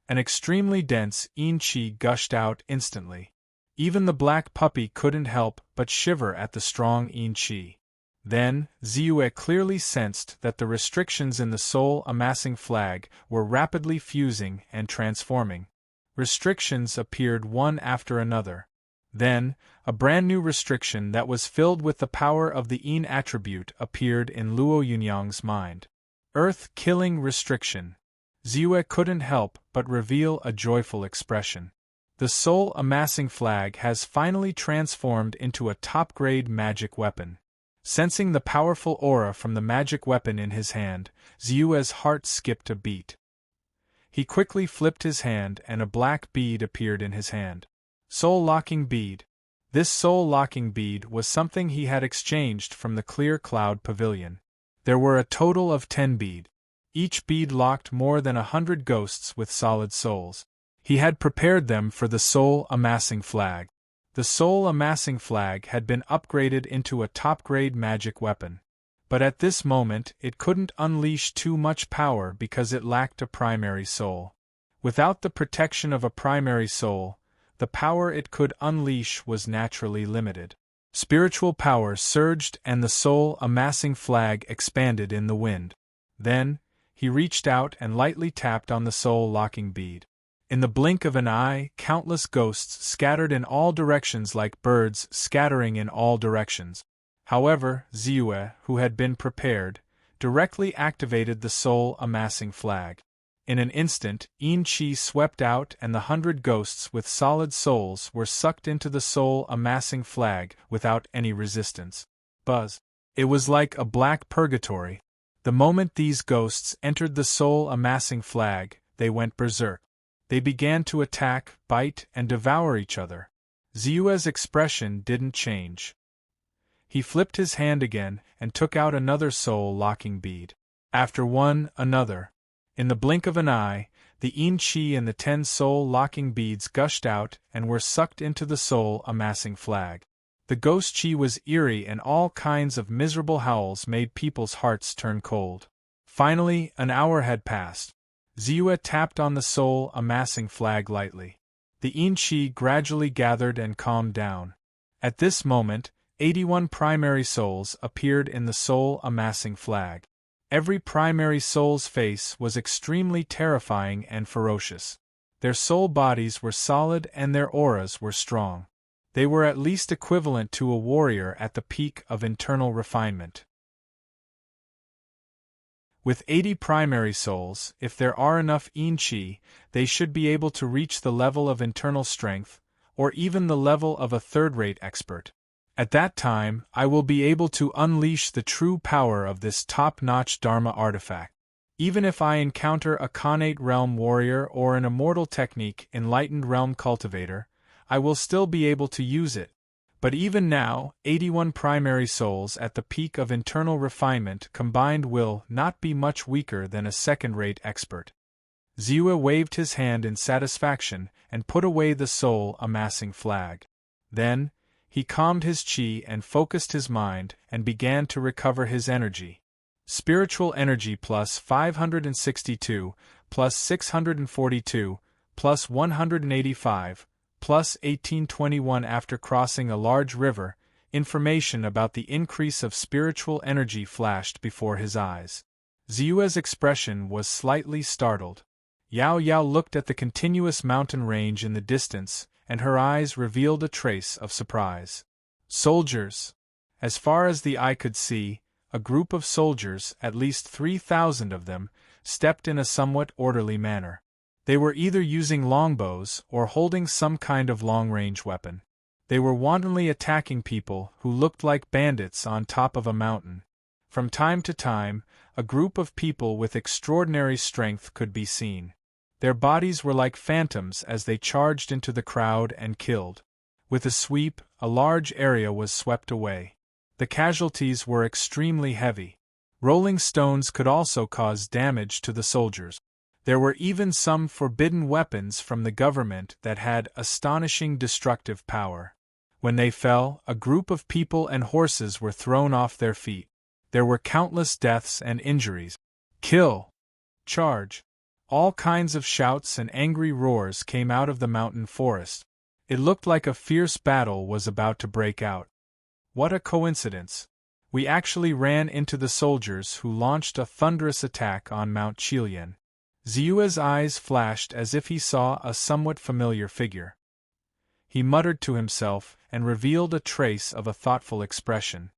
An extremely dense yin-chi gushed out instantly. Even the black puppy couldn't help but shiver at the strong yin-chi. Then, Zeus clearly sensed that the restrictions in the soul-amassing flag were rapidly fusing and transforming. Restrictions appeared one after another. Then, a brand new restriction that was filled with the power of the yin attribute appeared in Luo Yunyang's mind. Earth-killing restriction. Zeus couldn't help but reveal a joyful expression. The soul-amassing flag has finally transformed into a top-grade magic weapon. Sensing the powerful aura from the magic weapon in his hand, Zeus's heart skipped a beat. He quickly flipped his hand and a black bead appeared in his hand. Soul-locking bead. This soul-locking bead was something he had exchanged from the clear cloud pavilion. There were a total of 10 bead. Each bead locked more than 100 ghosts with solid souls. He had prepared them for the soul-amassing flag. The soul-amassing flag had been upgraded into a top-grade magic weapon. But at this moment it couldn't unleash too much power because it lacked a primary soul. Without the protection of a primary soul, the power it could unleash was naturally limited. Spiritual power surged and the soul-amassing flag expanded in the wind. Then, he reached out and lightly tapped on the soul-locking bead. In the blink of an eye, countless ghosts scattered in all directions like birds scattering in all directions. However, Ziyue, who had been prepared, directly activated the soul-amassing flag. In an instant, Yin-Chi swept out and the 100 ghosts with solid souls were sucked into the soul-amassing flag without any resistance. Buzz. It was like a black purgatory. The moment these ghosts entered the soul-amassing flag, they went berserk. They began to attack, bite, and devour each other. Ziyue's expression didn't change. He flipped his hand again and took out another soul-locking bead. After one, another. In the blink of an eye, the Yin-Chi and the 10 soul-locking beads gushed out and were sucked into the soul-amassing flag. The ghost chi was eerie and all kinds of miserable howls made people's hearts turn cold. Finally, an hour had passed. Ziyue tapped on the soul-amassing flag lightly. The Yin-Chi gradually gathered and calmed down. At this moment, 81 primary souls appeared in the soul-amassing flag. Every primary soul's face was extremely terrifying and ferocious. Their soul bodies were solid and their auras were strong. They were at least equivalent to a warrior at the peak of internal refinement. With 80 primary souls, if there are enough Yin-Chi, they should be able to reach the level of internal strength, or even the level of a third-rate expert. At that time, I will be able to unleash the true power of this top-notch Dharma artifact. Even if I encounter a Khanate Realm warrior or an Immortal Technique Enlightened Realm cultivator, I will still be able to use it. But even now, 81 primary souls at the peak of internal refinement combined will not be much weaker than a second-rate expert. Ziyue waved his hand in satisfaction and put away the soul-amassing flag. Then, he calmed his chi and focused his mind and began to recover his energy. Spiritual energy plus 562, plus 642, plus 185, plus 1821. After crossing a large river, information about the increase of spiritual energy flashed before his eyes. Ziyue's expression was slightly startled. Yao Yao looked at the continuous mountain range in the distance, and her eyes revealed a trace of surprise. Soldiers! As far as the eye could see, a group of soldiers, at least 3,000 of them, stepped in a somewhat orderly manner. They were either using longbows or holding some kind of long-range weapon. They were wantonly attacking people who looked like bandits on top of a mountain. From time to time, a group of people with extraordinary strength could be seen. Their bodies were like phantoms as they charged into the crowd and killed. With a sweep, a large area was swept away. The casualties were extremely heavy. Rolling stones could also cause damage to the soldiers. There were even some forbidden weapons from the government that had astonishing destructive power. When they fell, a group of people and horses were thrown off their feet. There were countless deaths and injuries. Kill! Charge! All kinds of shouts and angry roars came out of the mountain forest. It looked like a fierce battle was about to break out. What a coincidence! We actually ran into the soldiers who launched a thunderous attack on Mount Qilian. Ziyue's eyes flashed as if he saw a somewhat familiar figure. He muttered to himself and revealed a trace of a thoughtful expression.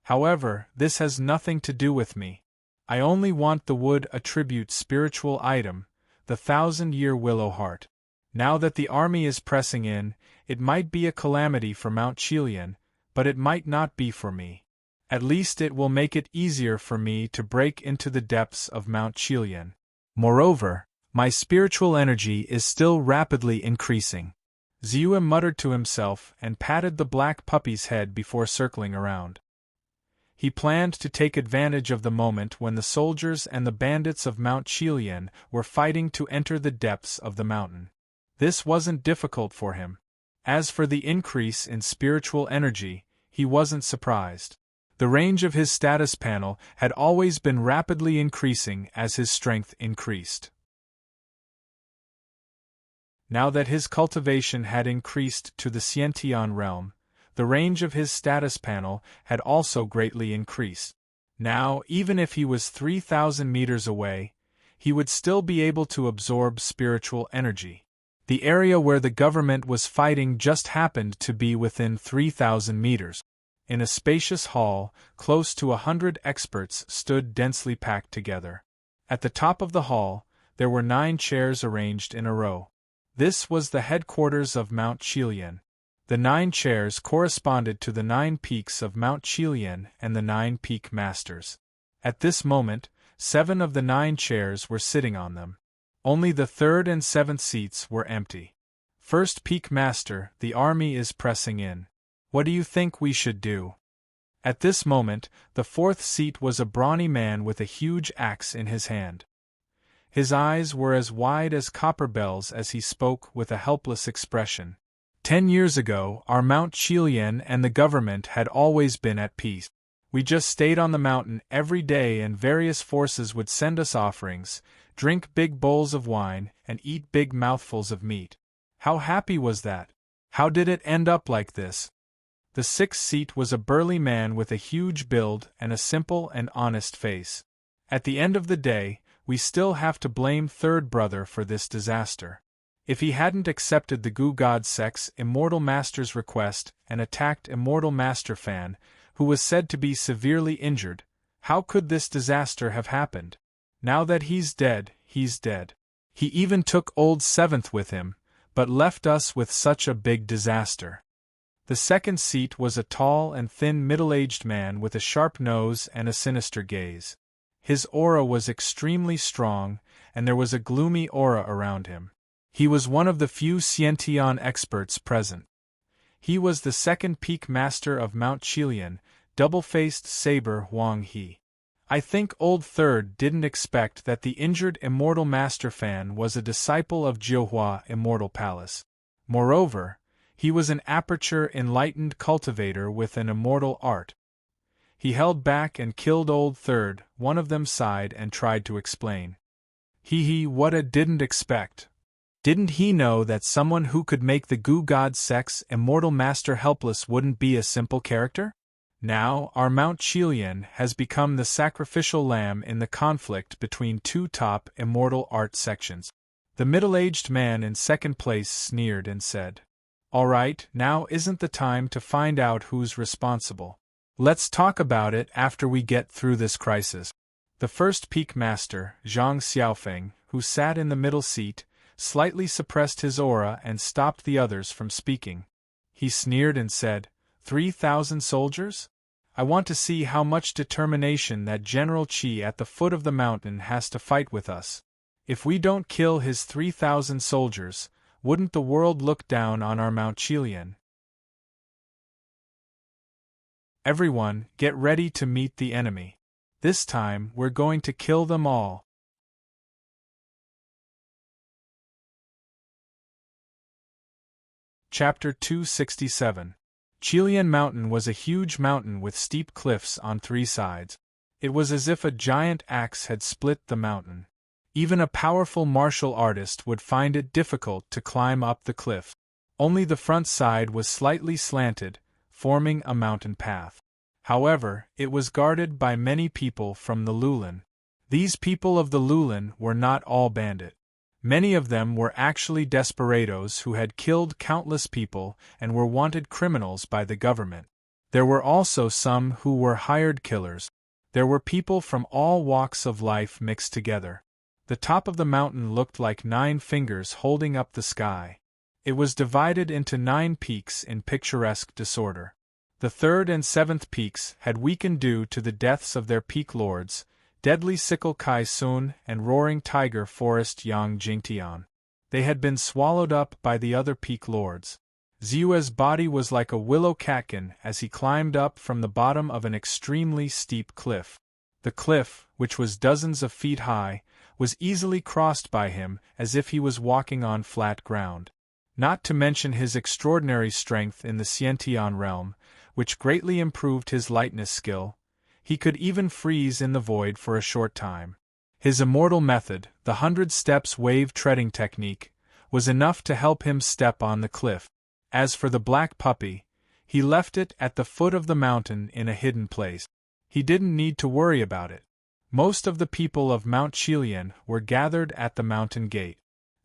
However, this has nothing to do with me. I only want the wood attribute spiritual item, the 1,000-year willow heart. Now that the army is pressing in, it might be a calamity for Mount Qilian, but it might not be for me. At least it will make it easier for me to break into the depths of Mount Qilian. Moreover, my spiritual energy is still rapidly increasing. Ziyue muttered to himself and patted the black puppy's head before circling around. He planned to take advantage of the moment when the soldiers and the bandits of Mount Qilian were fighting to enter the depths of the mountain. This wasn't difficult for him. As for the increase in spiritual energy, he wasn't surprised. The range of his status panel had always been rapidly increasing as his strength increased. Now that his cultivation had increased to the Shention realm, the range of his status panel had also greatly increased. Now, even if he was 3,000 meters away, he would still be able to absorb spiritual energy. The area where the government was fighting just happened to be within 3,000 meters. In a spacious hall, close to 100 experts stood densely packed together. At the top of the hall, there were 9 chairs arranged in a row. This was the headquarters of Mount Qilian. The 9 chairs corresponded to the 9 peaks of Mount Qilian and the 9 peak masters. At this moment, 7 of the 9 chairs were sitting on them. Only the 3rd and 7th seats were empty. First peak master, the army is pressing in. What do you think we should do? At this moment, the 4th seat was a brawny man with a huge axe in his hand. His eyes were as wide as copper bells as he spoke with a helpless expression. 10 years ago, our Mount Qilian and the government had always been at peace. We just stayed on the mountain every day and various forces would send us offerings, drink big bowls of wine, and eat big mouthfuls of meat. How happy was that? How did it end up like this? The 6th seat was a burly man with a huge build and a simple and honest face. At the end of the day, we still have to blame Third Brother for this disaster. If he hadn't accepted the Gu God Sect's Immortal Master's request and attacked Immortal Master Fan, who was said to be severely injured, how could this disaster have happened? Now that he's dead, he's dead. He even took old 7th with him, but left us with such a big disaster. The 2nd seat was a tall and thin middle-aged man with a sharp nose and a sinister gaze. His aura was extremely strong, and there was a gloomy aura around him. He was one of the few Shention experts present. He was the 2nd peak master of Mount Qilian, double-faced saber Huang He. I think old 3rd didn't expect that the injured Immortal Master Fan was a disciple of Jiuhua Immortal Palace. Moreover, he was an aperture enlightened cultivator with an immortal art. He held back and killed old 3rd. One of them sighed and tried to explain. What I didn't expect. Didn't he know that someone who could make the Gu God Sect's Immortal Master helpless wouldn't be a simple character? Now, our Mount Qilian has become the sacrificial lamb in the conflict between 2 top immortal art sections. The middle-aged man in 2nd place sneered and said, "All right, now isn't the time to find out who's responsible. Let's talk about it after we get through this crisis." The 1st peak master, Zhang Xiaofeng, who sat in the middle seat, slightly suppressed his aura and stopped the others from speaking. He sneered and said, 3,000 soldiers? I want to see how much determination that General Qi at the foot of the mountain has to fight with us. If we don't kill his 3,000 soldiers, wouldn't the world look down on our Mount Qilian? Everyone, get ready to meet the enemy. This time, we're going to kill them all. Chapter 267. Qilian Mountain was a huge mountain with steep cliffs on 3 sides. It was as if a giant axe had split the mountain. Even a powerful martial artist would find it difficult to climb up the cliff. Only the front side was slightly slanted, forming a mountain path. However, it was guarded by many people from the Lulan. These people of the Lulan were not all bandit. Many of them were actually desperados who had killed countless people and were wanted criminals by the government. There were also some who were hired killers. There were people from all walks of life mixed together. The top of the mountain looked like 9 fingers holding up the sky. It was divided into 9 peaks in picturesque disorder. The 3rd and 7th peaks had weakened due to the deaths of their peak lords, Deadly Sickle Kai Sun and Roaring Tiger Forest Yang Jingtian. They had been swallowed up by the other peak lords. Xiu's body was like a willow catkin as he climbed up from the bottom of an extremely steep cliff. The cliff, which was dozens of feet high, was easily crossed by him as if he was walking on flat ground. not to mention his extraordinary strength in the Sciention realm, which greatly improved his lightness skill. He could even freeze in the void for a short time. His immortal method, the 100 steps wave treading technique, was enough to help him step on the cliff. As for the black puppy, he left it at the foot of the mountain in a hidden place. He didn't need to worry about it. Most of the people of Mount Chilian were gathered at the mountain gate.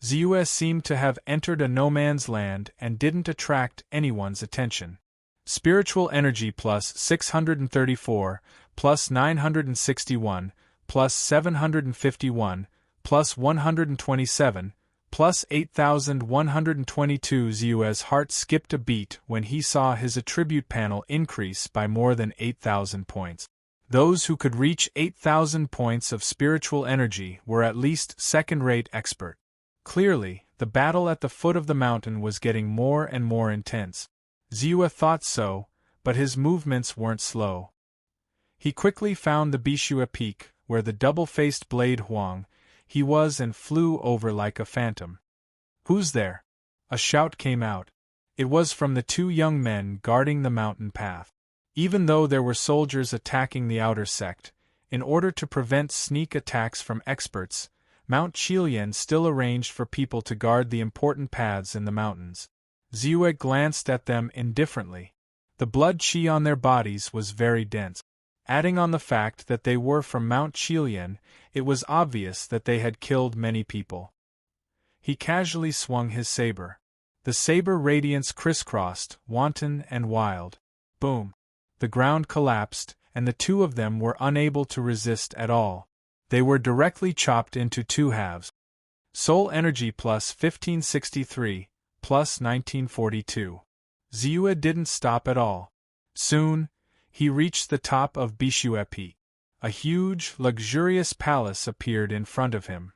Ziyue seemed to have entered a no-man's land and didn't attract anyone's attention. Spiritual energy plus 634, plus 961, plus 751, plus 127, plus 8,122. Ziyue's heart skipped a beat when he saw his attribute panel increase by more than 8,000 points. Those who could reach 8,000 points of spiritual energy were at least second-rate expert. Clearly, the battle at the foot of the mountain was getting more and more intense. Ziyue thought so, but his movements weren't slow. He quickly found the Bishue Peak, where the double-faced blade Huang he was, and flew over like a phantom. "Who's there?" A shout came out. It was from the 2 young men guarding the mountain path. Even though there were soldiers attacking the outer sect, in order to prevent sneak attacks from experts, Mount Chilian still arranged for people to guard the important paths in the mountains. Ziyue glanced at them indifferently. The blood qi on their bodies was very dense. Adding on the fact that they were from Mount Chilian, it was obvious that they had killed many people. He casually swung his saber. The saber radiance crisscrossed, wanton and wild. Boom! The ground collapsed, and the 2 of them were unable to resist at all. They were directly chopped into 2 halves. Soul energy plus 1563, plus 1942. Ziyue didn't stop at all. Soon, he reached the top of Bishue Peak. A huge, luxurious palace appeared in front of him.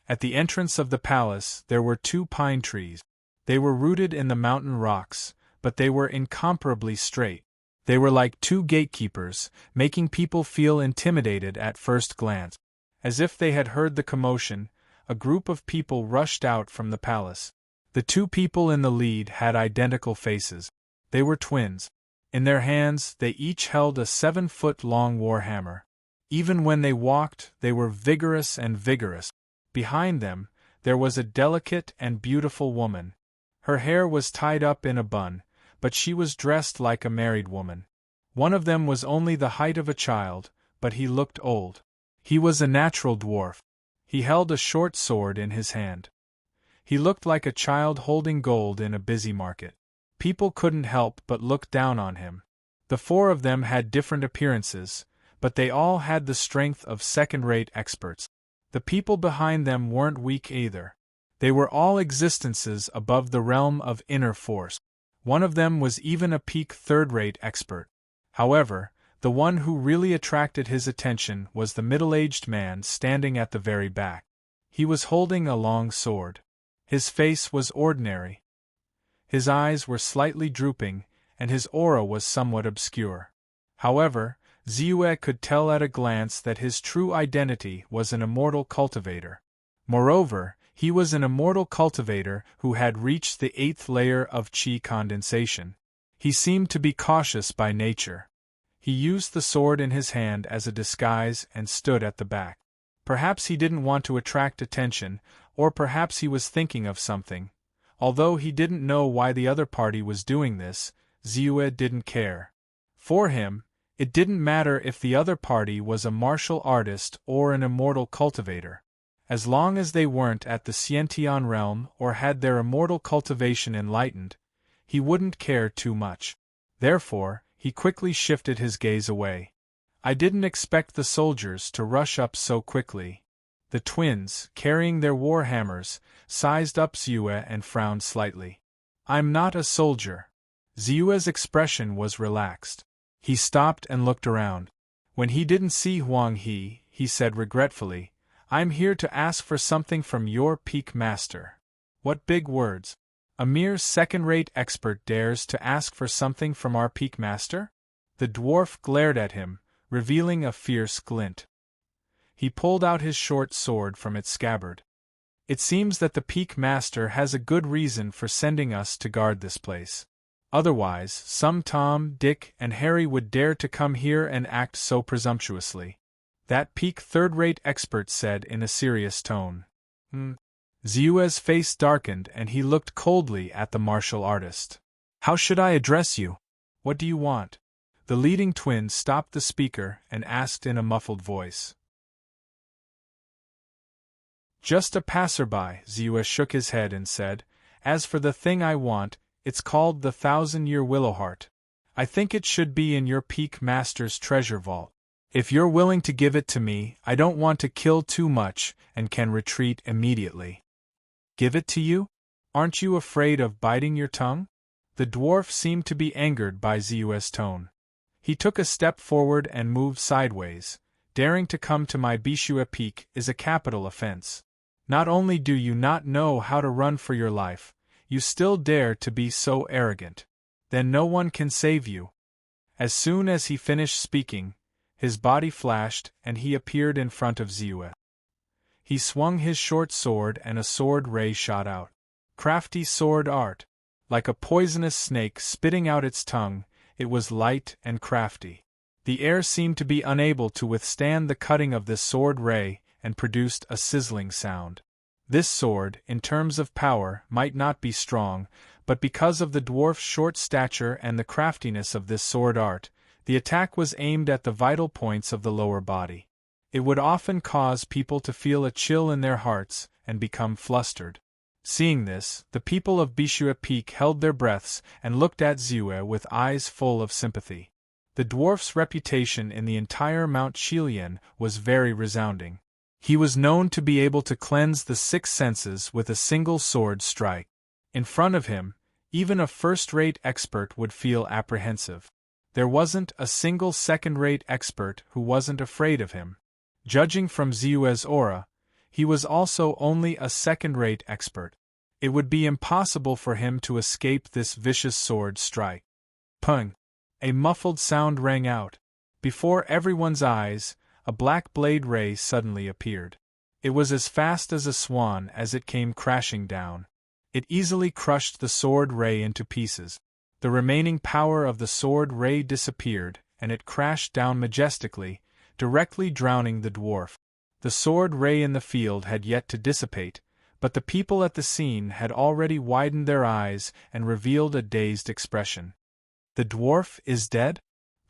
At the entrance of the palace there were 2 pine trees. They were rooted in the mountain rocks, but they were incomparably straight. They were like 2 gatekeepers, making people feel intimidated at first glance. As if they had heard the commotion, a group of people rushed out from the palace. The 2 people in the lead had identical faces. They were twins. In their hands they each held a 7-foot-long warhammer. Even when they walked, they were vigorous and vigorous. Behind them, there was a delicate and beautiful woman. Her hair was tied up in a bun, but she was dressed like a married woman. One of them was only the height of a child, but he looked old. He was a natural dwarf. He held a short sword in his hand. He looked like a child holding gold in a busy market. People couldn't help but look down on him. The 4 of them had different appearances, but they all had the strength of second-rate experts. The people behind them weren't weak either. They were all existences above the realm of inner force. One of them was even a peak third-rate expert. However, the one who really attracted his attention was the middle-aged man standing at the very back. He was holding a long sword. His face was ordinary. His eyes were slightly drooping, and his aura was somewhat obscure. However, Ziyue could tell at a glance that his true identity was an immortal cultivator. Moreover, he was an immortal cultivator who had reached the 8th layer of qi condensation. He seemed to be cautious by nature. He used the sword in his hand as a disguise and stood at the back. Perhaps he didn't want to attract attention, or perhaps he was thinking of something. Although he didn't know why the other party was doing this, Ziyue didn't care. For him, it didn't matter if the other party was a martial artist or an immortal cultivator. As long as they weren't at the Sciention realm or had their immortal cultivation enlightened, he wouldn't care too much. Therefore, he quickly shifted his gaze away. I didn't expect the soldiers to rush up so quickly. The twins, carrying their war hammers, sized up Ziyue and frowned slightly. I'm not a soldier. Ziyue's expression was relaxed. He stopped and looked around. When he didn't see Huang He said regretfully, I'm here to ask for something from your peak master. What big words. A mere second-rate expert dares to ask for something from our peak master? The dwarf glared at him, revealing a fierce glint. He pulled out his short sword from its scabbard. It seems that the Peak Master has a good reason for sending us to guard this place. Otherwise, some Tom, Dick, and Harry would dare to come here and act so presumptuously. That Peak third-rate expert said in a serious tone. Ziue's face darkened and he looked coldly at the martial artist. How should I address you? What do you want? The leading twin stopped the speaker and asked in a muffled voice. Just a passerby, Ziue shook his head and said. As for the thing I want, it's called the 1,000-year Willowheart. I think it should be in your Peak Master's treasure vault. If you're willing to give it to me, I don't want to kill too much and can retreat immediately. Give it to you? Aren't you afraid of biting your tongue? The dwarf seemed to be angered by Ziue's tone. He took a step forward and moved sideways. Daring to come to my Bishue Peak is a capital offense. Not only do you not know how to run for your life, you still dare to be so arrogant. Then no one can save you. As soon as he finished speaking, his body flashed and he appeared in front of Ziue. He swung his short sword and a sword ray shot out. Crafty sword art. Like a poisonous snake spitting out its tongue, it was light and crafty. The air seemed to be unable to withstand the cutting of this sword ray and produced a sizzling sound. This sword, in terms of power, might not be strong, but because of the dwarf's short stature and the craftiness of this sword art, the attack was aimed at the vital points of the lower body. It would often cause people to feel a chill in their hearts and become flustered. Seeing this, the people of Bishue Peak held their breaths and looked at Ziue with eyes full of sympathy. The dwarf's reputation in the entire Mount Shilian was very resounding. He was known to be able to cleanse the 6 senses with a single sword strike. In front of him, even a first-rate expert would feel apprehensive. There wasn't a single second-rate expert who wasn't afraid of him. Judging from Ziue's aura, he was also only a second-rate expert. It would be impossible for him to escape this vicious sword strike. Pung! A muffled sound rang out. Before everyone's eyes, a black blade ray suddenly appeared. It was as fast as a swan as it came crashing down. It easily crushed the sword ray into pieces. The remaining power of the sword ray disappeared, and it crashed down majestically, directly drowning the dwarf. The sword ray in the field had yet to dissipate, but the people at the scene had already widened their eyes and revealed a dazed expression. The dwarf is dead?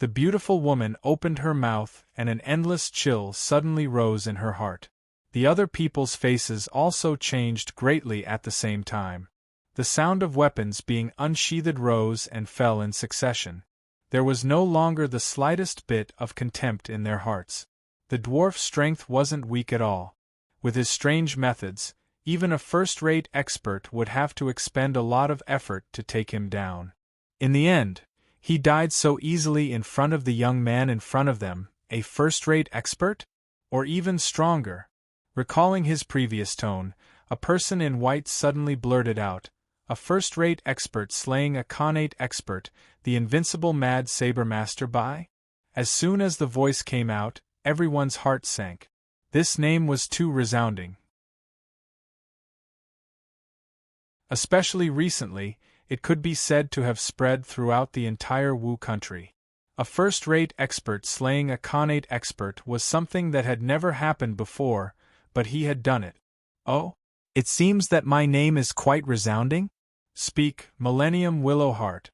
The beautiful woman opened her mouth and an endless chill suddenly rose in her heart. The other people's faces also changed greatly at the same time. The sound of weapons being unsheathed rose and fell in succession. There was no longer the slightest bit of contempt in their hearts. The dwarf's strength wasn't weak at all. With his strange methods, even a first-rate expert would have to expend a lot of effort to take him down. In the end, he died so easily in front of the young man in front of them, a first-rate expert? Or even stronger. Recalling his previous tone, a person in white suddenly blurted out, "A first-rate expert slaying a connate expert, the invincible Mad Saber Master Bai?" As soon as the voice came out, everyone's heart sank. This name was too resounding. Especially recently, it could be said to have spread throughout the entire Wu country. A first-rate expert slaying a connate expert was something that had never happened before, but he had done it. Oh? It seems that my name is quite resounding? Speak, Millennium Willowheart.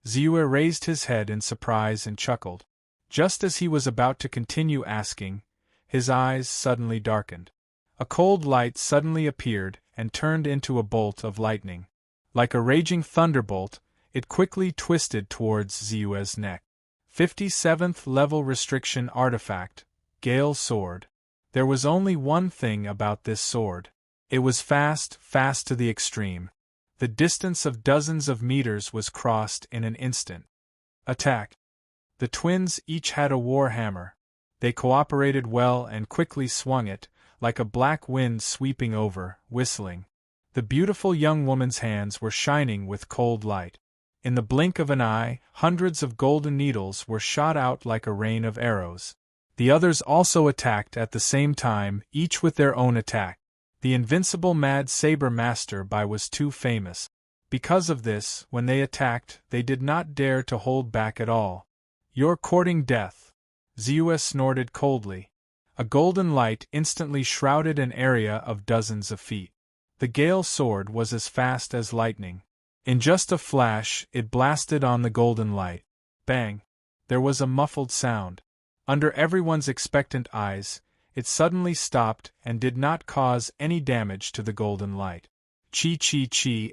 Ziue raised his head in surprise and chuckled. Just as he was about to continue asking, his eyes suddenly darkened. A cold light suddenly appeared and turned into a bolt of lightning. Like a raging thunderbolt, it quickly twisted towards Ziue's neck. 57th level restriction artifact, Gale Sword. There was only one thing about this sword. It was fast to the extreme. The distance of dozens of meters was crossed in an instant. Attack! The twins each had a war hammer. They cooperated well and quickly swung it, like a black wind sweeping over, whistling. The beautiful young woman's hands were shining with cold light. In the blink of an eye, hundreds of golden needles were shot out like a rain of arrows. The others also attacked at the same time, each with their own attack. The invincible Mad Saber Master was too famous. Because of this, when they attacked, they did not dare to hold back at all. "You're courting death," Zeus snorted coldly. A golden light instantly shrouded an area of dozens of feet. The Gale sword was as fast as lightning. In just a flash, it blasted on the golden light. Bang! There was a muffled sound. Under everyone's expectant eyes, it suddenly stopped and did not cause any damage to the golden light. Chi,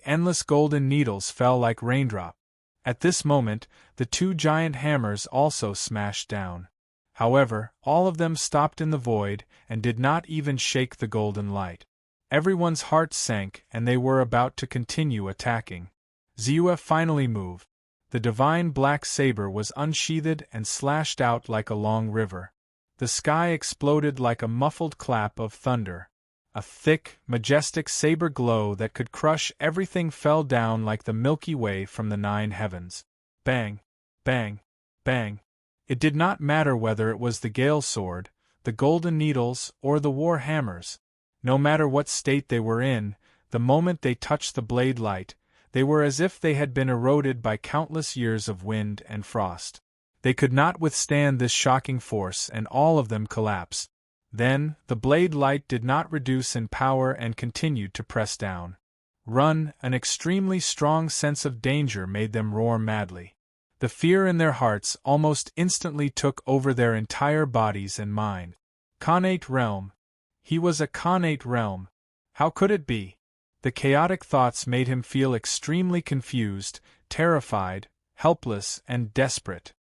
endless golden needles fell like raindrops. At this moment, the two giant hammers also smashed down. However, all of them stopped in the void and did not even shake the golden light. Everyone's heart sank and they were about to continue attacking. Zeus finally moved. The divine black saber was unsheathed and slashed out like a long river. The sky exploded like a muffled clap of thunder. A thick, majestic saber glow that could crush everything fell down like the Milky Way from the 9 heavens. Bang! Bang! Bang! It did not matter whether it was the Gale sword, the golden needles, or the war hammers. No matter what state they were in, the moment they touched the blade light, they were as if they had been eroded by countless years of wind and frost. They could not withstand this shocking force and all of them collapsed. Then, the blade light did not reduce in power and continued to press down. Run! An extremely strong sense of danger made them roar madly. The fear in their hearts almost instantly took over their entire bodies and mind. Khanate realm. He was a Khanate realm. How could it be? The chaotic thoughts made him feel extremely confused, terrified, helpless, and desperate.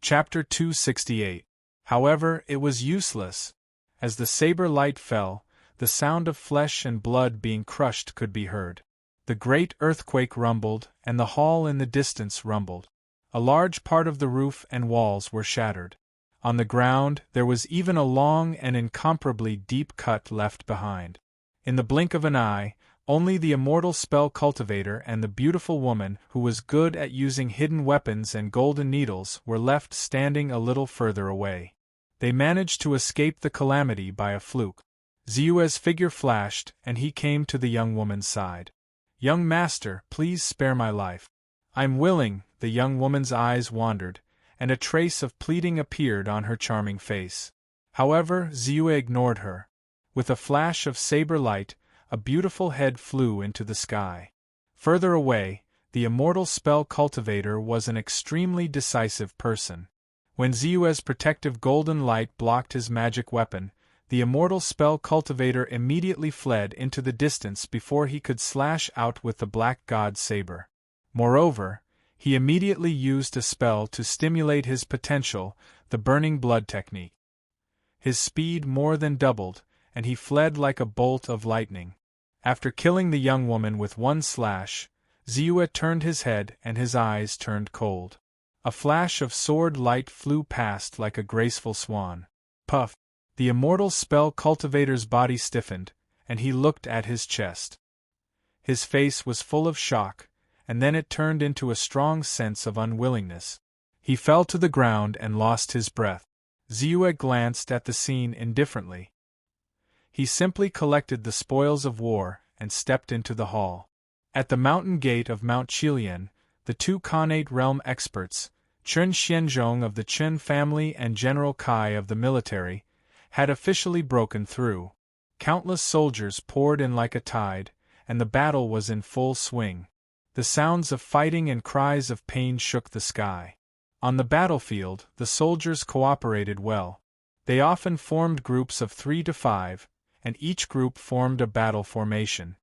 Chapter 268. However, it was useless. As the saber light fell, the sound of flesh and blood being crushed could be heard. The great earthquake rumbled, and the hall in the distance rumbled. A large part of the roof and walls were shattered. On the ground, there was even a long and incomparably deep cut left behind. In the blink of an eye, only the immortal spell cultivator and the beautiful woman who was good at using hidden weapons and golden needles were left standing a little further away. They managed to escape the calamity by a fluke. Zeus's figure flashed, and he came to the young woman's side. "Young master, please spare my life." "I'm willing," the young woman's eyes wandered, and a trace of pleading appeared on her charming face. However, Zeus ignored her. With a flash of saber light, a beautiful head flew into the sky. Further away, the immortal spell cultivator was an extremely decisive person. When Zeus's protective golden light blocked his magic weapon, the immortal spell cultivator immediately fled into the distance before he could slash out with the black god's saber. Moreover, he immediately used a spell to stimulate his potential, the burning blood technique. His speed more than doubled, and he fled like a bolt of lightning. After killing the young woman with one slash, Zeus turned his head and his eyes turned cold. A flash of sword light flew past like a graceful swan. Puff! The immortal spell cultivator's body stiffened, and he looked at his chest. His face was full of shock, and then it turned into a strong sense of unwillingness. He fell to the ground and lost his breath. Zeus glanced at the scene indifferently. He simply collected the spoils of war and stepped into the hall. At the mountain gate of Mount Qilian, the two Khanate realm experts, Chen Xianzhong of the Chen family and General Kai of the military, had officially broken through. Countless soldiers poured in like a tide, and the battle was in full swing. The sounds of fighting and cries of pain shook the sky. On the battlefield, the soldiers cooperated well. They often formed groups of 3 to 5, and each group formed a battle formation.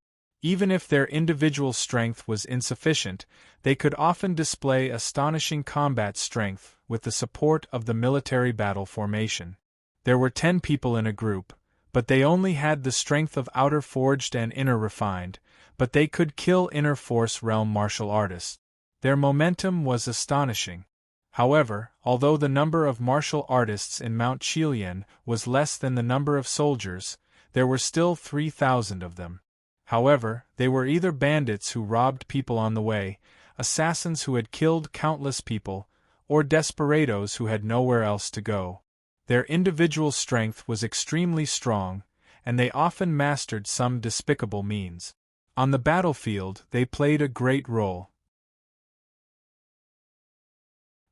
Even if their individual strength was insufficient, they could often display astonishing combat strength with the support of the military battle formation. There were 10 people in a group, but they only had the strength of outer forged and inner refined, but they could kill inner force realm martial artists. Their momentum was astonishing. However, although the number of martial artists in Mount Qilian was less than the number of soldiers, there were still 3,000 of them. However, they were either bandits who robbed people on the way, assassins who had killed countless people, or desperados who had nowhere else to go. Their individual strength was extremely strong, and they often mastered some despicable means. On the battlefield, they played a great role.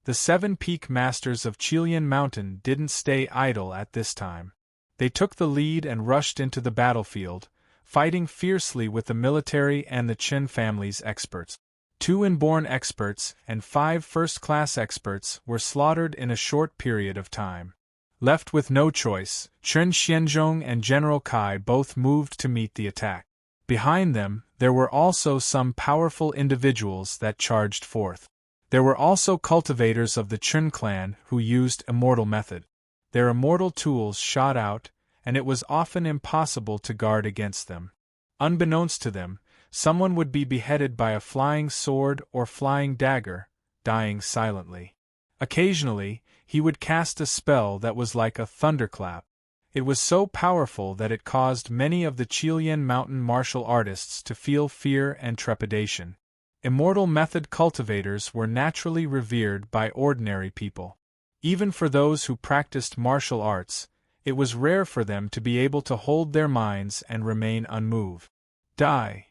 The 7 peak masters of Qilian Mountain didn't stay idle at this time. They took the lead and rushed into the battlefield, fighting fiercely with the military and the Qin family's experts. 2 inborn experts and 5 first-class experts were slaughtered in a short period of time. Left with no choice, Chen Xianzhong and General Kai both moved to meet the attack. Behind them, there were also some powerful individuals that charged forth. There were also cultivators of the Qin clan who used immortal method. Their immortal tools shot out, and it was often impossible to guard against them. Unbeknownst to them, someone would be beheaded by a flying sword or flying dagger, dying silently. Occasionally, he would cast a spell that was like a thunderclap. It was so powerful that it caused many of the Qilian Mountain martial artists to feel fear and trepidation. Immortal method cultivators were naturally revered by ordinary people. Even for those who practiced martial arts, it was rare for them to be able to hold their minds and remain unmoved. Die!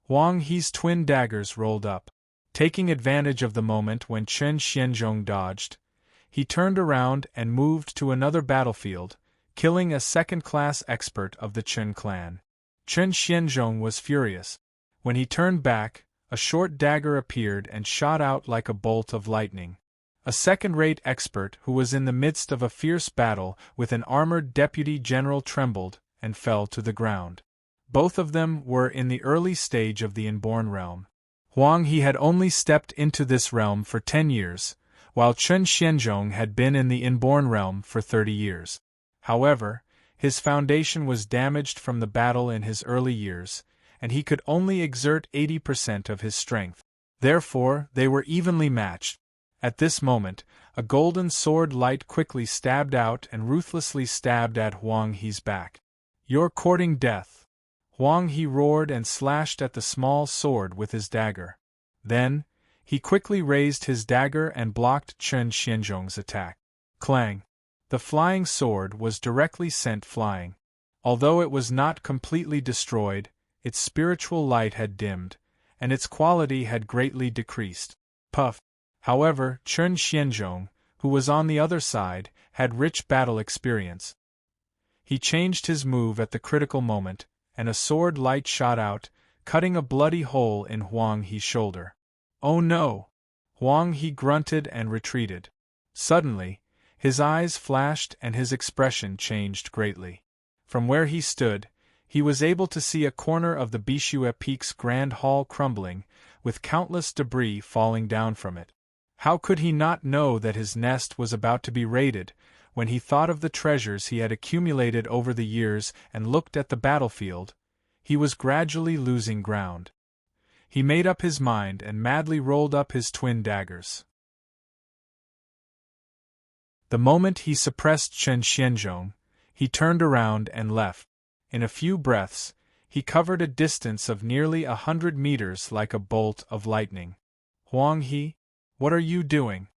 Huang He's twin daggers rolled up. Taking advantage of the moment when Chen Xianzhong dodged, he turned around and moved to another battlefield, killing a second-class expert of the Qin clan. Chen Xianzhong was furious. When he turned back, a short dagger appeared and shot out like a bolt of lightning. A second-rate expert who was in the midst of a fierce battle with an armored deputy general trembled and fell to the ground. Both of them were in the early stage of the inborn realm. Huang He had only stepped into this realm for 10 years, while Chen Xianzhong had been in the inborn realm for 30 years. However, his foundation was damaged from the battle in his early years, and he could only exert 80% of his strength. Therefore, they were evenly matched. At this moment, a golden sword light quickly stabbed out and ruthlessly stabbed at Huang He's back. "You're courting death!" Huang He roared and slashed at the small sword with his dagger. Then, he quickly raised his dagger and blocked Chen Xianzhong's attack. Clang! The flying sword was directly sent flying. Although it was not completely destroyed, its spiritual light had dimmed, and its quality had greatly decreased. Puff! However, Chen Xianzhong, who was on the other side, had rich battle experience. He changed his move at the critical moment, and a sword light shot out, cutting a bloody hole in Huang He's shoulder. "Oh no!" Huang He grunted and retreated. Suddenly, his eyes flashed and his expression changed greatly. From where he stood, he was able to see a corner of the Bishue Peak's grand hall crumbling, with countless debris falling down from it. How could he not know that his nest was about to be raided, when he thought of the treasures he had accumulated over the years and looked at the battlefield? He was gradually losing ground. He made up his mind and madly rolled up his twin daggers. The moment he suppressed Chen Xianzhong, he turned around and left. In a few breaths, he covered a distance of nearly 100 meters like a bolt of lightning. "Huang He, what are you doing?"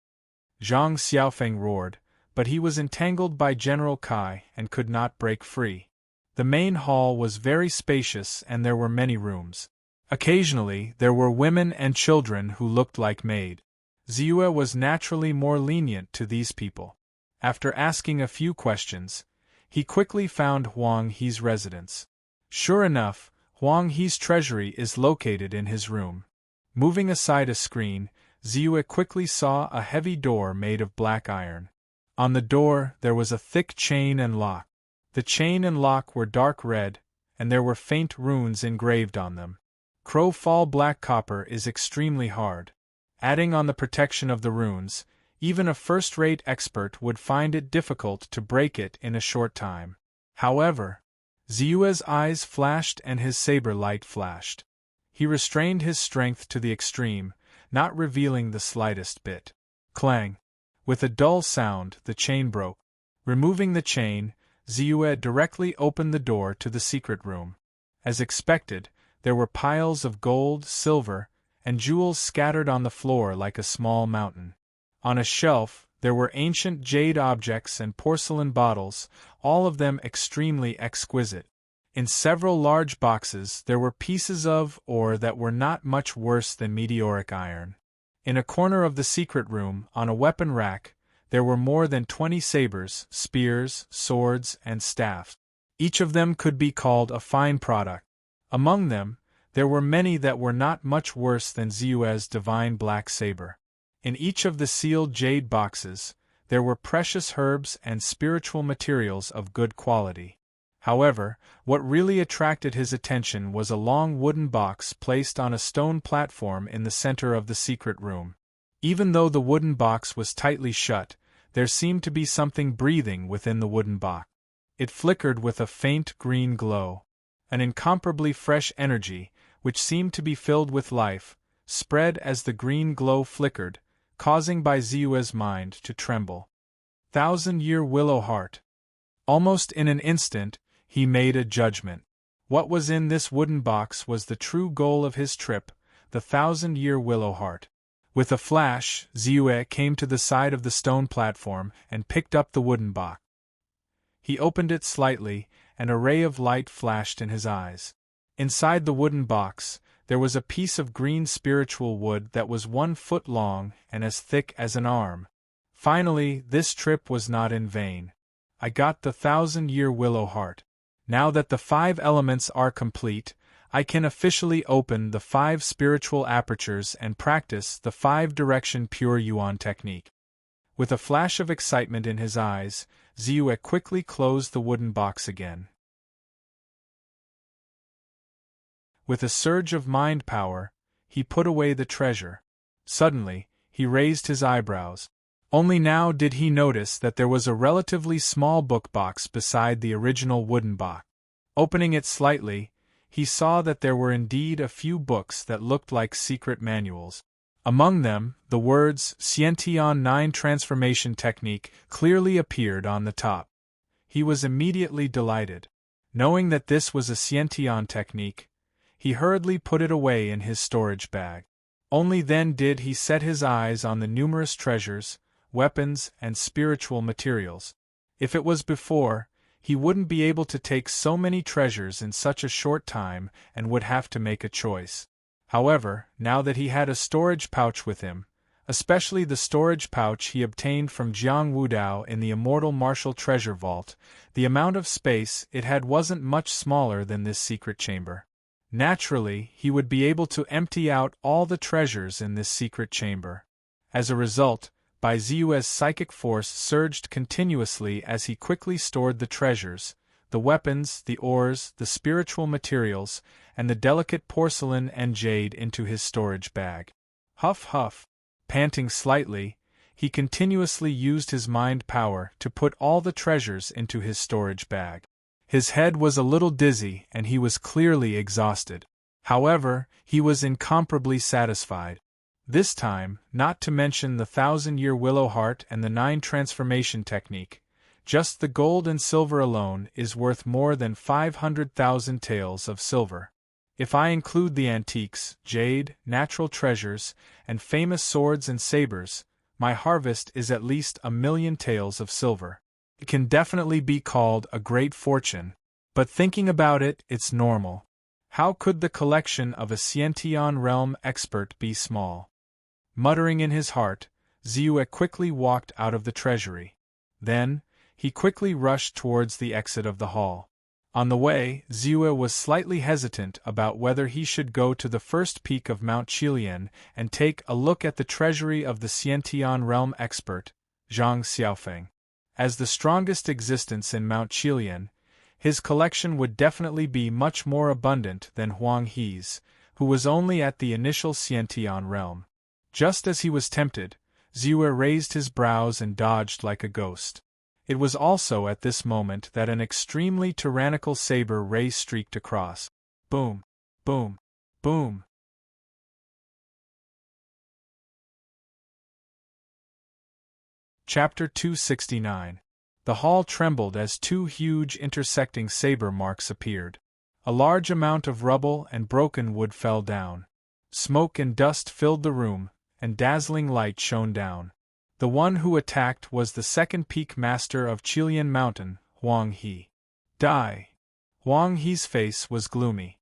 Zhang Xiaofeng roared, but he was entangled by General Kai and could not break free. The main hall was very spacious and there were many rooms. Occasionally, there were women and children who looked like maids. Ziyue was naturally more lenient to these people. After asking a few questions, he quickly found Huang He's residence. Sure enough, Huang He's treasury is located in his room. Moving aside a screen, Ziyue quickly saw a heavy door made of black iron. On the door there was a thick chain and lock. The chain and lock were dark red, and there were faint runes engraved on them. Crowfall black copper is extremely hard. Adding on the protection of the runes, even a first-rate expert would find it difficult to break it in a short time. However, Ziyue's eyes flashed and his saber light flashed. He restrained his strength to the extreme, not revealing the slightest bit. Clang! With a dull sound, the chain broke. Removing the chain, Ziyue directly opened the door to the secret room. As expected, there were piles of gold, silver, and jewels scattered on the floor like a small mountain. On a shelf, There were ancient jade objects and porcelain bottles, all of them extremely exquisite. In several large boxes there were pieces of ore that were not much worse than meteoric iron. In a corner of the secret room, on a weapon rack, there were more than 20 sabers, spears, swords, and staffs. Each of them could be called a fine product. Among them, there were many that were not much worse than Ziyue's divine black saber. In each of the sealed jade boxes, there were precious herbs and spiritual materials of good quality. However, what really attracted his attention was a long wooden box placed on a stone platform in the center of the secret room. Even though the wooden box was tightly shut, there seemed to be something breathing within the wooden box. It flickered with a faint green glow. An incomparably fresh energy, which seemed to be filled with life, spread as the green glow flickered, causing Ziyue's mind to tremble. 1,000-year willow heart. Almost in an instant, he made a judgment. What was in this wooden box was the true goal of his trip, the 1,000-year willow heart. With a flash, Ziyue came to the side of the stone platform and picked up the wooden box. He opened it slightly, and a ray of light flashed in his eyes. Inside the wooden box, there was a piece of green spiritual wood that was 1 foot long and as thick as an arm. Finally, this trip was not in vain. I got the 1,000-year willow heart. Now that the 5 elements are complete, I can officially open the 5 spiritual apertures and practice the 5-direction pure yuan technique. With a flash of excitement in his eyes, Ziyue quickly closed the wooden box again. With a surge of mind power, he put away the treasure. Suddenly, he raised his eyebrows. Only now did he notice that there was a relatively small book box beside the original wooden box. Opening it slightly, he saw that there were indeed a few books that looked like secret manuals. Among them, the words Xiantian 9 Transformation Technique clearly appeared on the top. He was immediately delighted. Knowing that this was a Xiantian technique, he hurriedly put it away in his storage bag. Only then did he set his eyes on the numerous treasures, weapons, and spiritual materials. If it was before, he wouldn't be able to take so many treasures in such a short time and would have to make a choice. However, now that he had a storage pouch with him, especially the storage pouch he obtained from Jiang Wudao in the Immortal Martial Treasure Vault, the amount of space it had wasn't much smaller than this secret chamber. Naturally, he would be able to empty out all the treasures in this secret chamber. As a result, Ziyue's psychic force surged continuously as he quickly stored the treasures, the weapons, the ores, the spiritual materials, and the delicate porcelain and jade into his storage bag. Huff huff. Panting slightly, he continuously used his mind power to put all the treasures into his storage bag. His head was a little dizzy and he was clearly exhausted. However, he was incomparably satisfied. This time, not to mention the 1,000-year willow heart and the 9 transformation technique, just the gold and silver alone is worth more than 500,000 taels of silver. If I include the antiques, jade, natural treasures, and famous swords and sabers, my harvest is at least 1,000,000 taels of silver. It can definitely be called a great fortune, but thinking about it, it's normal. How could the collection of a Xiantian realm expert be small? Muttering in his heart, Ziyue quickly walked out of the treasury. Then, he quickly rushed towards the exit of the hall. On the way, Ziyue was slightly hesitant about whether he should go to the first peak of Mount Qilian and take a look at the treasury of the Xiantian realm expert, Zhang Xiaofeng. As the strongest existence in Mount Qilian, his collection would definitely be much more abundant than Huang He's, who was only at the initial Xiantian realm. Just as he was tempted, Ziyue raised his brows and dodged like a ghost. It was also at this moment that an extremely tyrannical saber ray streaked across. Boom! Boom! Boom! Chapter 269. The hall trembled as 2 huge intersecting saber marks appeared. A large amount of rubble and broken wood fell down. Smoke and dust filled the room, and dazzling light shone down. The one who attacked was the second peak master of Qilian Mountain, Huang He. Die! Huang He's face was gloomy.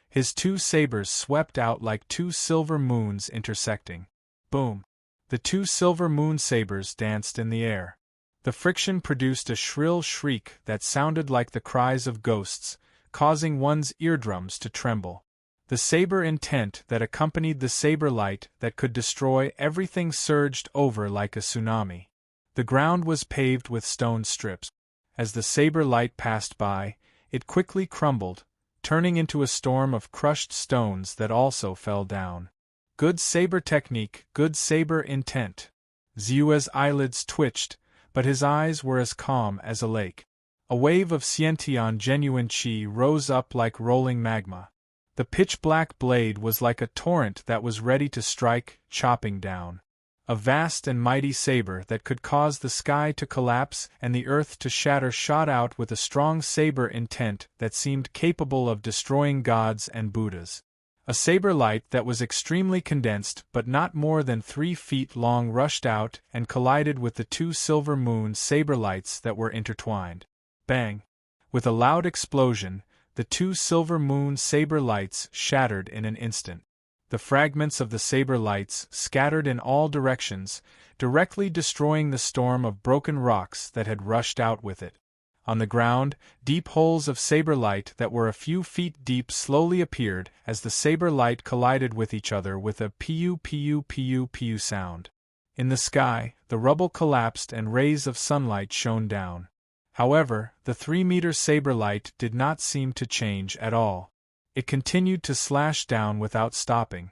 His two sabers swept out like two silver moons intersecting. Boom! The two silver moon sabers danced in the air. The friction produced a shrill shriek that sounded like the cries of ghosts, causing one's eardrums to tremble. The saber intent that accompanied the saber light that could destroy everything surged over like a tsunami. The ground was paved with stone strips. As the saber light passed by, it quickly crumbled, turning into a storm of crushed stones that also fell down. Good saber technique, good saber intent. Ziyue's eyelids twitched, but his eyes were as calm as a lake. A wave of Xiantian genuine qi rose up like rolling magma. The pitch-black blade was like a torrent that was ready to strike, chopping down. A vast and mighty saber that could cause the sky to collapse and the earth to shatter shot out with a strong saber intent that seemed capable of destroying gods and Buddhas. A saber light that was extremely condensed but not more than 3 feet long rushed out and collided with the two silver moon saber lights that were intertwined. Bang! With a loud explosion, the two silver moon saber lights shattered in an instant. The fragments of the saber lights scattered in all directions, directly destroying the storm of broken rocks that had rushed out with it. On the ground, deep holes of saber light that were a few feet deep slowly appeared as the saber light collided with each other with a piu sound. In the sky, the rubble collapsed and rays of sunlight shone down. However, the 3-meter saber light did not seem to change at all. It continued to slash down without stopping.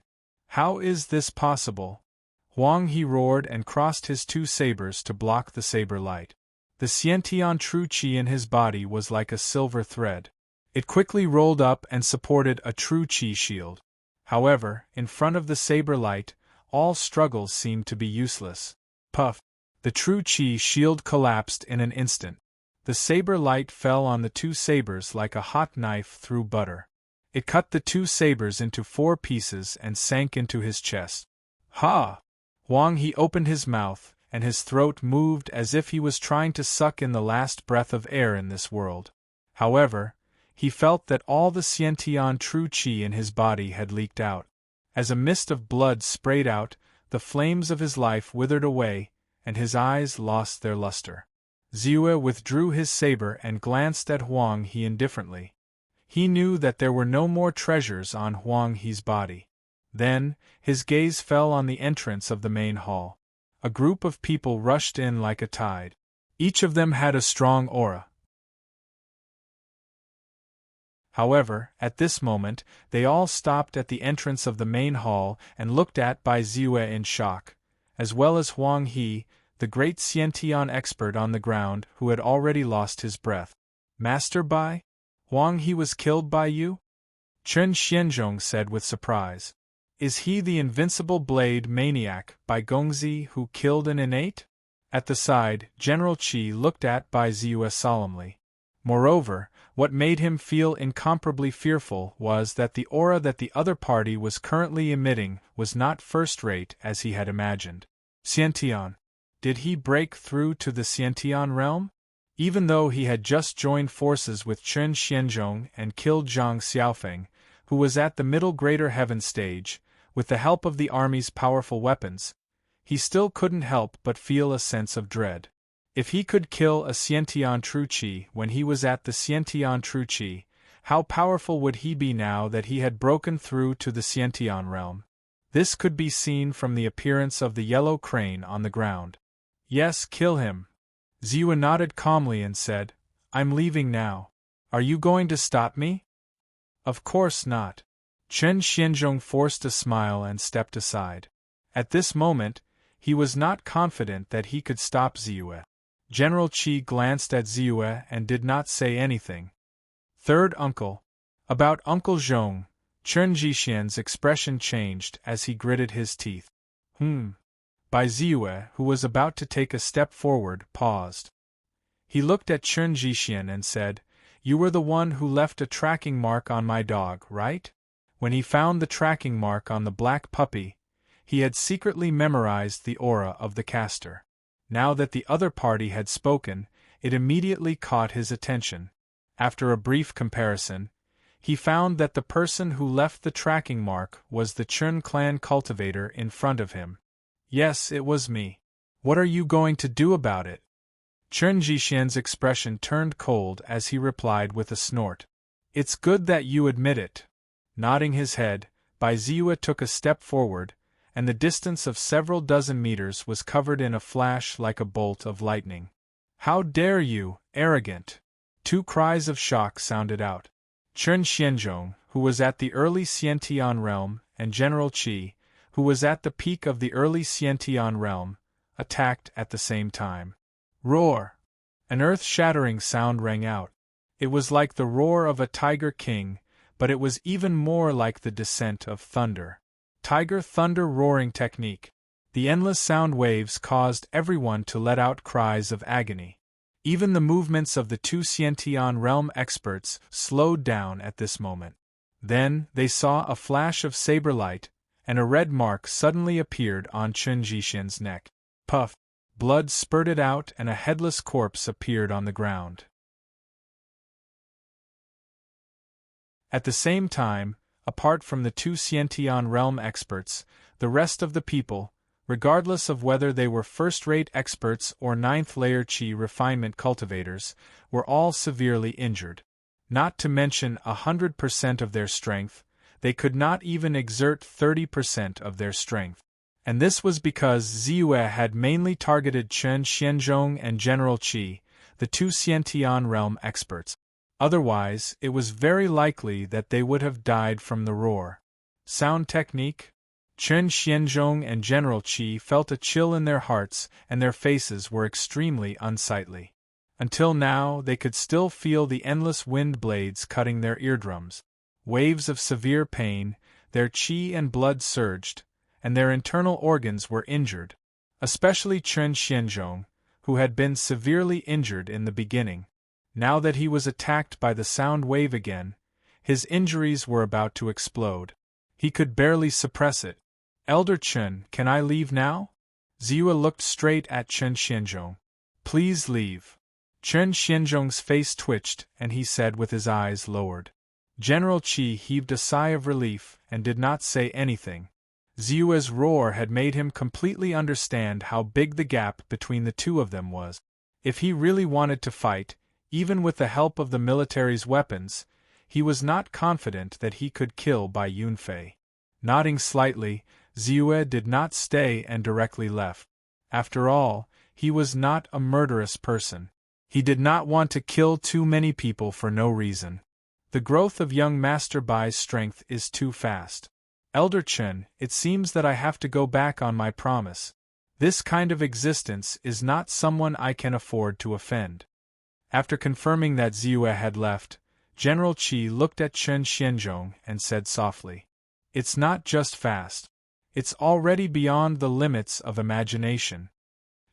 How is this possible? Huang He roared and crossed his two sabers to block the saber light. The Xiantian true qi in his body was like a silver thread. It quickly rolled up and supported a true qi shield. However, in front of the saber light, all struggles seemed to be useless. Puff! The true qi shield collapsed in an instant. The saber light fell on the two sabers like a hot knife through butter. It cut the two sabers into 4 pieces and sank into his chest. Ha! Huang He opened his mouth, and his throat moved as if he was trying to suck in the last breath of air in this world. However, he felt that all the Xiantian true qi in his body had leaked out. As a mist of blood sprayed out, the flames of his life withered away, and his eyes lost their luster. Ziyue withdrew his saber and glanced at Huang He indifferently. He knew that there were no more treasures on Huang He's body. Then, his gaze fell on the entrance of the main hall. A group of people rushed in like a tide. Each of them had a strong aura. However, at this moment, they all stopped at the entrance of the main hall and looked at Bai Ziyue in shock, as well as Huang He, the great Xiantian expert on the ground who had already lost his breath. Master Bai? Huang He was killed by you? Chen Xianzhong said with surprise. Is he the invincible blade maniac Bai Gongzi who killed an innate? At the side, General Qi looked at Bai Ziyue solemnly. Moreover, what made him feel incomparably fearful was that the aura that the other party was currently emitting was not first-rate as he had imagined. Xiantian. Did he break through to the Xiantian realm? Even though he had just joined forces with Chen Xianzhong and killed Zhang Xiaofeng, who was at the middle greater heaven stage, with the help of the army's powerful weapons, he still couldn't help but feel a sense of dread. If he could kill a Xiantian true qi when he was at the Xiantian true qi, how powerful would he be now that he had broken through to the Xiantian realm? This could be seen from the appearance of the yellow crane on the ground. Yes, kill him. Ziyue nodded calmly and said, I'm leaving now. Are you going to stop me? Of course not. Chen Xianzhong forced a smile and stepped aside. At this moment, he was not confident that he could stop Ziyue. General Qi glanced at Ziyue and did not say anything. Third uncle. About Uncle Zhong, Chen Zhixian's expression changed as he gritted his teeth. Bai Ziyue, who was about to take a step forward, paused. He looked at Chen Zhixian and said, You were the one who left a tracking mark on my dog, right? When he found the tracking mark on the black puppy, He had secretly memorized the aura of the caster. Now that the other party had spoken, it immediately caught his attention. After a brief comparison, he found that the person who left the tracking mark was the Chun clan cultivator in front of him. Yes, it was me. What are you going to do about it? Chun Jixian's expression turned cold as he replied with a snort. It's good that you admit it. Nodding his head, Bai Ziyu took a step forward, and the distance of several dozen meters was covered in a flash like a bolt of lightning. How dare you, arrogant! Two cries of shock sounded out. Chun Xianzhong, who was at the early Xiantian realm, and General Qi, who was at the peak of the early Xiantian realm, attacked at the same time. Roar! An earth-shattering sound rang out. It was like the roar of a tiger king, but it was even more like the descent of thunder. Tiger thunder roaring technique. The endless sound waves caused everyone to let out cries of agony. Even the movements of the two Xiantian realm experts slowed down at this moment. Then they saw a flash of saber light, and a red mark suddenly appeared on Chun Jixian's neck. Puff! Blood spurted out and a headless corpse appeared on the ground. At the same time, apart from the two Xiantian realm experts, the rest of the people, regardless of whether they were first-rate experts or ninth-layer Qi refinement cultivators, were all severely injured. Not to mention 100% of their strength, they could not even exert 30% of their strength. And this was because Ziyue had mainly targeted Chun Xianzhong and General Qi, the two Xiantian realm experts. Otherwise, it was very likely that they would have died from the roar. Sound technique? Chun Xianzhong and General Qi felt a chill in their hearts and their faces were extremely unsightly. Until now, they could still feel the endless wind blades cutting their eardrums. Waves of severe pain, their qi and blood surged, and their internal organs were injured. Especially Chun Xianzhong, who had been severely injured in the beginning. Now that he was attacked by the sound wave again, his injuries were about to explode. He could barely suppress it. Elder Chun, can I leave now? Ziyue looked straight at Chun Xianzhong. Please leave. Chun Xianzhong's face twitched and he said with his eyes lowered. General Qi heaved a sigh of relief and did not say anything. Ziyue's roar had made him completely understand how big the gap between the two of them was. If he really wanted to fight, even with the help of the military's weapons, he was not confident that he could kill Bai Yunfei. Nodding slightly, Ziyue did not stay and directly left. After all, he was not a murderous person. He did not want to kill too many people for no reason. The growth of young Master Bai's strength is too fast. Elder Chun, it seems that I have to go back on my promise. This kind of existence is not someone I can afford to offend. After confirming that Ziyue had left, General Qi looked at Chun Xianzhong and said softly, It's not just fast. It's already beyond the limits of imagination.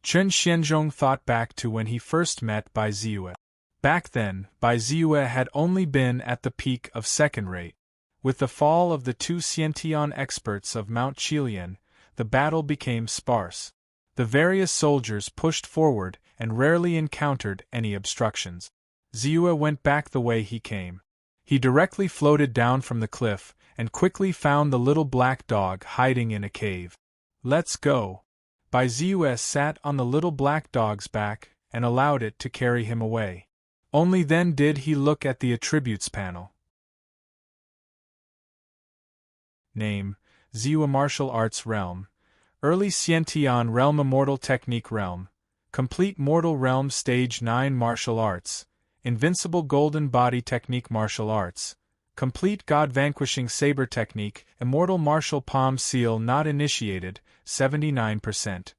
Chun Xianzhong thought back to when he first met Bai Ziyue. Back then, Bai Ziyue had only been at the peak of second rate. With the fall of the two Xiantian experts of Mount Qilian, the battle became sparse. The various soldiers pushed forward and rarely encountered any obstructions. Ziyue went back the way he came. He directly floated down from the cliff and quickly found the little black dog hiding in a cave. Let's go. Bai Ziyue sat on the little black dog's back and allowed it to carry him away. Only then did he look at the attributes panel. Name: Ziyue Martial Arts Realm. Early Xiantian Realm Immortal Technique Realm. Complete Mortal Realm Stage 9 Martial Arts. Invincible Golden Body Technique Martial Arts. Complete God Vanquishing Saber Technique. Immortal Martial Palm Seal Not Initiated, 79%.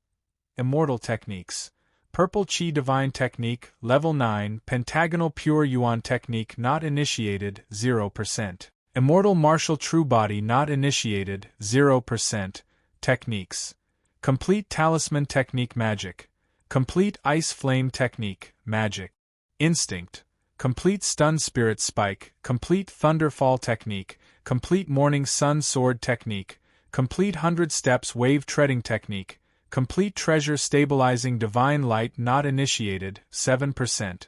Immortal Techniques. Purple Qi Divine Technique, Level 9. Pentagonal Pure Yuan Technique Not Initiated, 0%. Immortal Martial True Body Not Initiated, 0%. Techniques. Complete Talisman Technique Magic. Complete Ice Flame Technique, Magic. Instinct. Complete Stun Spirit Spike. Complete Thunderfall Technique. Complete Morning Sun Sword Technique. complete 100 steps wave treading technique, complete treasure stabilizing divine light not initiated, 7%.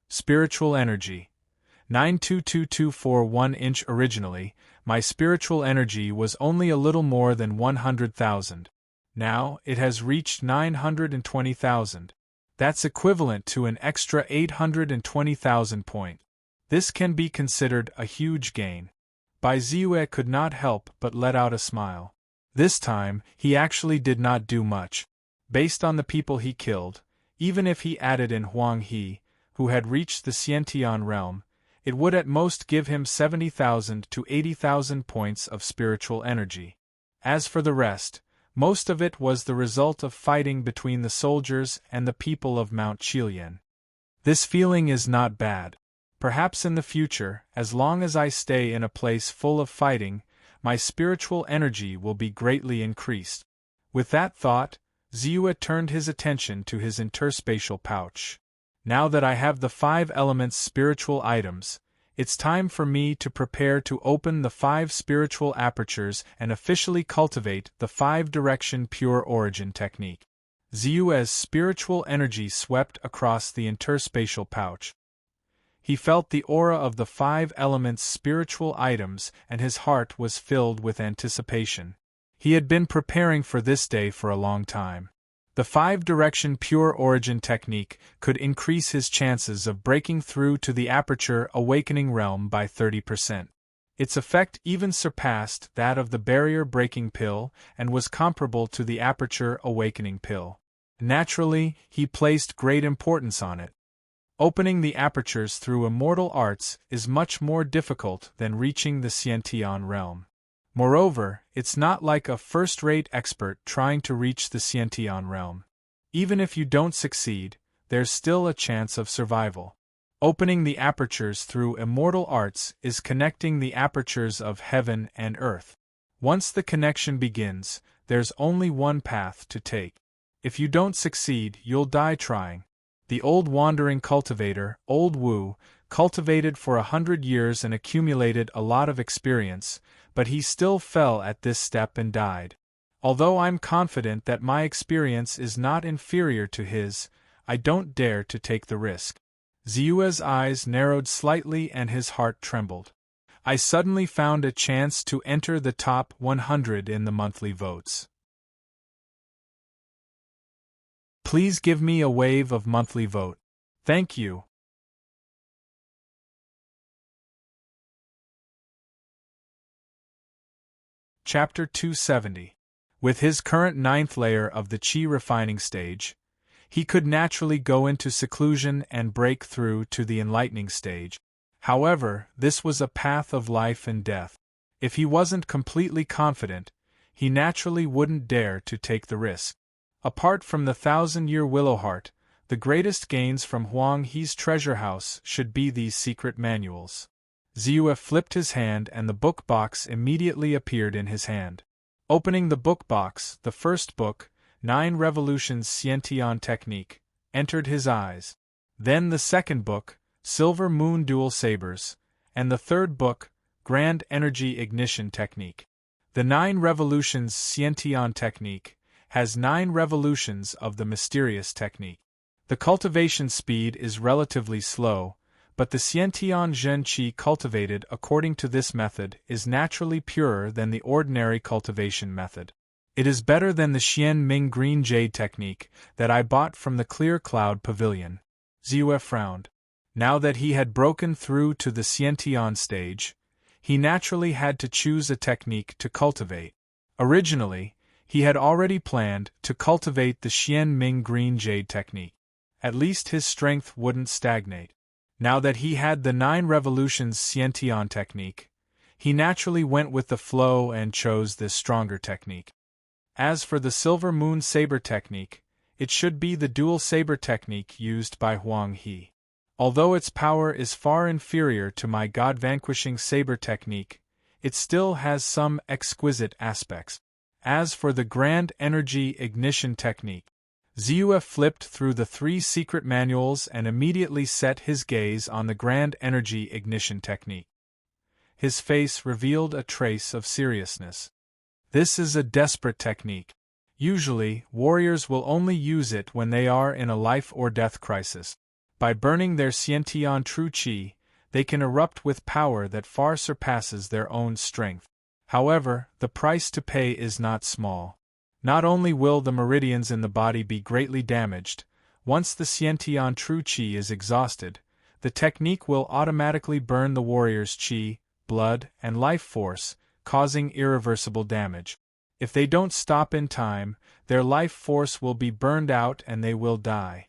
Spiritual energy. 92241 inch. Originally, my spiritual energy was only a little more than 100,000. Now, it has reached 920,000. That's equivalent to an extra 820,000 point. This can be considered a huge gain. Bai Ziyue could not help but let out a smile. This time, he actually did not do much. Based on the people he killed, even if he added in Huang He, who had reached the Xiantian realm, it would at most give him 70,000 to 80,000 points of spiritual energy. As for the rest, most of it was the result of fighting between the soldiers and the people of Mount Qilian. This feeling is not bad. Perhaps in the future, as long as I stay in a place full of fighting, my spiritual energy will be greatly increased. With that thought, Ziyue turned his attention to his interspatial pouch. Now that I have the 5 elements spiritual items, it's time for me to prepare to open the 5 spiritual apertures and officially cultivate the 5-direction pure origin technique. Ziyue's spiritual energy swept across the interspatial pouch. He felt the aura of the 5 elements spiritual items and his heart was filled with anticipation. He had been preparing for this day for a long time. The 5-direction pure origin technique could increase his chances of breaking through to the aperture awakening realm by 30%. Its effect even surpassed that of the barrier breaking pill and was comparable to the aperture awakening pill. Naturally, he placed great importance on it. Opening the apertures through immortal arts is much more difficult than reaching the Xiantian realm. Moreover, it's not like a first-rate expert trying to reach the Xiantian realm. Even if you don't succeed, there's still a chance of survival. Opening the apertures through immortal arts is connecting the apertures of heaven and earth. Once the connection begins, there's only one path to take. If you don't succeed, you'll die trying. The old wandering cultivator, Old Wu, cultivated for 100 years and accumulated a lot of experience, but he still fell at this step and died. Although I'm confident that my experience is not inferior to his, I don't dare to take the risk. Ziyue's eyes narrowed slightly and his heart trembled. I suddenly found a chance to enter the top 100 in the monthly votes. Please give me a wave of monthly vote. Thank you. Chapter 270. With his current 9th layer of the Qi refining stage, he could naturally go into seclusion and break through to the enlightening stage. However, this was a path of life and death. If he wasn't completely confident, he naturally wouldn't dare to take the risk. Apart from the 1,000-year Willowheart, the greatest gains from Huang He's treasure house should be these secret manuals. Ziyue flipped his hand and the book box immediately appeared in his hand. Opening the book box, the first book, 9 Revolutions Xiantian Technique, entered his eyes. Then the second book, Silver Moon Dual Sabers, and the third book, Grand Energy Ignition Technique. The 9 Revolutions Xiantian Technique has 9 revolutions of the mysterious technique. The cultivation speed is relatively slow, but the Xiantian Zhen Qi cultivated according to this method is naturally purer than the ordinary cultivation method. It is better than the Xian Ming Green Jade technique that I bought from the Clear Cloud Pavilion. Ziyue frowned. Now that he had broken through to the Xiantian stage, he naturally had to choose a technique to cultivate. Originally, he had already planned to cultivate the Xian Ming Green Jade technique. At least his strength wouldn't stagnate. Now that he had the 9 Revolutions Xiantian technique, he naturally went with the flow and chose this stronger technique. As for the Silver Moon Saber technique, it should be the dual saber technique used by Huang He. Although its power is far inferior to my god-vanquishing saber technique, it still has some exquisite aspects. As for the Grand Energy Ignition Technique, Ziyue flipped through the 3 secret manuals and immediately set his gaze on the Grand Energy Ignition Technique. His face revealed a trace of seriousness. This is a desperate technique. Usually, warriors will only use it when they are in a life or death crisis. By burning their Xiantian true qi, they can erupt with power that far surpasses their own strength. However, the price to pay is not small. Not only will the meridians in the body be greatly damaged, once the Xiantian true qi is exhausted, the technique will automatically burn the warrior's qi, blood, and life force, causing irreversible damage. If they don't stop in time, their life force will be burned out and they will die.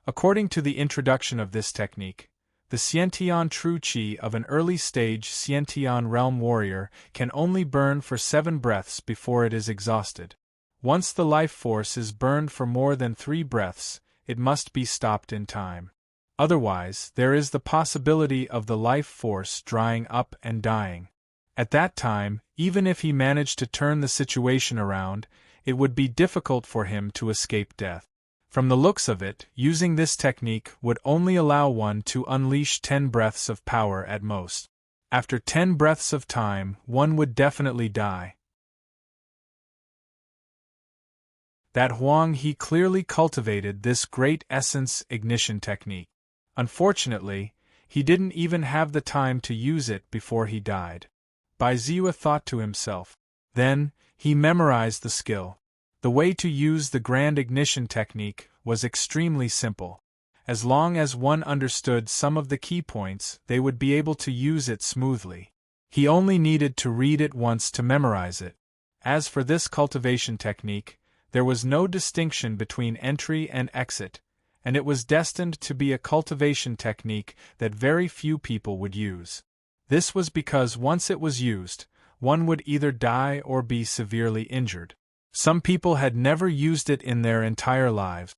According to the introduction of this technique, the Xiantian true qi of an early-stage Xiantian realm warrior can only burn for 7 breaths before it is exhausted. Once the life force is burned for more than 3 breaths, it must be stopped in time. Otherwise, there is the possibility of the life force drying up and dying. At that time, even if he managed to turn the situation around, it would be difficult for him to escape death. From the looks of it, using this technique would only allow one to unleash 10 breaths of power at most. After 10 breaths of time, one would definitely die. That Huang He clearly cultivated this great essence ignition technique. Unfortunately, he didn't even have the time to use it before he died. Bai Ziyu thought to himself. Then, he memorized the skill. The way to use the grand ignition technique was extremely simple. As long as one understood some of the key points, they would be able to use it smoothly. He only needed to read it once to memorize it. As for this cultivation technique, there was no distinction between entry and exit, and it was destined to be a cultivation technique that very few people would use. This was because once it was used, one would either die or be severely injured. Some people had never used it in their entire lives.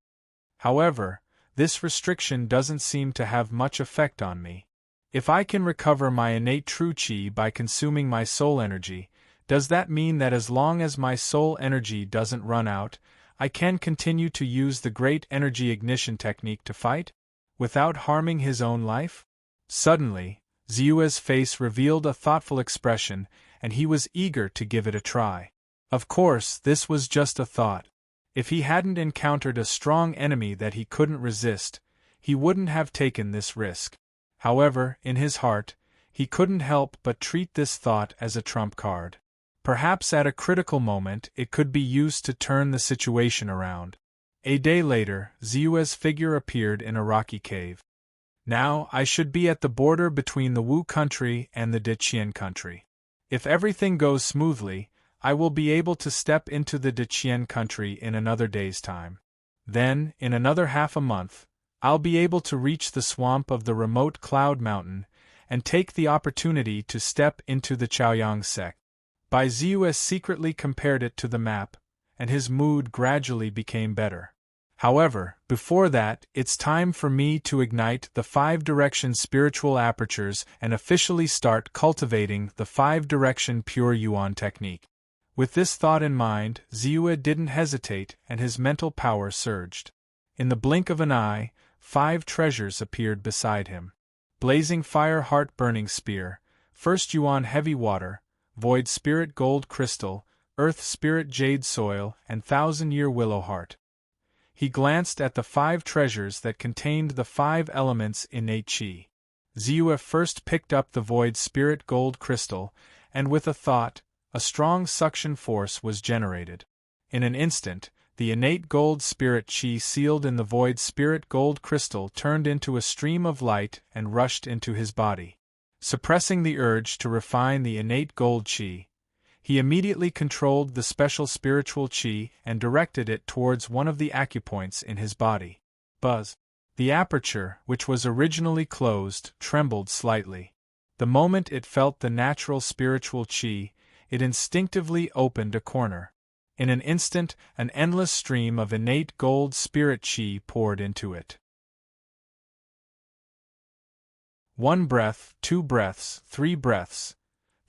However, this restriction doesn't seem to have much effect on me. If I can recover my innate true qi by consuming my soul energy, does that mean that as long as my soul energy doesn't run out, I can continue to use the great energy ignition technique to fight, without harming his own life? Suddenly, Ziyue's face revealed a thoughtful expression, and he was eager to give it a try. Of course, this was just a thought. If he hadn't encountered a strong enemy that he couldn't resist, he wouldn't have taken this risk. However, in his heart, he couldn't help but treat this thought as a trump card. Perhaps at a critical moment it could be used to turn the situation around. A day later, Ziyue's figure appeared in a rocky cave. Now I should be at the border between the Wu country and the Deqian country. If everything goes smoothly, I will be able to step into the Deqian country in another day's time. Then, in another half a month, I'll be able to reach the swamp of the remote Cloud Mountain and take the opportunity to step into the Chaoyang sect. Bai Ziyue secretly compared it to the map, and his mood gradually became better. However, before that, it's time for me to ignite the 5-direction spiritual apertures and officially start cultivating the 5-direction pure Yuan technique. With this thought in mind, Ziyue didn't hesitate and his mental power surged. In the blink of an eye, 5 treasures appeared beside him. Blazing Fire Heart-Burning Spear, First Yuan Heavy Water, Void Spirit Gold Crystal, Earth Spirit Jade Soil, and 1,000-Year Willow Heart. He glanced at the 5 treasures that contained the 5 elements innate qi. Ziyue first picked up the Void Spirit Gold Crystal, and with a thought, a strong suction force was generated. In an instant, the innate gold spirit qi sealed in the Void Spirit Gold Crystal turned into a stream of light and rushed into his body. Suppressing the urge to refine the innate gold qi, he immediately controlled the special spiritual qi and directed it towards one of the acupoints in his body. Buzz. The aperture, which was originally closed, trembled slightly. The moment it felt the natural spiritual qi, it instinctively opened a corner. In an instant, an endless stream of innate gold spirit qi poured into it. 1 breath, 2 breaths, 3 breaths.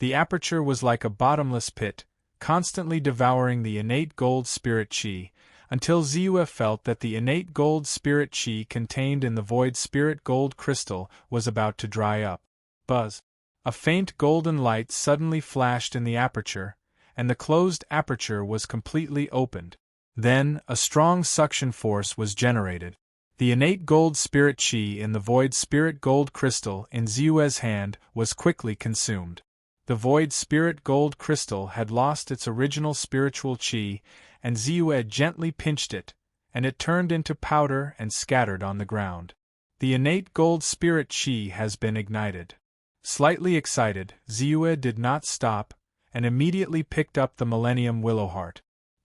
The aperture was like a bottomless pit, constantly devouring the innate gold spirit qi, until Ziyue felt that the innate gold spirit qi contained in the Void Spirit Gold Crystal was about to dry up. Buzz. A faint golden light suddenly flashed in the aperture, and the closed aperture was completely opened. Then, a strong suction force was generated. The innate gold spirit chi in the void spirit gold crystal in Ziyue's hand was quickly consumed. The void spirit gold crystal had lost its original spiritual chi, and Ziyue gently pinched it, and it turned into powder and scattered on the ground. The innate gold spirit chi has been ignited. Slightly excited, Ziyue did not stop, and immediately picked up the Millennium Willowheart.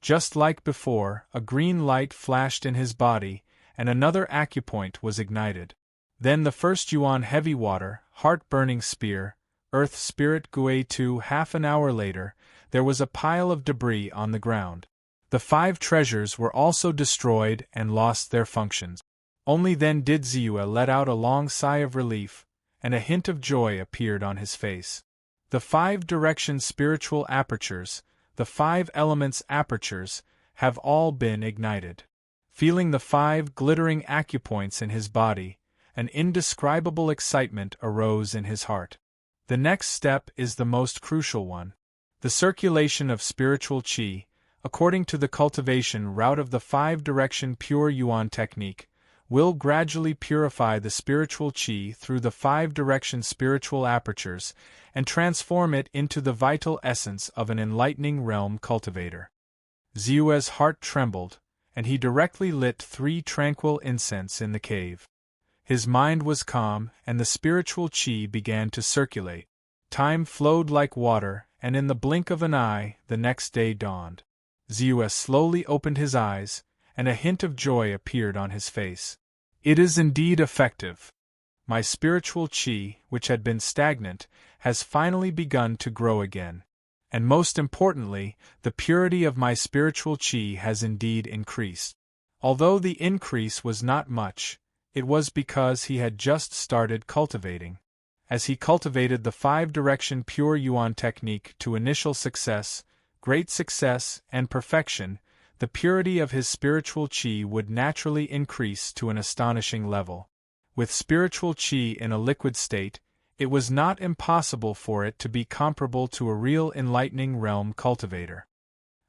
Just like before, a green light flashed in his body, and another acupoint was ignited. Then the first Yuan heavy water, heart-burning spear, Earth Spirit Gui 2. Half an hour later, there was a pile of debris on the ground. The 5 treasures were also destroyed and lost their functions. Only then did Ziyue let out a long sigh of relief, and a hint of joy appeared on his face. The 5 direction spiritual apertures, the 5 elements apertures, have all been ignited. Feeling the 5 glittering acupoints in his body, an indescribable excitement arose in his heart. The next step is the most crucial one. The circulation of spiritual qi, according to the cultivation route of the 5-direction pure Yuan technique, will gradually purify the spiritual qi through the 5-direction spiritual apertures and transform it into the vital essence of an enlightening realm cultivator. Ziyue's heart trembled, and he directly lit 3 tranquil incense in the cave. His mind was calm, and the spiritual qi began to circulate. Time flowed like water, and in the blink of an eye, the next day dawned. Ziyue slowly opened his eyes, and a hint of joy appeared on his face. It is indeed effective. My spiritual qi, which had been stagnant, has finally begun to grow again. And most importantly, the purity of my spiritual qi has indeed increased. Although the increase was not much, it was because he had just started cultivating. As he cultivated the 5-direction pure Yuan technique to initial success, great success, and perfection, the purity of his spiritual qi would naturally increase to an astonishing level. With spiritual qi in a liquid state, it was not impossible for it to be comparable to a real enlightening realm cultivator.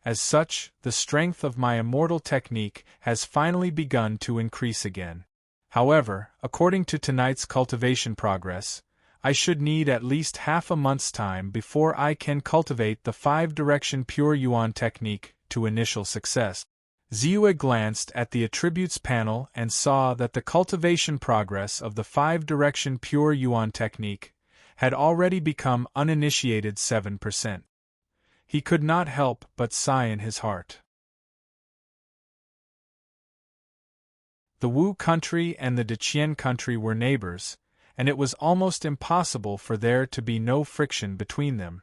As such, the strength of my immortal technique has finally begun to increase again. However, according to tonight's cultivation progress, I should need at least half a month's time before I can cultivate the 5-direction pure Yuan technique to initial success. Ziyue glanced at the attributes panel and saw that the cultivation progress of the 5-direction pure Yuan technique had already become uninitiated 7%. He could not help but sigh in his heart. The Wu country and the Deqian country were neighbors, and it was almost impossible for there to be no friction between them.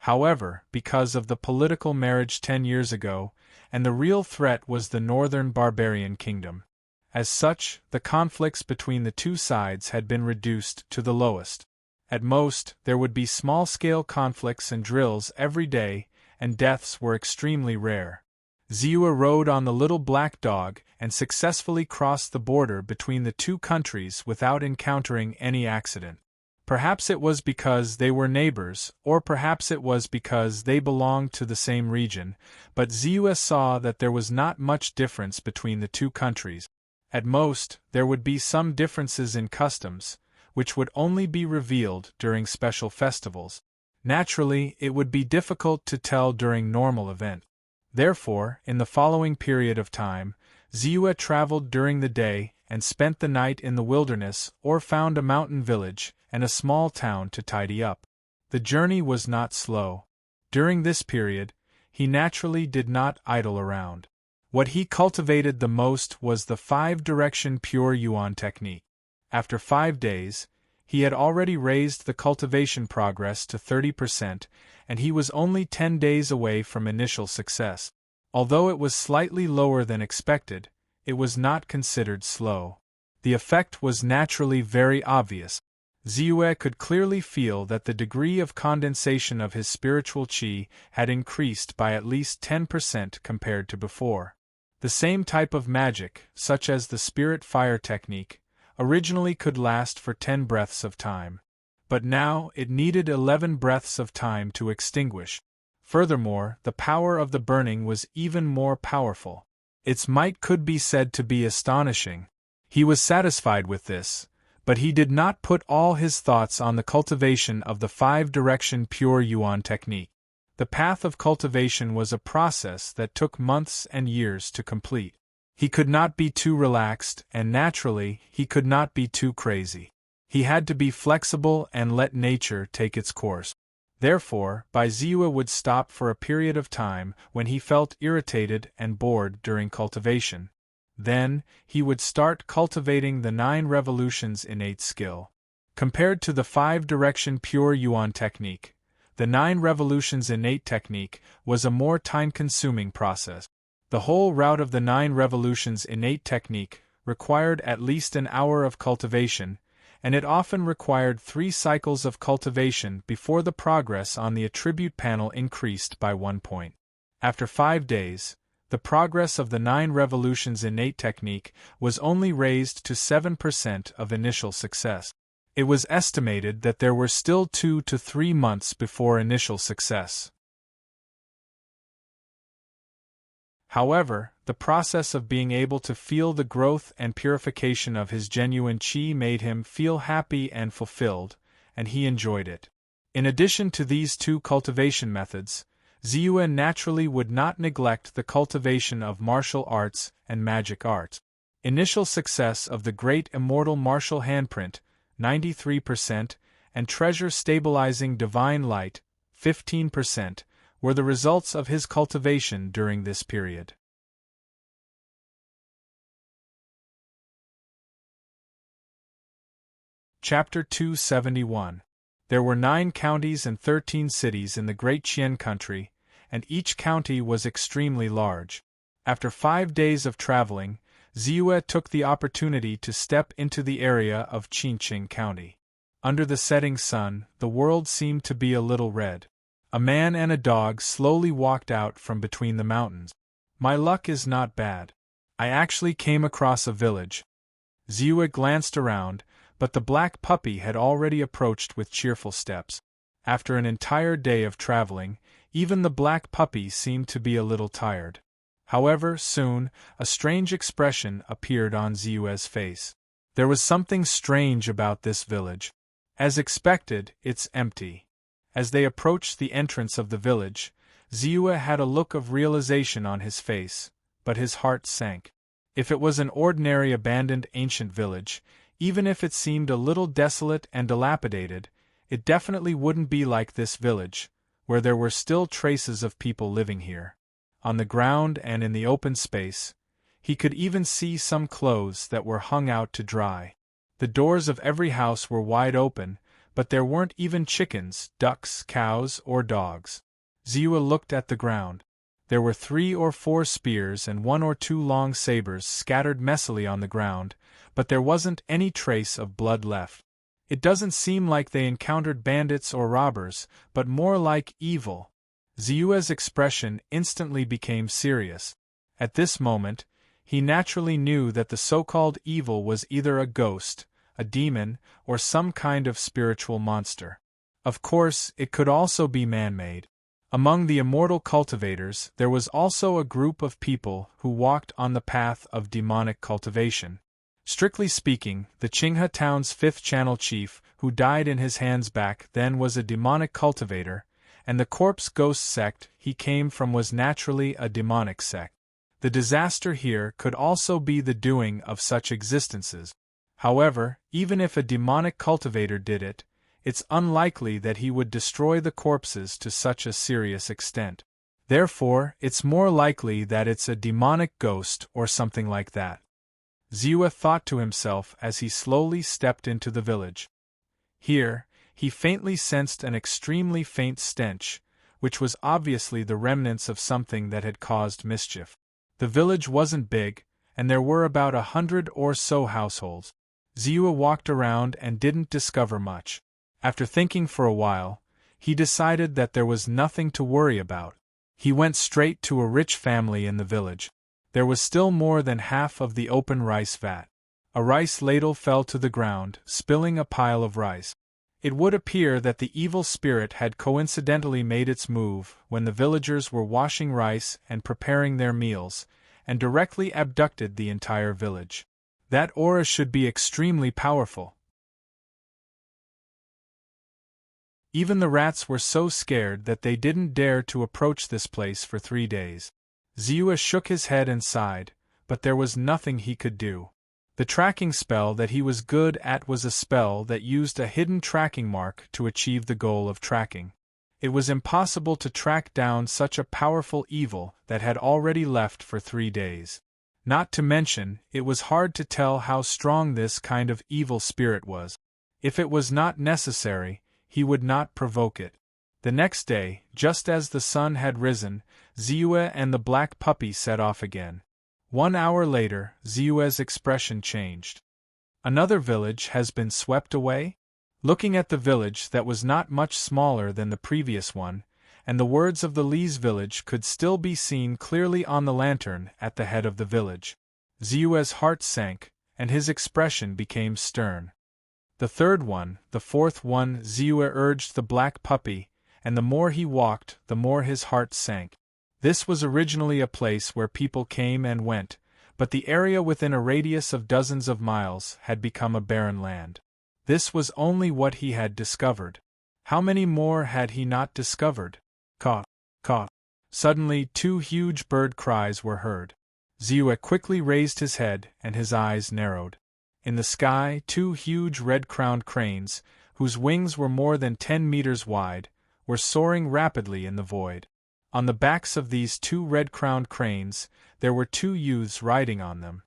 However, because of the political marriage 10 years ago, and the real threat was the northern barbarian kingdom. As such, the conflicts between the two sides had been reduced to the lowest. At most, there would be small-scale conflicts and drills every day, and deaths were extremely rare. Ziyue rode on the little black dog and successfully crossed the border between the two countries without encountering any accident. Perhaps it was because they were neighbors, or perhaps it was because they belonged to the same region, but Ziyue saw that there was not much difference between the two countries. At most, there would be some differences in customs, which would only be revealed during special festivals. Naturally, it would be difficult to tell during normal events. Therefore, in the following period of time, Ziyue traveled during the day and spent the night in the wilderness or found a mountain village and a small town to tidy up. The journey was not slow. During this period, he naturally did not idle around. What he cultivated the most was the 5-direction pure Yuan technique. After 5 days, he had already raised the cultivation progress to 30%, and he was only 10 days away from initial success. Although it was slightly lower than expected, it was not considered slow. The effect was naturally very obvious. Ziyue could clearly feel that the degree of condensation of his spiritual qi had increased by at least 10% compared to before. The same type of magic, such as the spirit fire technique, originally could last for 10 breaths of time. But now it needed 11 breaths of time to extinguish. Furthermore, the power of the burning was even more powerful. Its might could be said to be astonishing. He was satisfied with this, but he did not put all his thoughts on the cultivation of the 5-direction pure yuan technique. The path of cultivation was a process that took months and years to complete. He could not be too relaxed, and naturally, he could not be too crazy. He had to be flexible and let nature take its course. Therefore, Baiziwa would stop for a period of time when he felt irritated and bored during cultivation. Then, he would start cultivating the 9 revolutions innate skill. Compared to the 5-direction pure yuan technique, the 9 revolutions innate technique was a more time-consuming process. The whole route of the 9 revolutions innate technique required at least an hour of cultivation, and it often required 3 cycles of cultivation before the progress on the attribute panel increased by 1 point. After 5 days, the progress of the 9 revolutions innate technique was only raised to 7% of initial success. It was estimated that there were still 2 to 3 months before initial success. However, the process of being able to feel the growth and purification of his genuine qi made him feel happy and fulfilled, and he enjoyed it. In addition to these 2 cultivation methods, Ziyue naturally would not neglect the cultivation of martial arts and magic arts. Initial success of the great immortal martial handprint, 93%, and treasure stabilizing divine light, 15%, were the results of his cultivation during this period. Chapter 271. There were 9 counties and 13 cities in the Great Qian country, and each county was extremely large. After 5 days of traveling, Ziyue took the opportunity to step into the area of Qinqing County. Under the setting sun, the world seemed to be a little red. A man and a dog slowly walked out from between the mountains. My luck is not bad. I actually came across a village. Ziyue glanced around, but the black puppy had already approached with cheerful steps. After an entire day of traveling, even the black puppy seemed to be a little tired. However, soon, a strange expression appeared on Ziyue's face. There was something strange about this village. As expected, it's empty. As they approached the entrance of the village, Ziyue had a look of realization on his face, but his heart sank. If it was an ordinary abandoned ancient village, even if it seemed a little desolate and dilapidated, it definitely wouldn't be like this village, where there were still traces of people living here. On the ground and in the open space, he could even see some clothes that were hung out to dry. The doors of every house were wide open, but there weren't even chickens, ducks, cows, or dogs. Ziyue looked at the ground. There were 3 or 4 spears and 1 or 2 long sabers scattered messily on the ground, but there wasn't any trace of blood left. It doesn't seem like they encountered bandits or robbers, but more like evil. Ziyue's expression instantly became serious. At this moment, he naturally knew that the so-called evil was either a ghost, a demon, or some kind of spiritual monster. Of course, it could also be man-made. Among the immortal cultivators, there was also a group of people who walked on the path of demonic cultivation. Strictly speaking, the Qinghe town's 5th channel chief, who died in his hands back then, was a demonic cultivator, and the corpse ghost sect he came from was naturally a demonic sect. The disaster here could also be the doing of such existences. However, even if a demonic cultivator did it, it's unlikely that he would destroy the corpses to such a serious extent. Therefore, it's more likely that it's a demonic ghost or something like that. Ziyue thought to himself as he slowly stepped into the village. Here, he faintly sensed an extremely faint stench, which was obviously the remnants of something that had caused mischief. The village wasn't big, and there were about 100 or so households. Ziyue walked around and didn't discover much. After thinking for a while, he decided that there was nothing to worry about. He went straight to a rich family in the village. There was still more than half of the open rice vat. A rice ladle fell to the ground, spilling a pile of rice. It would appear that the evil spirit had coincidentally made its move when the villagers were washing rice and preparing their meals, and directly abducted the entire village. That aura should be extremely powerful. Even the rats were so scared that they didn't dare to approach this place for 3 days. Ziua shook his head and sighed, but there was nothing he could do. The tracking spell that he was good at was a spell that used a hidden tracking mark to achieve the goal of tracking. It was impossible to track down such a powerful evil that had already left for 3 days. Not to mention, it was hard to tell how strong this kind of evil spirit was. If it was not necessary, he would not provoke it. The next day, just as the sun had risen, Ziua and the black puppy set off again. 1 hour later, Ziua's expression changed. Another village has been swept away? Looking at the village that was not much smaller than the previous one, and the words of the Lee's village could still be seen clearly on the lantern at the head of the village. Ziua's heart sank, and his expression became stern. The third one, the fourth one, Ziua urged the black puppy, and the more he walked, the more his heart sank. This was originally a place where people came and went, but the area within a radius of dozens of miles had become a barren land. This was only what he had discovered. How many more had he not discovered? Caw, caw. Suddenly 2 huge bird cries were heard. Ziua quickly raised his head and his eyes narrowed. In the sky, 2 huge red-crowned cranes, whose wings were more than 10 meters wide, were soaring rapidly in the void. On the backs of these 2 red-crowned cranes, there were 2 youths riding on them.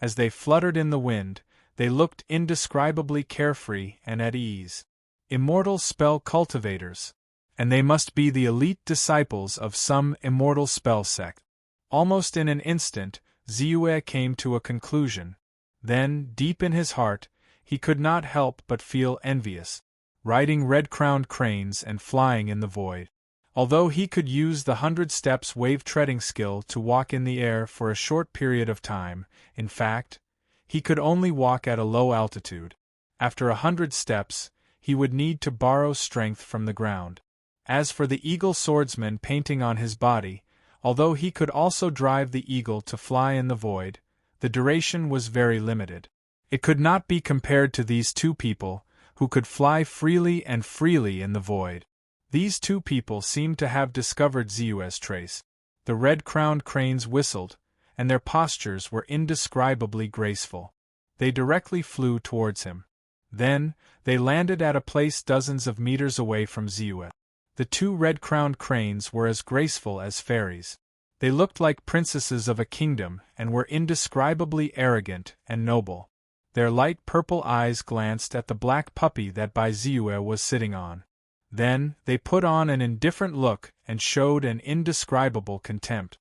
As they fluttered in the wind, they looked indescribably carefree and at ease. Immortal spell cultivators. And they must be the elite disciples of some immortal spell sect. Almost in an instant, Ziua came to a conclusion. Then, deep in his heart, he could not help but feel envious. Riding red-crowned cranes and flying in the void. Although he could use the 100 steps wave-treading skill to walk in the air for a short period of time, in fact, he could only walk at a low altitude. After 100 steps, he would need to borrow strength from the ground. As for the eagle swordsman painting on his body, although he could also drive the eagle to fly in the void, the duration was very limited. It could not be compared to these 2 people, who could fly freely and freely in the void. These 2 people seemed to have discovered Ziua's trace. The red-crowned cranes whistled, and their postures were indescribably graceful. They directly flew towards him. Then, they landed at a place dozens of meters away from Ziua. The 2 red-crowned cranes were as graceful as fairies. They looked like princesses of a kingdom and were indescribably arrogant and noble. Their light purple eyes glanced at the black puppy that Ziua was sitting on. Then, they put on an indifferent look and showed an indescribable contempt.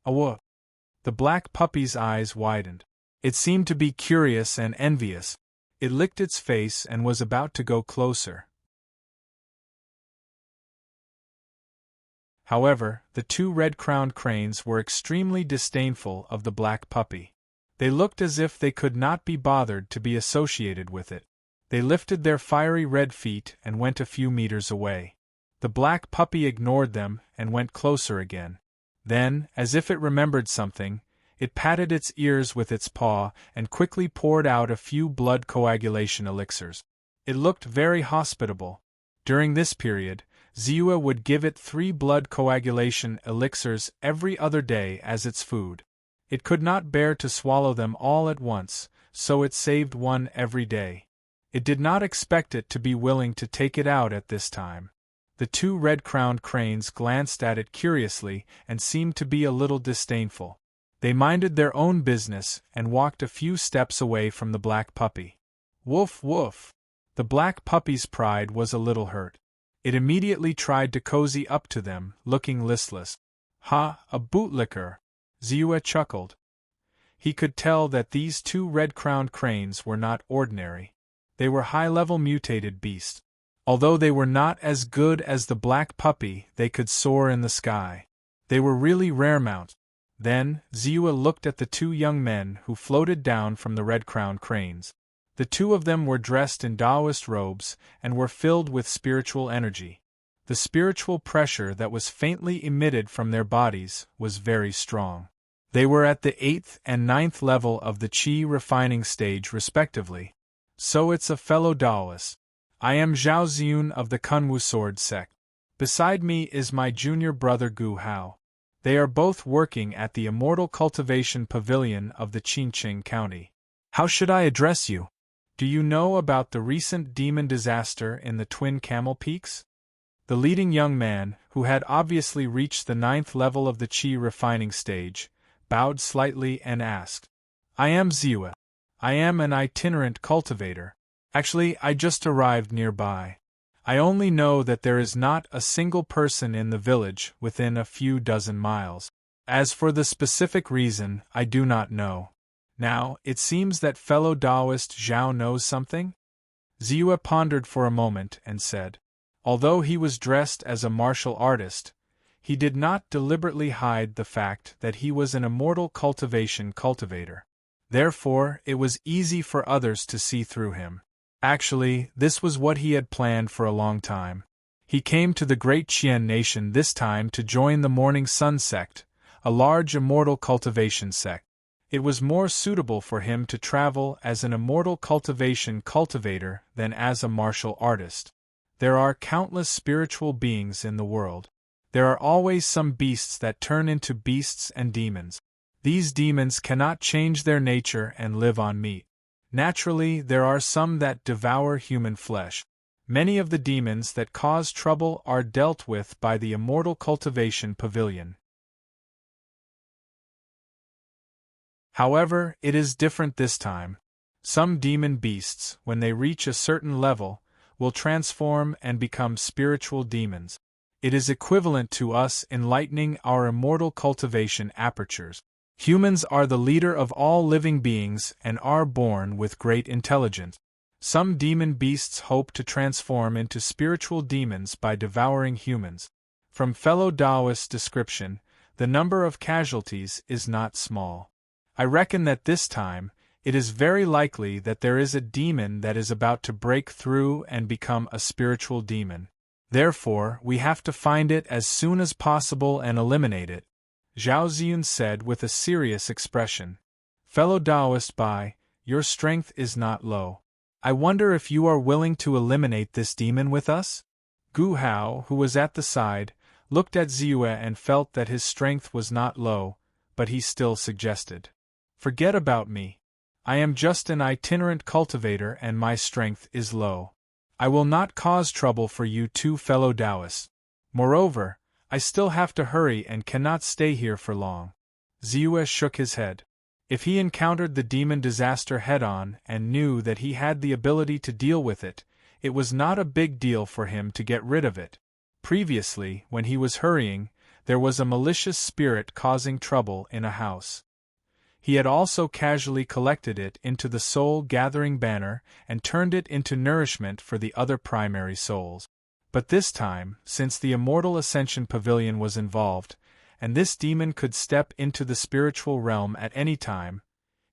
Awoof! The black puppy's eyes widened. It seemed to be curious and envious. It licked its face and was about to go closer. However, the 2 red-crowned cranes were extremely disdainful of the black puppy. They looked as if they could not be bothered to be associated with it. They lifted their fiery red feet and went a few meters away. The black puppy ignored them and went closer again. Then, as if it remembered something, it patted its ears with its paw and quickly poured out a few blood coagulation elixirs. It looked very hospitable. During this period, Ziua would give it 3 blood coagulation elixirs every other day as its food. It could not bear to swallow them all at once, so it saved 1 every day. It did not expect it to be willing to take it out at this time. The 2 red-crowned cranes glanced at it curiously and seemed to be a little disdainful. They minded their own business and walked a few steps away from the black puppy. Woof woof! The black puppy's pride was a little hurt. It immediately tried to cozy up to them, looking listless. Ha, a bootlicker! Ziua chuckled. He could tell that these 2 red-crowned cranes were not ordinary. They were high-level mutated beasts. Although they were not as good as the black puppy, they could soar in the sky. They were really rare mounts. Then, Ziua looked at the 2 young men who floated down from the red-crowned cranes. The two of them were dressed in Taoist robes and were filled with spiritual energy. The spiritual pressure that was faintly emitted from their bodies was very strong. They were at the 8th and 9th level of the Qi refining stage respectively. So it's a fellow Taoist. I am Zhao Ziyun of the Kunwu Sword sect. Beside me is my junior brother Gu Hao. They are both working at the Immortal Cultivation Pavilion of the Qinqing County. How should I address you? Do you know about the recent demon disaster in the Twin Camel Peaks? The leading young man, who had obviously reached the 9th level of the Qi refining stage, bowed slightly and asked. I am Ziwa. I am an itinerant cultivator. Actually, I just arrived nearby. I only know that there is not a single person in the village within a few dozen miles. As for the specific reason, I do not know. Now, it seems that fellow Taoist Zhao knows something? Ziwa pondered for a moment and said, although he was dressed as a martial artist, he did not deliberately hide the fact that he was an immortal cultivation cultivator. Therefore, it was easy for others to see through him. Actually, this was what he had planned for a long time. He came to the Great Qian Nation this time to join the Morning Sun sect, a large immortal cultivation sect. It was more suitable for him to travel as an immortal cultivation cultivator than as a martial artist. There are countless spiritual beings in the world. There are always some beasts that turn into beasts and demons. These demons cannot change their nature and live on meat. Naturally, there are some that devour human flesh. Many of the demons that cause trouble are dealt with by the Immortal Cultivation Pavilion. However, it is different this time. Some demon beasts, when they reach a certain level, will transform and become spiritual demons. It is equivalent to us enlightening our immortal cultivation apertures. Humans are the leader of all living beings and are born with great intelligence. Some demon beasts hope to transform into spiritual demons by devouring humans. From fellow Taoist's description, the number of casualties is not small. I reckon that this time, it is very likely that there is a demon that is about to break through and become a spiritual demon. Therefore, we have to find it as soon as possible and eliminate it, Zhao Ziyun said with a serious expression. Fellow Taoist Bai, your strength is not low. I wonder if you are willing to eliminate this demon with us? Gu Hao, who was at the side, looked at Ziwa and felt that his strength was not low, but he still suggested. Forget about me. I am just an itinerant cultivator and my strength is low. I will not cause trouble for you two fellow Taoists. Moreover, I still have to hurry and cannot stay here for long. Ziwa shook his head. If he encountered the demon disaster head-on and knew that he had the ability to deal with it, it was not a big deal for him to get rid of it. Previously, when he was hurrying, there was a malicious spirit causing trouble in a house. He had also casually collected it into the soul-gathering banner and turned it into nourishment for the other primary souls. But this time, since the Immortal Ascension Pavilion was involved, and this demon could step into the spiritual realm at any time,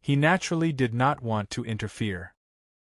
he naturally did not want to interfere.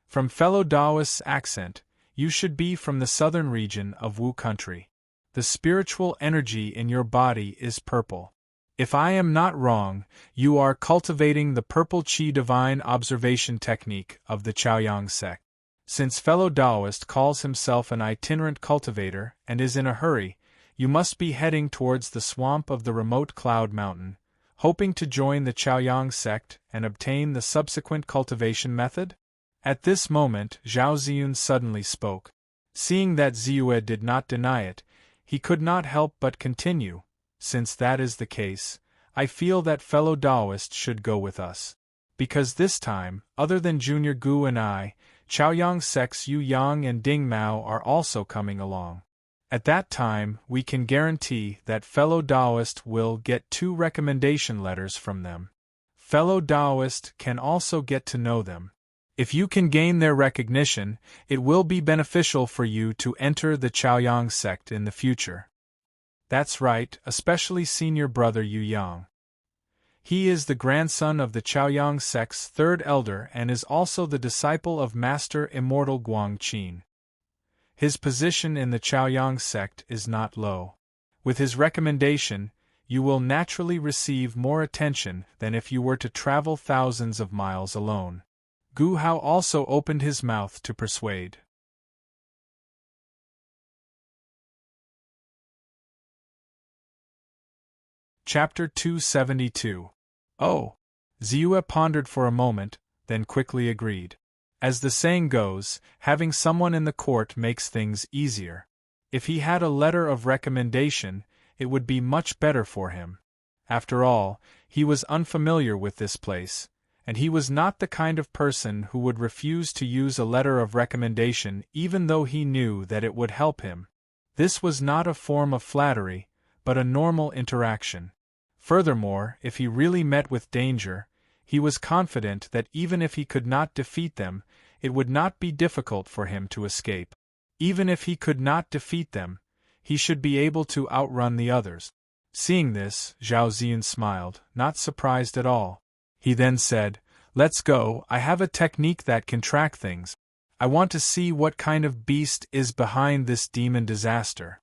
From fellow Taoist's accent, you should be from the southern region of Wu country. The spiritual energy in your body is purple. If I am not wrong, you are cultivating the purple Qi divine observation technique of the Chaoyang sect. Since fellow Taoist calls himself an itinerant cultivator and is in a hurry, you must be heading towards the swamp of the remote Cloud Mountain, hoping to join the Chaoyang sect and obtain the subsequent cultivation method? At this moment, Zhao Ziyun suddenly spoke. Seeing that Ziwa did not deny it, he could not help but continue. Since that is the case, I feel that fellow Taoist should go with us. Because this time, other than Junior Gu and I, Chaoyang sects Yu Yang and Ding Mao are also coming along. At that time, we can guarantee that fellow Taoist will get 2 recommendation letters from them. Fellow Taoist can also get to know them. If you can gain their recognition, it will be beneficial for you to enter the Chaoyang sect in the future. That's right, especially senior brother Yu Yang. He is the grandson of the Chaoyang sect's third elder and is also the disciple of Master Immortal Guangqin. His position in the Chaoyang sect is not low. With his recommendation, you will naturally receive more attention than if you were to travel thousands of miles alone. Gu Hao also opened his mouth to persuade. Chapter 272. Oh! Ziyue pondered for a moment, then quickly agreed. As the saying goes, having someone in the court makes things easier. If he had a letter of recommendation, it would be much better for him. After all, he was unfamiliar with this place, and he was not the kind of person who would refuse to use a letter of recommendation even though he knew that it would help him. This was not a form of flattery, but a normal interaction. Furthermore, if he really met with danger, he was confident that even if he could not defeat them, it would not be difficult for him to escape. Even if he could not defeat them, he should be able to outrun the others. Seeing this, Zhao Ziyun smiled, not surprised at all. He then said, "Let's go, I have a technique that can track things. I want to see what kind of beast is behind this demon disaster."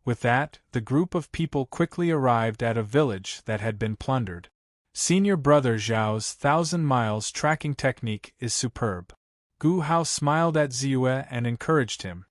With that, the group of people quickly arrived at a village that had been plundered. Senior brother Zhao's 1,000 miles tracking technique is superb. Gu Hao smiled at Ziyue and encouraged him.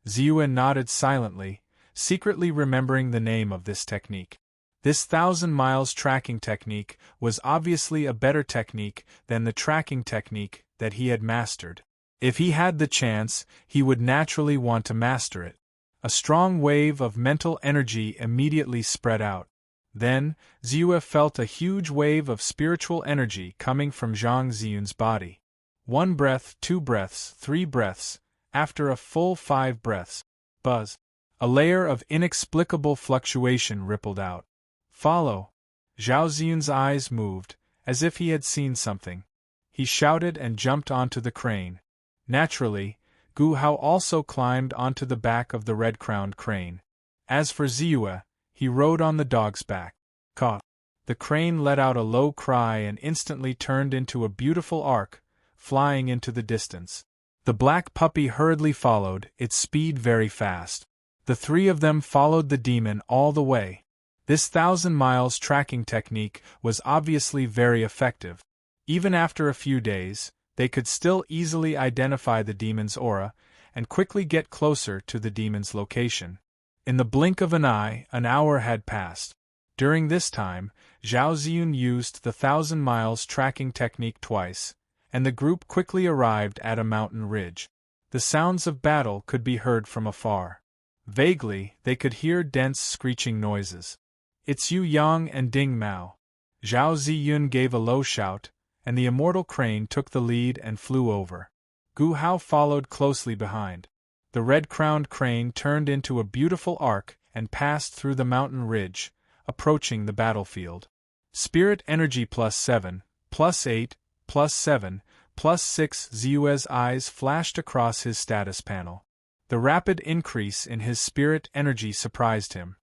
Ziyue nodded silently, secretly remembering the name of this technique. This 1,000 miles tracking technique was obviously a better technique than the tracking technique that he had mastered. If he had the chance, he would naturally want to master it. A strong wave of mental energy immediately spread out. Then, Ziyue felt a huge wave of spiritual energy coming from Zhang Ziyun's body. 1 breath, 2 breaths, 3 breaths, after a full 5 breaths. Buzz! A layer of inexplicable fluctuation rippled out. "Follow!" Zhao Ziyun's eyes moved, as if he had seen something. He shouted and jumped onto the crane. Naturally, Gu Hao also climbed onto the back of the red-crowned crane. As for Ziyue, he rode on the dog's back. Caw! The crane let out a low cry and instantly turned into a beautiful arc, flying into the distance. The black puppy hurriedly followed, its speed very fast. The three of them followed the demon all the way. This 1,000 miles tracking technique was obviously very effective. Even after a few days, they could still easily identify the demon's aura, and quickly get closer to the demon's location. In the blink of an eye, an hour had passed. During this time, Zhao Ziyun used the 1,000 miles tracking technique twice, and the group quickly arrived at a mountain ridge. The sounds of battle could be heard from afar. Vaguely, they could hear dense screeching noises. "It's Yu Yang and Ding Mao." Zhao Ziyun gave a low shout, and the immortal crane took the lead and flew over. Gu Hao followed closely behind. The red-crowned crane turned into a beautiful arc and passed through the mountain ridge, approaching the battlefield. Spirit energy +7, +8, +7, +6. Ziyue's eyes flashed across his status panel. The rapid increase in his spirit energy surprised him.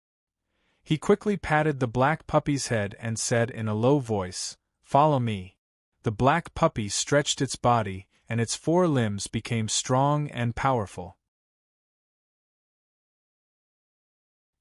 He quickly patted the black puppy's head and said in a low voice, "Follow me." The black puppy stretched its body, and its 4 limbs became strong and powerful.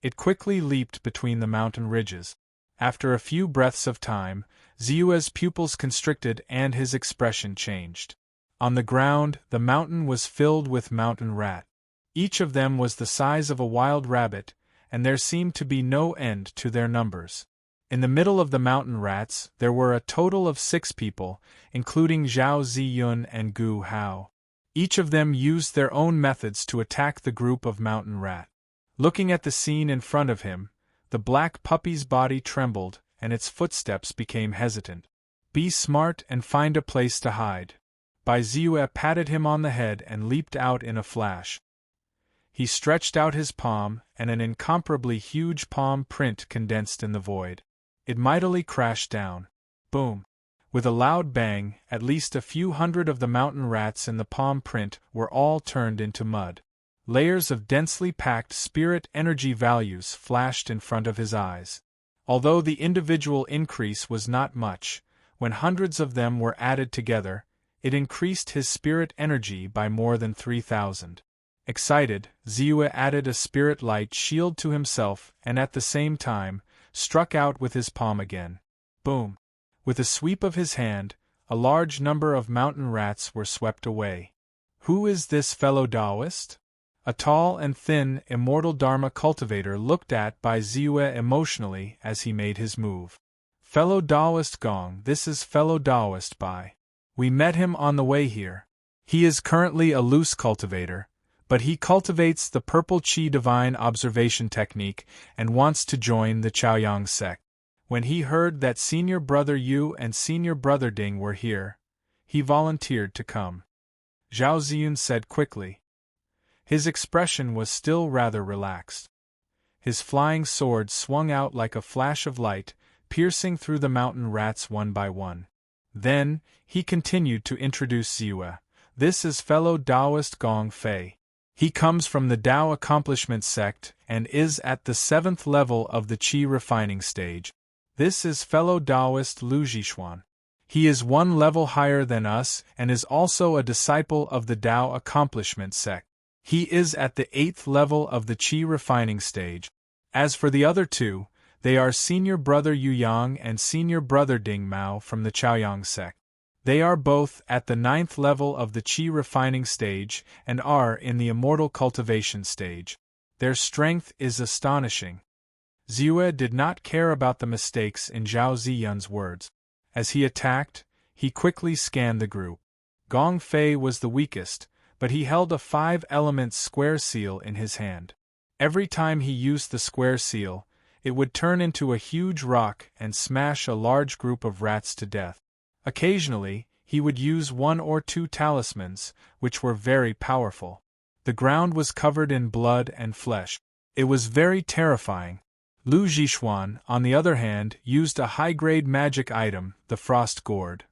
It quickly leaped between the mountain ridges. After a few breaths of time, Ziyue's pupils constricted and his expression changed. On the ground, the mountain was filled with mountain rat. Each of them was the size of a wild rabbit, and there seemed to be no end to their numbers. In the middle of the mountain rats, there were a total of 6 people, including Zhao Ziyun and Gu Hao. Each of them used their own methods to attack the group of mountain rat. Looking at the scene in front of him, the black puppy's body trembled, and its footsteps became hesitant. "Be smart and find a place to hide." Bai Ziyue patted him on the head and leaped out in a flash. He stretched out his palm, and an incomparably huge palm print condensed in the void. It mightily crashed down. Boom! With a loud bang, at least a few hundred of the mountain rats in the palm print were all turned into mud. Layers of densely packed spirit energy values flashed in front of his eyes. Although the individual increase was not much, when hundreds of them were added together, it increased his spirit energy by more than 3,000. Excited, Ziyue added a spirit light shield to himself and at the same time, struck out with his palm again. Boom! With a sweep of his hand, a large number of mountain rats were swept away. Who is this fellow Taoist? A tall and thin, immortal Dharma cultivator looked at by Ziyue emotionally as he made his move. Fellow Taoist Gong, this is fellow Taoist Bai. We met him on the way here. He is currently a loose cultivator, but he cultivates the purple qi divine observation technique and wants to join the Chaoyang sect. When he heard that Senior Brother Yu and Senior Brother Ding were here, he volunteered to come. Zhao Ziyun said quickly. His expression was still rather relaxed. His flying sword swung out like a flash of light, piercing through the mountain rats one by one. Then, he continued to introduce Ziyue. This is fellow Taoist Gong Fei. He comes from the Tao Accomplishment sect and is at the 7th level of the Qi refining stage. This is fellow Taoist Lu Jixuan. He is one level higher than us and is also a disciple of the Tao Accomplishment sect. He is at the 8th level of the Qi refining stage. As for the other two, they are Senior Brother Yu Yang and Senior Brother Ding Mao from the Chaoyang sect. They are both at the 9th level of the Qi refining stage and are in the immortal cultivation stage. Their strength is astonishing. Ziyue did not care about the mistakes in Zhao Ziyun's words. As he attacked, he quickly scanned the group. Gong Fei was the weakest, but he held a 5-element square seal in his hand. Every time he used the square seal, it would turn into a huge rock and smash a large group of rats to death. Occasionally, he would use 1 or 2 talismans, which were very powerful. The ground was covered in blood and flesh. It was very terrifying. Lu Jixuan, on the other hand, used a high-grade magic item, the Frost Gourd.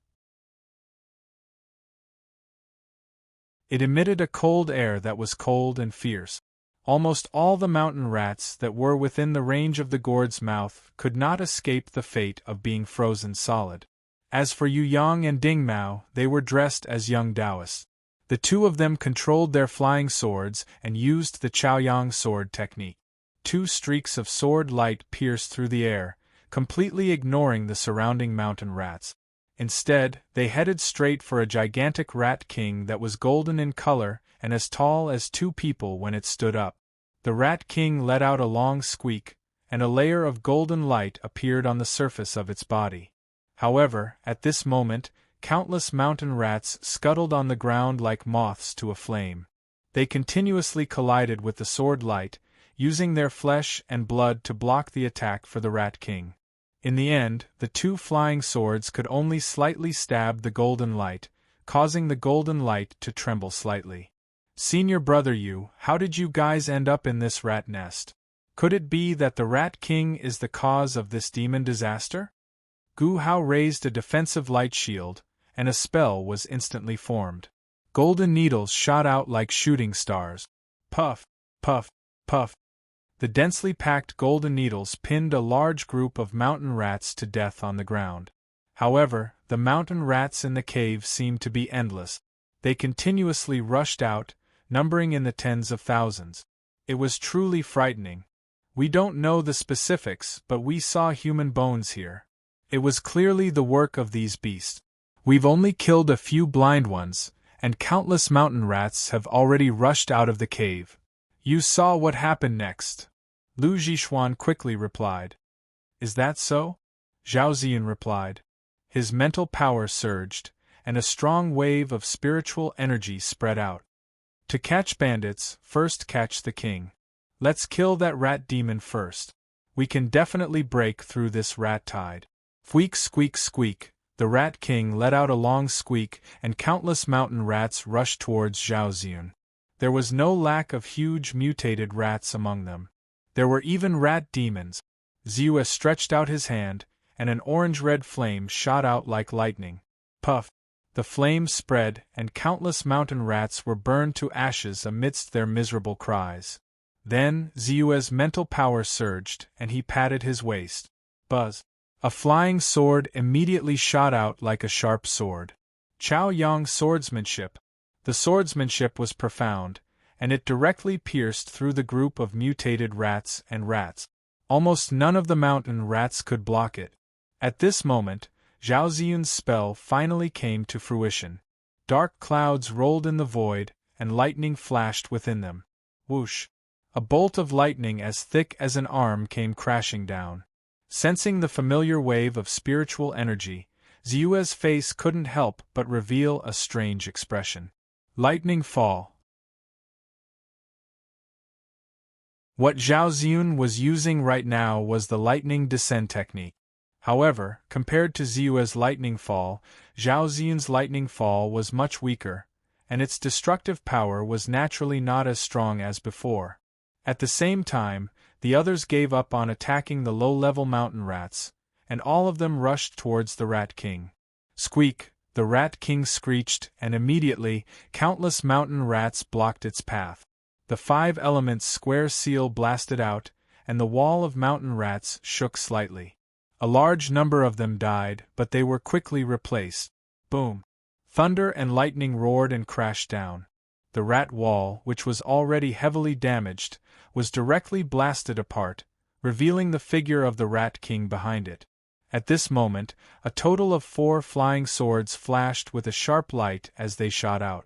It emitted a cold air that was cold and fierce. Almost all the mountain rats that were within the range of the gourd's mouth could not escape the fate of being frozen solid. As for Yu Yang and Ding Mao, they were dressed as young Taoists. The two of them controlled their flying swords and used the Chaoyang sword technique. 2 streaks of sword light pierced through the air, completely ignoring the surrounding mountain rats. Instead, they headed straight for a gigantic rat king that was golden in color and as tall as 2 people when it stood up. The rat king let out a long squeak, and a layer of golden light appeared on the surface of its body. However, at this moment, countless mountain rats scuttled on the ground like moths to a flame. They continuously collided with the sword light, using their flesh and blood to block the attack for the Rat King. In the end, the 2 flying swords could only slightly stab the golden light, causing the golden light to tremble slightly. Senior Brother Yu, how did you guys end up in this rat nest? Could it be that the Rat King is the cause of this demon disaster? Gu Hao raised a defensive light shield, and a spell was instantly formed. Golden needles shot out like shooting stars. Puff, puff, puff. The densely packed golden needles pinned a large group of mountain rats to death on the ground. However, the mountain rats in the cave seemed to be endless. They continuously rushed out, numbering in the tens of thousands. It was truly frightening. We don't know the specifics, but we saw human bones here. It was clearly the work of these beasts. We've only killed a few blind ones, and countless mountain rats have already rushed out of the cave. You saw what happened next. Lu Jixuan quickly replied. Is that so? Zhao Ziyun replied. His mental power surged, and a strong wave of spiritual energy spread out. To catch bandits, first catch the king. Let's kill that rat demon first. We can definitely break through this rat tide. Squeak, squeak, squeak. The Rat King let out a long squeak, and countless mountain rats rushed towards Zhao Ziyun. There was no lack of huge mutated rats among them. There were even rat demons. Ziyue stretched out his hand, and an orange-red flame shot out like lightning. Puff! The flame spread, and countless mountain rats were burned to ashes amidst their miserable cries. Then, Ziyue's mental power surged, and he patted his waist. Buzz. A flying sword immediately shot out like a sharp sword. Chao Yang's swordsmanship. The swordsmanship was profound, and it directly pierced through the group of mutated rats and rats. Almost none of the mountain rats could block it. At this moment, Zhao Ziyun's spell finally came to fruition. Dark clouds rolled in the void, and lightning flashed within them. Whoosh! A bolt of lightning as thick as an arm came crashing down. Sensing the familiar wave of spiritual energy, Ziyue's face couldn't help but reveal a strange expression. Lightning fall. What Zhao Ziyun was using right now was the lightning descent technique. However, compared to Ziyue's lightning fall, Zhao Ziyun's lightning fall was much weaker, and its destructive power was naturally not as strong as before. At the same time, the others gave up on attacking the low-level mountain rats, and all of them rushed towards the Rat King. Squeak! The Rat King screeched, and immediately, countless mountain rats blocked its path. The 5 elements square seal blasted out, and the wall of mountain rats shook slightly. A large number of them died, but they were quickly replaced. Boom! Thunder and lightning roared and crashed down. The rat wall, which was already heavily damaged, was directly blasted apart, revealing the figure of the Rat King behind it. At this moment, a total of 4 flying swords flashed with a sharp light as they shot out.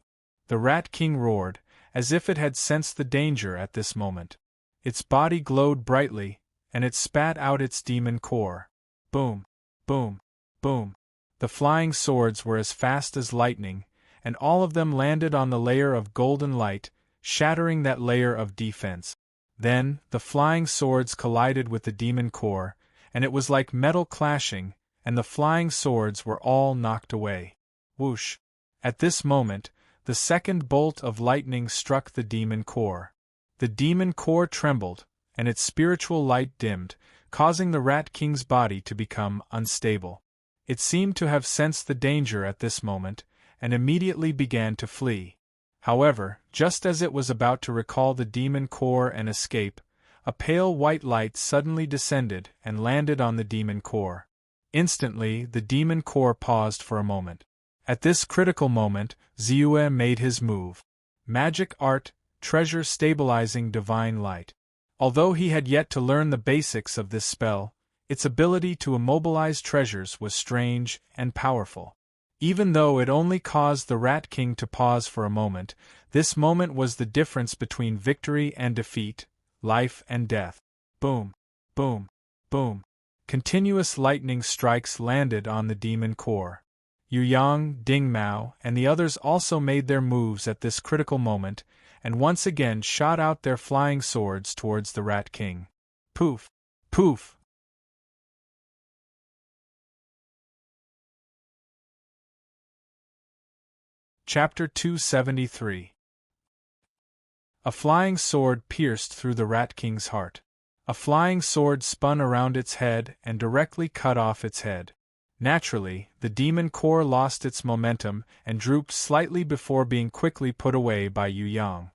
The Rat King roared, as if it had sensed the danger at this moment. Its body glowed brightly, and it spat out its demon core. Boom! Boom! Boom! The flying swords were as fast as lightning, and all of them landed on the layer of golden light, shattering that layer of defense. Then, the flying swords collided with the demon core, and it was like metal clashing, and the flying swords were all knocked away. Whoosh! At this moment, the second bolt of lightning struck the demon core. The demon core trembled, and its spiritual light dimmed, causing the Rat King's body to become unstable. It seemed to have sensed the danger at this moment, and immediately began to flee. However, just as it was about to recall the demon core and escape, a pale white light suddenly descended and landed on the demon core. Instantly, the demon core paused for a moment. At this critical moment, Ziyue made his move. Magic art, treasure stabilizing divine light. Although he had yet to learn the basics of this spell, its ability to immobilize treasures was strange and powerful. Even though it only caused the Rat King to pause for a moment, this moment was the difference between victory and defeat, life and death. Boom! Boom! Boom! Continuous lightning strikes landed on the demon core. Yu Yang, Ding Mao, and the others also made their moves at this critical moment, and once again shot out their flying swords towards the Rat King. Poof! Poof! Chapter 273. A flying sword pierced through the Rat King's heart. A flying sword spun around its head and directly cut off its head. Naturally, the demon core lost its momentum and drooped slightly before being quickly put away by Yu Yang.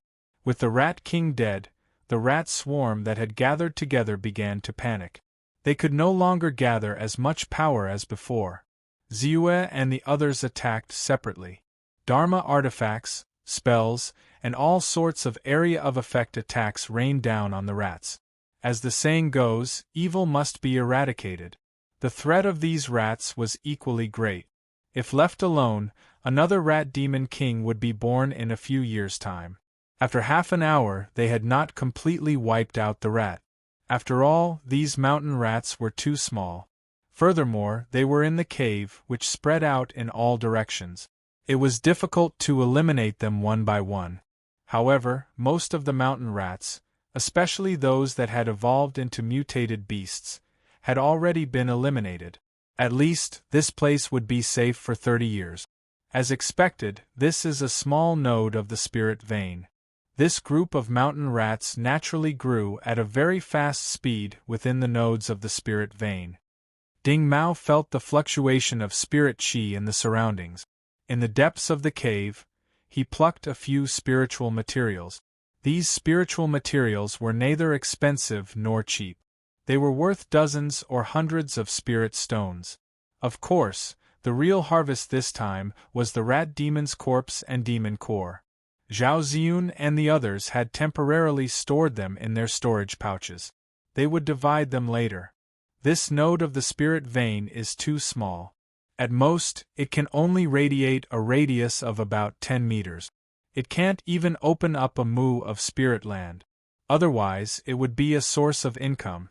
With the Rat King dead, the rat swarm that had gathered together began to panic. They could no longer gather as much power as before. Ziyue and the others attacked separately. Dharma artifacts, spells, and all sorts of area of effect attacks rained down on the rats. As the saying goes, evil must be eradicated. The threat of these rats was equally great. If left alone, another rat demon king would be born in a few years' time. After half an hour, they had not completely wiped out the rat. After all, these mountain rats were too small. Furthermore, they were in the cave, which spread out in all directions. It was difficult to eliminate them one by one. However, most of the mountain rats, especially those that had evolved into mutated beasts, had already been eliminated. At least, this place would be safe for 30 years. As expected, this is a small node of the spirit vein. This group of mountain rats naturally grew at a very fast speed within the nodes of the spirit vein. Ding Mao felt the fluctuation of spirit qi in the surroundings. In the depths of the cave, he plucked a few spiritual materials. These spiritual materials were neither expensive nor cheap. They were worth dozens or hundreds of spirit stones. Of course, the real harvest this time was the rat demon's corpse and demon core. Zhao Ziyun and the others had temporarily stored them in their storage pouches. They would divide them later. This node of the spirit vein is too small. At most, it can only radiate a radius of about 10 meters. It can't even open up a mu of spirit land. Otherwise, it would be a source of income.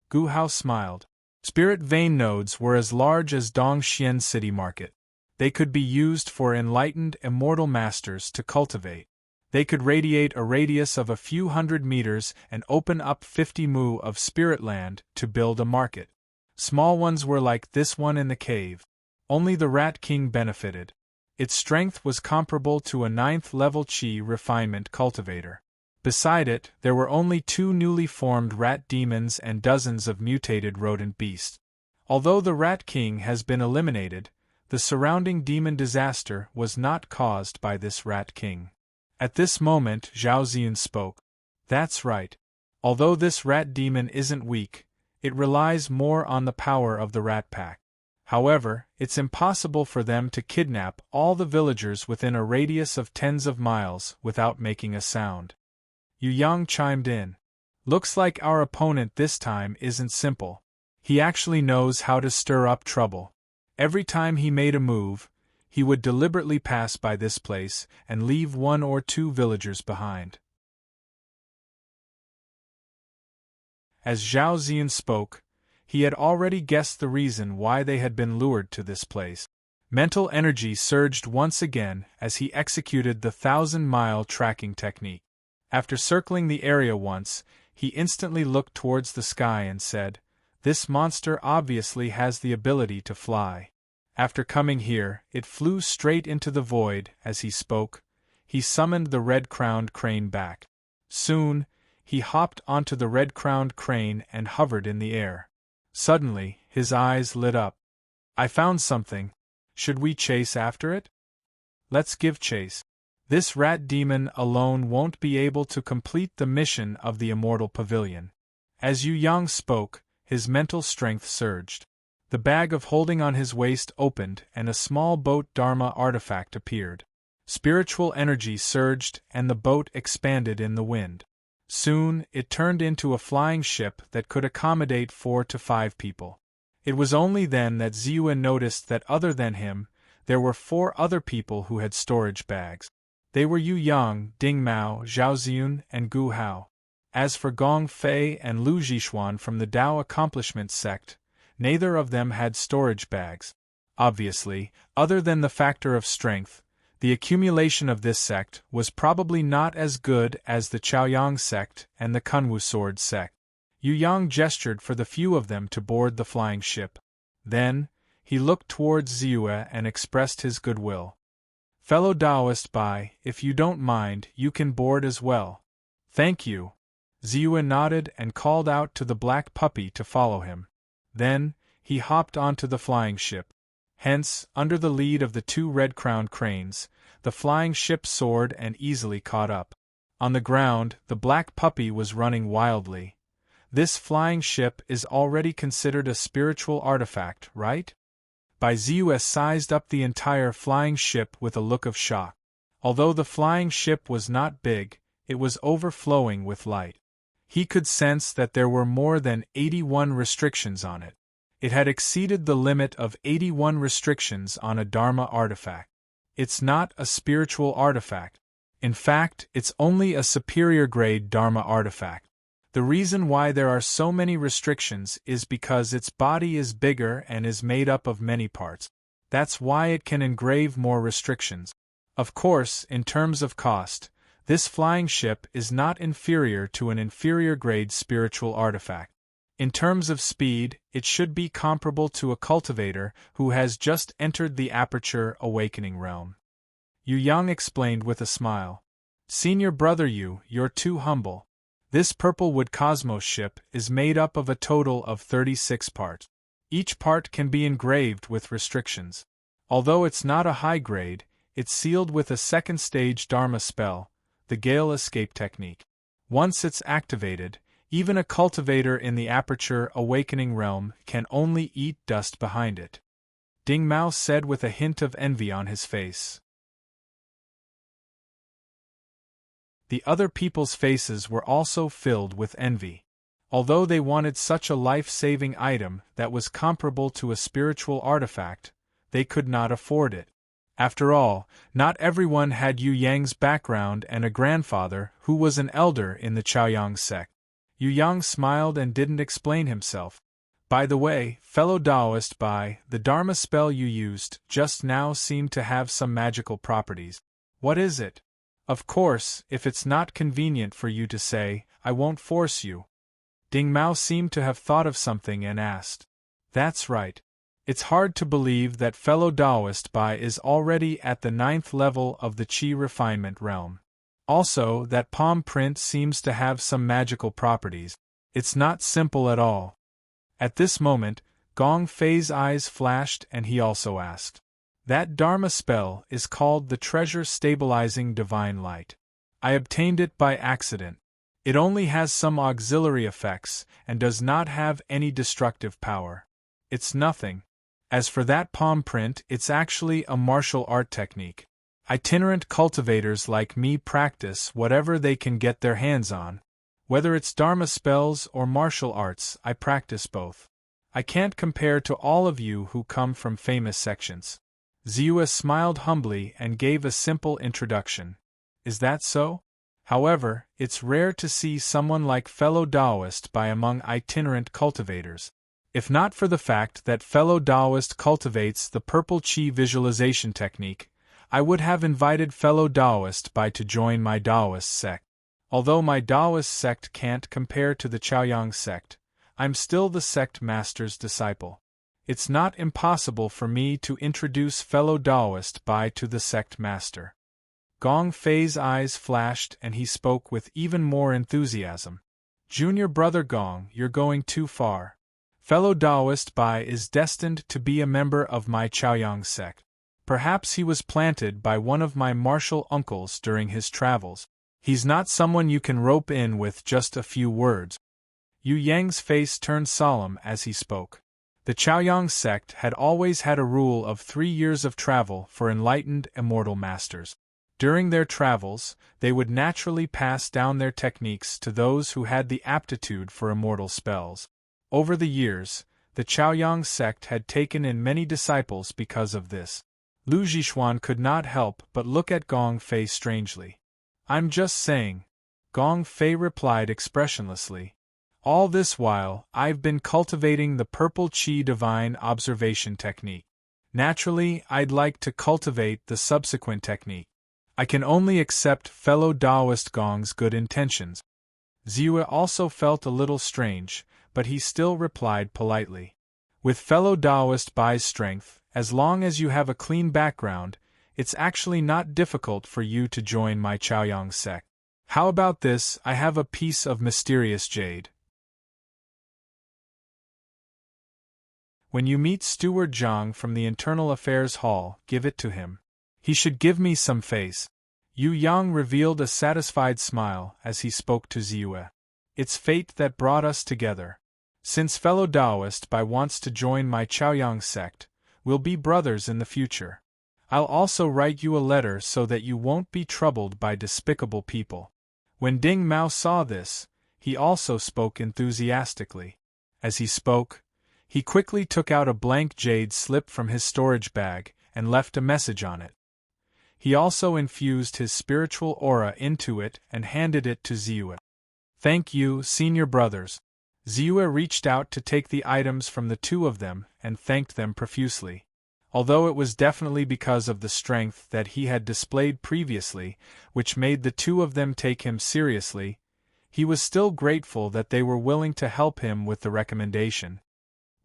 Gu Hao smiled. Spirit vein nodes were as large as Dongxian City Market. They could be used for enlightened, immortal masters to cultivate. They could radiate a radius of a few hundred meters and open up 50 mu of spirit land to build a market. Small ones were like this one in the cave. Only the Rat King benefited. Its strength was comparable to a 9th-level Qi refinement cultivator. Beside it, there were only 2 newly formed rat demons and dozens of mutated rodent beasts. Although the Rat King has been eliminated, the surrounding demon disaster was not caused by this Rat King. At this moment, Zhao Ziyun spoke. That's right. Although this rat demon isn't weak, it relies more on the power of the rat pack. However, it's impossible for them to kidnap all the villagers within a radius of tens of miles without making a sound. Yu Yang chimed in. Looks like our opponent this time isn't simple. He actually knows how to stir up trouble. Every time he made a move, he would deliberately pass by this place and leave 1 or 2 villagers behind. As Zhao Ziyun spoke, he had already guessed the reason why they had been lured to this place. Mental energy surged once again as he executed the 1,000-mile tracking technique. After circling the area once, he instantly looked towards the sky and said, "This monster obviously has the ability to fly." After coming here, it flew straight into the void. As he spoke, he summoned the red-crowned crane back. Soon, he hopped onto the red-crowned crane and hovered in the air. Suddenly, his eyes lit up. "I found something. Should we chase after it?" "Let's give chase. This rat demon alone won't be able to complete the mission of the Immortal Pavilion." As Yu Yang spoke, his mental strength surged. The bag of holding on his waist opened and a small boat Dharma artifact appeared. Spiritual energy surged and the boat expanded in the wind. Soon, it turned into a flying ship that could accommodate 4 to 5 people. It was only then that Ziyuan noticed that other than him, there were 4 other people who had storage bags. They were Yu Yang, Ding Mao, Zhao Ziyun, and Gu Hao. As for Gong Fei and Lu Zixuan from the Tao Accomplishment sect, neither of them had storage bags. Obviously, other than the factor of strength, the accumulation of this sect was probably not as good as the Chaoyang sect and the Kunwu Sword sect. Yu Yang gestured for the few of them to board the flying ship. Then, he looked towards Ziyue and expressed his goodwill. "Fellow Taoist Bai, if you don't mind, you can board as well." "Thank you." Ziyue nodded and called out to the black puppy to follow him. Then, he hopped onto the flying ship. Hence, under the lead of the 2 red-crowned cranes, the flying ship soared and easily caught up. On the ground, the black puppy was running wildly. This flying ship is already considered a spiritual artifact, right? Bai Ziyue sized up the entire flying ship with a look of shock. Although the flying ship was not big, it was overflowing with light. He could sense that there were more than 81 restrictions on it. It had exceeded the limit of 81 restrictions on a Dharma artifact. It's not a spiritual artifact. In fact, it's only a superior-grade Dharma artifact. The reason why there are so many restrictions is because its body is bigger and is made up of many parts. That's why it can engrave more restrictions. Of course, in terms of cost, this flying ship is not inferior to an inferior-grade spiritual artifact. In terms of speed, it should be comparable to a cultivator who has just entered the Aperture Awakening realm. Yu Yang explained with a smile. "Senior brother Yu, you're too humble. This Purplewood Cosmos ship is made up of a total of 36 parts. Each part can be engraved with restrictions. Although it's not a high grade, it's sealed with a second-stage Dharma spell, the Gale Escape Technique. Once it's activated, Even a cultivator in the aperture awakening realm can only eat dust behind it. Ding Mao said with a hint of envy on his face. The other people's faces were also filled with envy. Although they wanted such a life-saving item that was comparable to a spiritual artifact, they could not afford it. After all, not everyone had Yu Yang's background and a grandfather who was an elder in the Chaoyang sect. Yu Yang smiled and didn't explain himself. By the way, fellow Taoist Bai, the Dharma spell you used just now seemed to have some magical properties. What is it? Of course, if it's not convenient for you to say, I won't force you. Ding Mao seemed to have thought of something and asked. That's right. It's hard to believe that fellow Taoist Bai is already at the 9th level of the Qi refinement realm. Also, that palm print seems to have some magical properties. It's not simple at all. At this moment, Gong Fei's eyes flashed and he also asked. That Dharma spell is called the Treasure Stabilizing Divine Light. I obtained it by accident. It only has some auxiliary effects and does not have any destructive power. It's nothing. As for that palm print, it's actually a martial art technique. Itinerant cultivators like me practice whatever they can get their hands on. Whether it's Dharma spells or martial arts, I practice both. I can't compare to all of you who come from famous sections. Ziyue smiled humbly and gave a simple introduction. Is that so? However, it's rare to see someone like fellow Taoist Bai among itinerant cultivators. If not for the fact that fellow Taoist cultivates the purple Qi visualization technique, I would have invited fellow Taoist Bai to join my Taoist sect. Although my Taoist sect can't compare to the Chaoyang sect, I'm still the sect master's disciple. It's not impossible for me to introduce fellow Taoist Bai to the sect master. Gong Fei's eyes flashed and he spoke with even more enthusiasm. Junior brother Gong, you're going too far. Fellow Taoist Bai is destined to be a member of my Chaoyang sect. Perhaps he was planted by one of my martial uncles during his travels. He's not someone you can rope in with just a few words. Yu Yang's face turned solemn as he spoke. The Chaoyang sect had always had a rule of 3 years of travel for enlightened immortal masters. During their travels, they would naturally pass down their techniques to those who had the aptitude for immortal spells. Over the years, the Chaoyang sect had taken in many disciples because of this. Lu Zhishuan could not help but look at Gong Fei strangely. I'm just saying, Gong Fei replied expressionlessly. All this while, I've been cultivating the purple Qi divine observation technique. Naturally, I'd like to cultivate the subsequent technique. I can only accept fellow Taoist Gong's good intentions. Ziyue also felt a little strange, but he still replied politely. With fellow Taoist Bai's strength, as long as you have a clean background, it's actually not difficult for you to join my Chaoyang sect. How about this? I have a piece of mysterious jade. When you meet Steward Zhang from the Internal Affairs Hall, give it to him. He should give me some face. Yu Yang revealed a satisfied smile as he spoke to Ziyue. It's fate that brought us together. Since fellow Taoist Bai wants to join my Chaoyang sect, we'll be brothers in the future. I'll also write you a letter so that you won't be troubled by despicable people. When Ding Mao saw this, he also spoke enthusiastically. As he spoke, he quickly took out a blank jade slip from his storage bag and left a message on it. He also infused his spiritual aura into it and handed it to Ziyue. Thank you, senior brothers. Ziyue reached out to take the items from the two of them and thanked them profusely. Although it was definitely because of the strength that he had displayed previously, which made the two of them take him seriously, he was still grateful that they were willing to help him with the recommendation.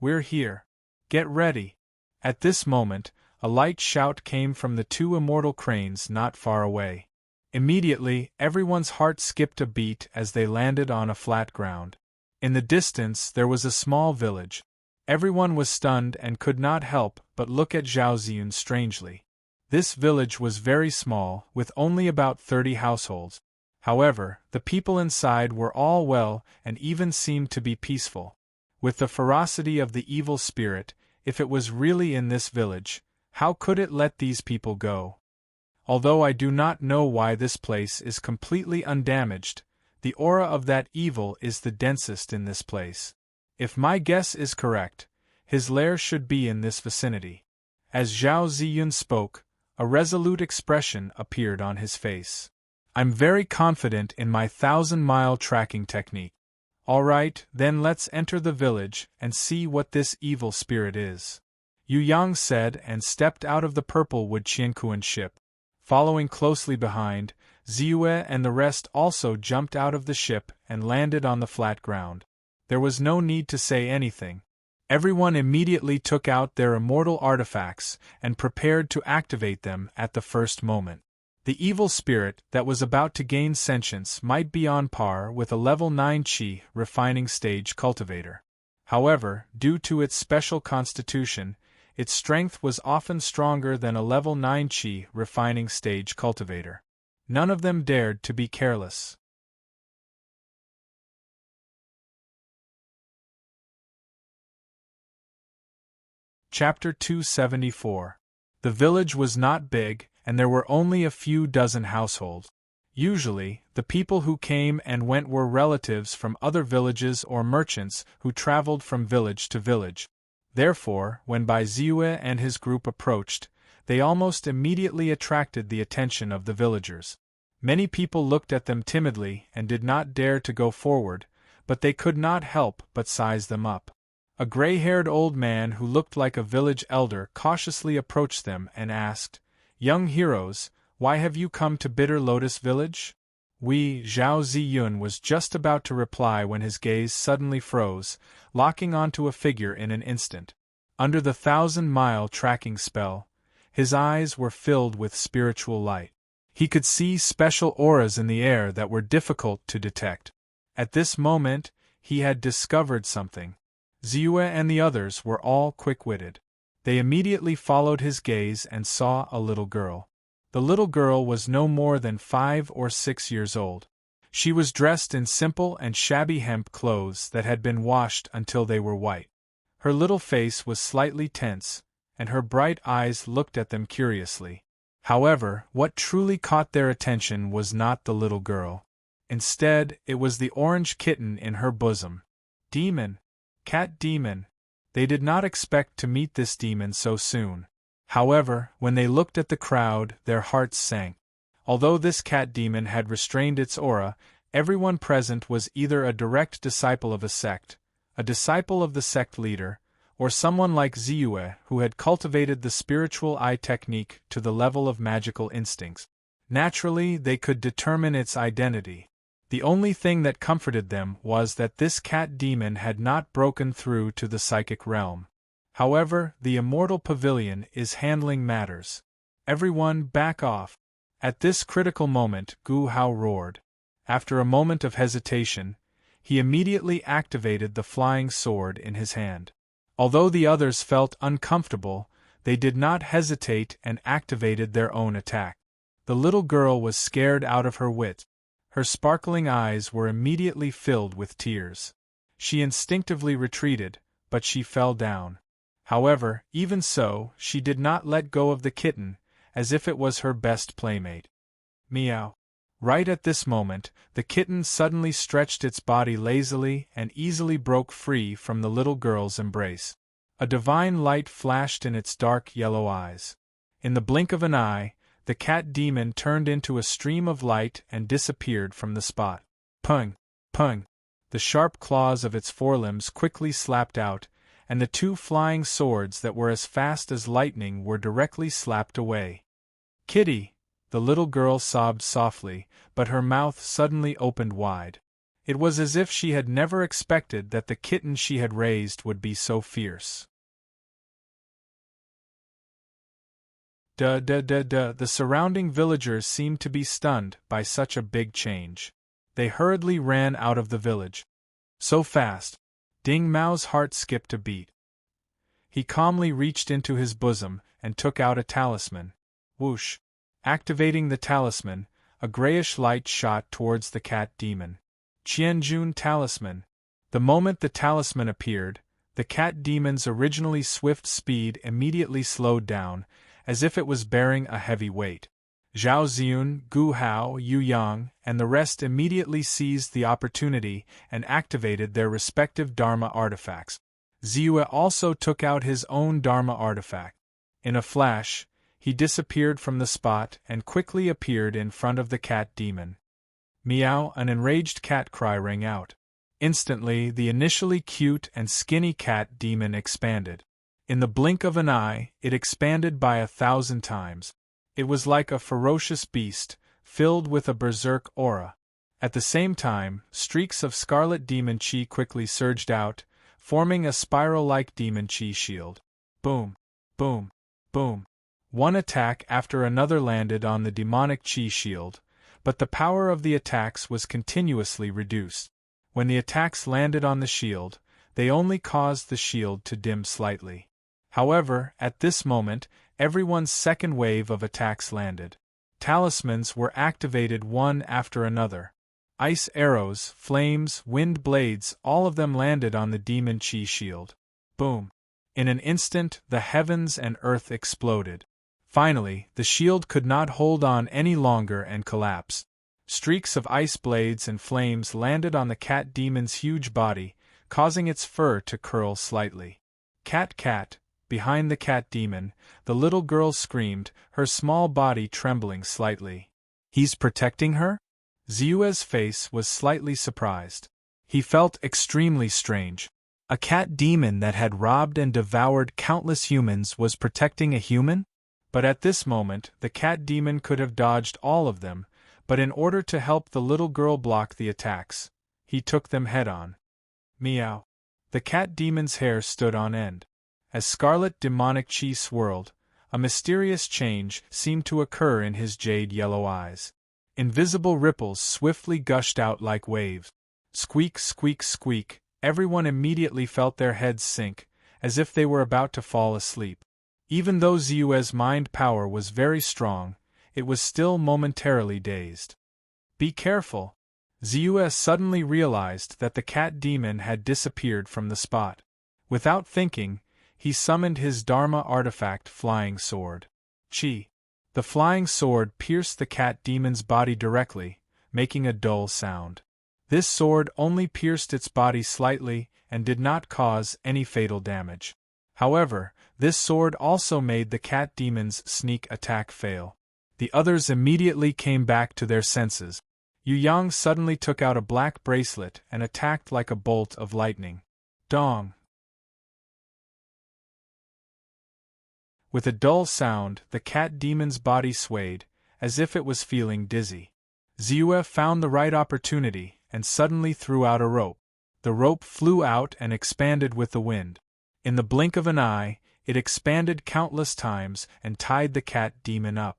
We're here. Get ready. At this moment, a light shout came from the two immortal cranes not far away. Immediately, everyone's heart skipped a beat as they landed on a flat ground. In the distance there was a small village. Everyone was stunned and could not help but look at Zhao Ziyun strangely. This village was very small, with only about 30 households. However, the people inside were all well and even seemed to be peaceful. With the ferocity of the evil spirit, if it was really in this village, how could it let these people go? Although I do not know why this place is completely undamaged, the aura of that evil is the densest in this place. If my guess is correct, his lair should be in this vicinity. As Zhao Ziyun spoke, a resolute expression appeared on his face. I'm very confident in my 1,000-mile tracking technique. All right, then let's enter the village and see what this evil spirit is. Yu Yang said and stepped out of the purple wood Qiankuan ship. Following closely behind, Ziyue and the rest also jumped out of the ship and landed on the flat ground. There was no need to say anything. Everyone immediately took out their immortal artifacts and prepared to activate them at the first moment. The evil spirit that was about to gain sentience might be on par with a level 9 Qi refining stage cultivator. However, due to its special constitution, its strength was often stronger than a level 9 Qi refining stage cultivator. None of them dared to be careless. Chapter 274. The village was not big, and there were only a few dozen households. Usually, the people who came and went were relatives from other villages or merchants who traveled from village to village. Therefore, when Bai Ziyue and his group approached, they almost immediately attracted the attention of the villagers. Many people looked at them timidly and did not dare to go forward, but they could not help but size them up. A gray-haired old man who looked like a village elder cautiously approached them and asked, "Young heroes, why have you come to Bitter Lotus Village?" Zhao Ziyun was just about to reply when his gaze suddenly froze, locking onto a figure in an instant. Under the 1,000-mile tracking spell, his eyes were filled with spiritual light. He could see special auras in the air that were difficult to detect. At this moment, he had discovered something. Ziyue and the others were all quick-witted. They immediately followed his gaze and saw a little girl. The little girl was no more than 5 or 6 years old. She was dressed in simple and shabby hemp clothes that had been washed until they were white. Her little face was slightly tense, and her bright eyes looked at them curiously. However, what truly caught their attention was not the little girl. Instead, it was the orange kitten in her bosom. Demon! Cat demon! They did not expect to meet this demon so soon. However, when they looked at the crowd, their hearts sank. Although this cat demon had restrained its aura, everyone present was either a direct disciple of a sect, a disciple of the sect leader, or someone like Ziyue who had cultivated the spiritual eye technique to the level of magical instincts. Naturally, they could determine its identity. The only thing that comforted them was that this cat demon had not broken through to the psychic realm. However, the immortal pavilion is handling matters. Everyone back off. At this critical moment, Gu Hao roared. After a moment of hesitation, he immediately activated the flying sword in his hand. Although the others felt uncomfortable, they did not hesitate and activated their own attack. The little girl was scared out of her wits. Her sparkling eyes were immediately filled with tears. She instinctively retreated, but she fell down. However, even so, she did not let go of the kitten, as if it was her best playmate. Meow. Right at this moment, the kitten suddenly stretched its body lazily and easily broke free from the little girl's embrace. A divine light flashed in its dark yellow eyes. In the blink of an eye, the cat demon turned into a stream of light and disappeared from the spot. Pung! Pung! The sharp claws of its forelimbs quickly slapped out, and the 2 flying swords that were as fast as lightning were directly slapped away. "Kitty!" The little girl sobbed softly, but her mouth suddenly opened wide. It was as if she had never expected that the kitten she had raised would be so fierce. The surrounding villagers seemed to be stunned by such a big change. They hurriedly ran out of the village. So fast. Ding Mao's heart skipped a beat. He calmly reached into his bosom and took out a talisman. Whoosh! Activating the talisman, a grayish light shot towards the cat demon. Qianjun Talisman. The moment the talisman appeared, the cat demon's originally swift speed immediately slowed down, as if it was bearing a heavy weight. Zhao Ziyun, Gu Hao, Yu Yang, and the rest immediately seized the opportunity and activated their respective Dharma artifacts. Ziyue also took out his own Dharma artifact. In a flash, he disappeared from the spot and quickly appeared in front of the cat demon. Meow! An enraged cat cry rang out. Instantly, the initially cute and skinny cat demon expanded. In the blink of an eye, it expanded by 1,000 times. It was like a ferocious beast, filled with a berserk aura. At the same time, streaks of scarlet demon chi quickly surged out, forming a spiral-like demon chi shield. Boom! Boom! Boom! One attack after another landed on the demonic chi shield, but the power of the attacks was continuously reduced. When the attacks landed on the shield, they only caused the shield to dim slightly. However, at this moment, everyone's second wave of attacks landed. Talismans were activated one after another. Ice arrows, flames, wind blades, all of them landed on the demon chi shield. Boom! In an instant, the heavens and earth exploded. Finally, the shield could not hold on any longer and collapsed. Streaks of ice blades and flames landed on the cat demon's huge body, causing its fur to curl slightly. Cat, cat! Behind the cat demon, the little girl screamed, her small body trembling slightly. He's protecting her? Ziyue's face was slightly surprised. He felt extremely strange. A cat demon that had robbed and devoured countless humans was protecting a human? But at this moment, the cat demon could have dodged all of them, but in order to help the little girl block the attacks, he took them head-on. Meow! The cat demon's hair stood on end. As scarlet demonic chi swirled, a mysterious change seemed to occur in his jade-yellow eyes. Invisible ripples swiftly gushed out like waves. Squeak, squeak, squeak, everyone immediately felt their heads sink, as if they were about to fall asleep. Even though Ziyue's mind power was very strong, it was still momentarily dazed. Be careful! Ziyue suddenly realized that the cat demon had disappeared from the spot. Without thinking, he summoned his Dharma artifact Flying Sword. Chi! The flying sword pierced the cat demon's body directly, making a dull sound. This sword only pierced its body slightly and did not cause any fatal damage. However, this sword also made the cat demon's sneak attack fail. The others immediately came back to their senses. Yu Yang suddenly took out a black bracelet and attacked like a bolt of lightning. Dong! With a dull sound, the cat demon's body swayed, as if it was feeling dizzy. Ziyue found the right opportunity and suddenly threw out a rope. The rope flew out and expanded with the wind. In the blink of an eye, it expanded countless times and tied the cat demon up.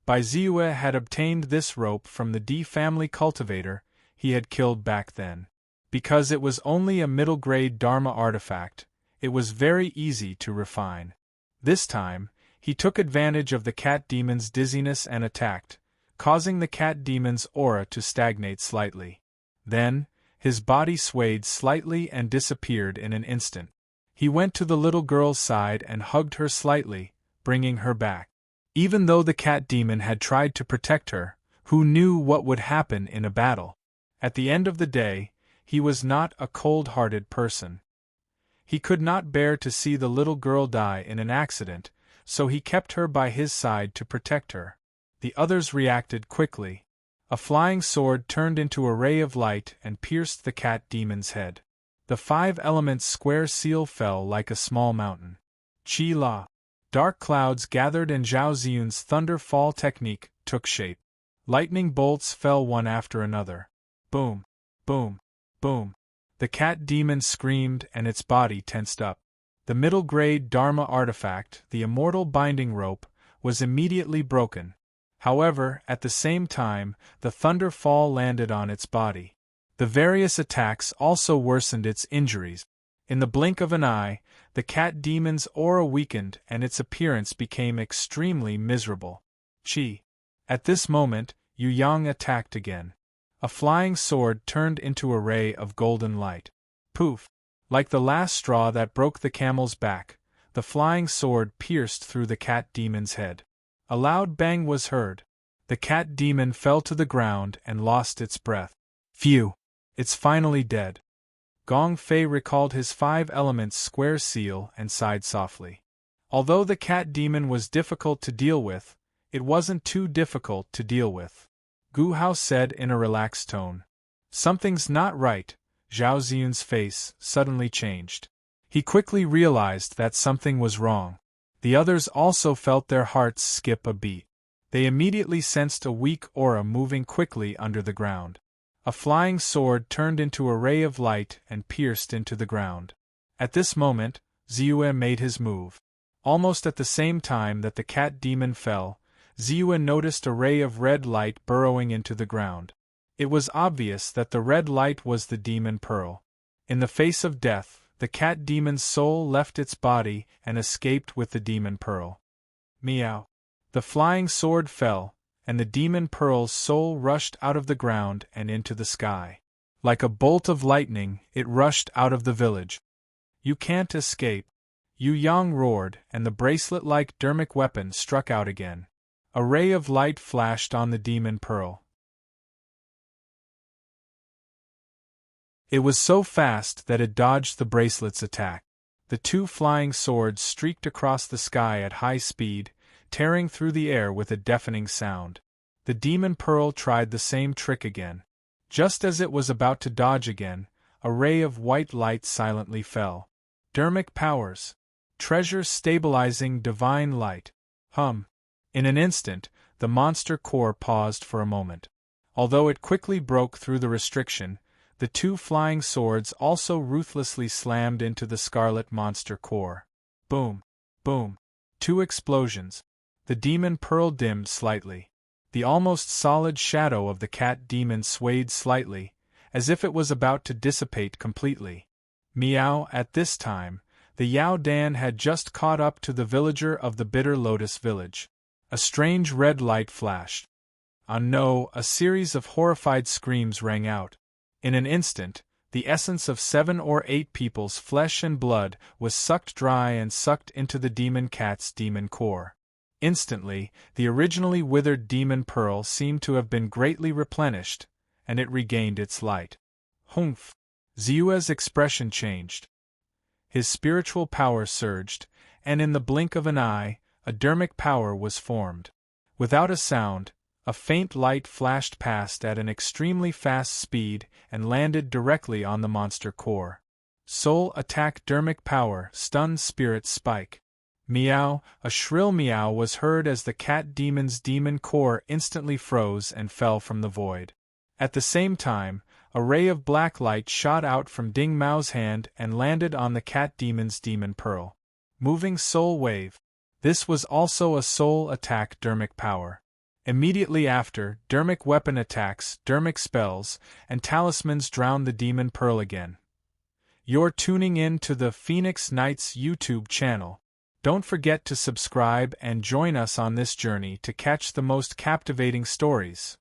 Ziyue had obtained this rope from the D family cultivator he had killed back then. Because it was only a middle-grade Dharma artifact, it was very easy to refine. This time, he took advantage of the cat demon's dizziness and attacked, causing the cat demon's aura to stagnate slightly. Then, his body swayed slightly and disappeared in an instant. He went to the little girl's side and hugged her slightly, bringing her back. Even though the cat demon had tried to protect her, who knew what would happen in a battle? At the end of the day, he was not a cold-hearted person. He could not bear to see the little girl die in an accident, so he kept her by his side to protect her. The others reacted quickly. A flying sword turned into a ray of light and pierced the cat demon's head. The 5 elements square seal fell like a small mountain. Chi La. Dark clouds gathered and Zhao Ziyun's thunder fall technique took shape. Lightning bolts fell one after another. Boom! Boom! Boom! The cat demon screamed and its body tensed up. The middle-grade Dharma artifact, the immortal binding rope, was immediately broken. However, at the same time, the thunder fall landed on its body. The various attacks also worsened its injuries. In the blink of an eye, the cat demon's aura weakened and its appearance became extremely miserable. Chi. At this moment, Yu Yang attacked again. A flying sword turned into a ray of golden light. Poof! Like the last straw that broke the camel's back, the flying sword pierced through the cat demon's head. A loud bang was heard. The cat demon fell to the ground and lost its breath. Phew! It's finally dead. Gong Fei recalled his 5 elements square seal and sighed softly. Although the cat demon was difficult to deal with, it wasn't too difficult to deal with. Gu Hao said in a relaxed tone. Something's not right. Zhao Ziyun's face suddenly changed. He quickly realized that something was wrong. The others also felt their hearts skip a beat. They immediately sensed a weak aura moving quickly under the ground. A flying sword turned into a ray of light and pierced into the ground. At this moment, Ziyue made his move. Almost at the same time that the cat demon fell, Ziyue noticed a ray of red light burrowing into the ground. It was obvious that the red light was the demon pearl. In the face of death, the cat demon's soul left its body and escaped with the demon pearl. Meow. The flying sword fell, and the demon pearl's soul rushed out of the ground and into the sky. Like a bolt of lightning, it rushed out of the village. You can't escape. Yu Yang roared, and the bracelet-like dermic weapon struck out again. A ray of light flashed on the demon pearl. It was so fast that it dodged the bracelet's attack. The 2 flying swords streaked across the sky at high speed, tearing through the air with a deafening sound. The demon pearl tried the same trick again. Just as it was about to dodge again, a ray of white light silently fell. Dermic powers. Treasure stabilizing divine light. In an instant, the monster core paused for a moment. Although it quickly broke through the restriction, the 2 flying swords also ruthlessly slammed into the scarlet monster core. Boom! Boom! 2 explosions. The demon pearl dimmed slightly. The almost solid shadow of the cat demon swayed slightly, as if it was about to dissipate completely. Meow! At this time, the Yao Dan had just caught up to the villager of the Bitter Lotus village. A strange red light flashed. Ah no! A series of horrified screams rang out. In an instant, the essence of 7 or 8 people's flesh and blood was sucked dry and sucked into the demon cat's demon core. Instantly, the originally withered demon pearl seemed to have been greatly replenished, and it regained its light. Humph! Ziyue's expression changed. His spiritual power surged, and in the blink of an eye, a dermic power was formed. Without a sound, a faint light flashed past at an extremely fast speed and landed directly on the monster core. Soul attack dermic power, stun spirit spike. Meow! A shrill meow was heard as the cat demon's demon core instantly froze and fell from the void. At the same time, a ray of black light shot out from Ding Mao's hand and landed on the cat demon's demon pearl. Moving soul wave. This was also a soul attack dermic power. Immediately after, dermic weapon attacks, dermic spells, and talismans drowned the demon pearl again. You're tuning in to the Phoenix Knights YouTube channel. Don't forget to subscribe and join us on this journey to catch the most captivating stories.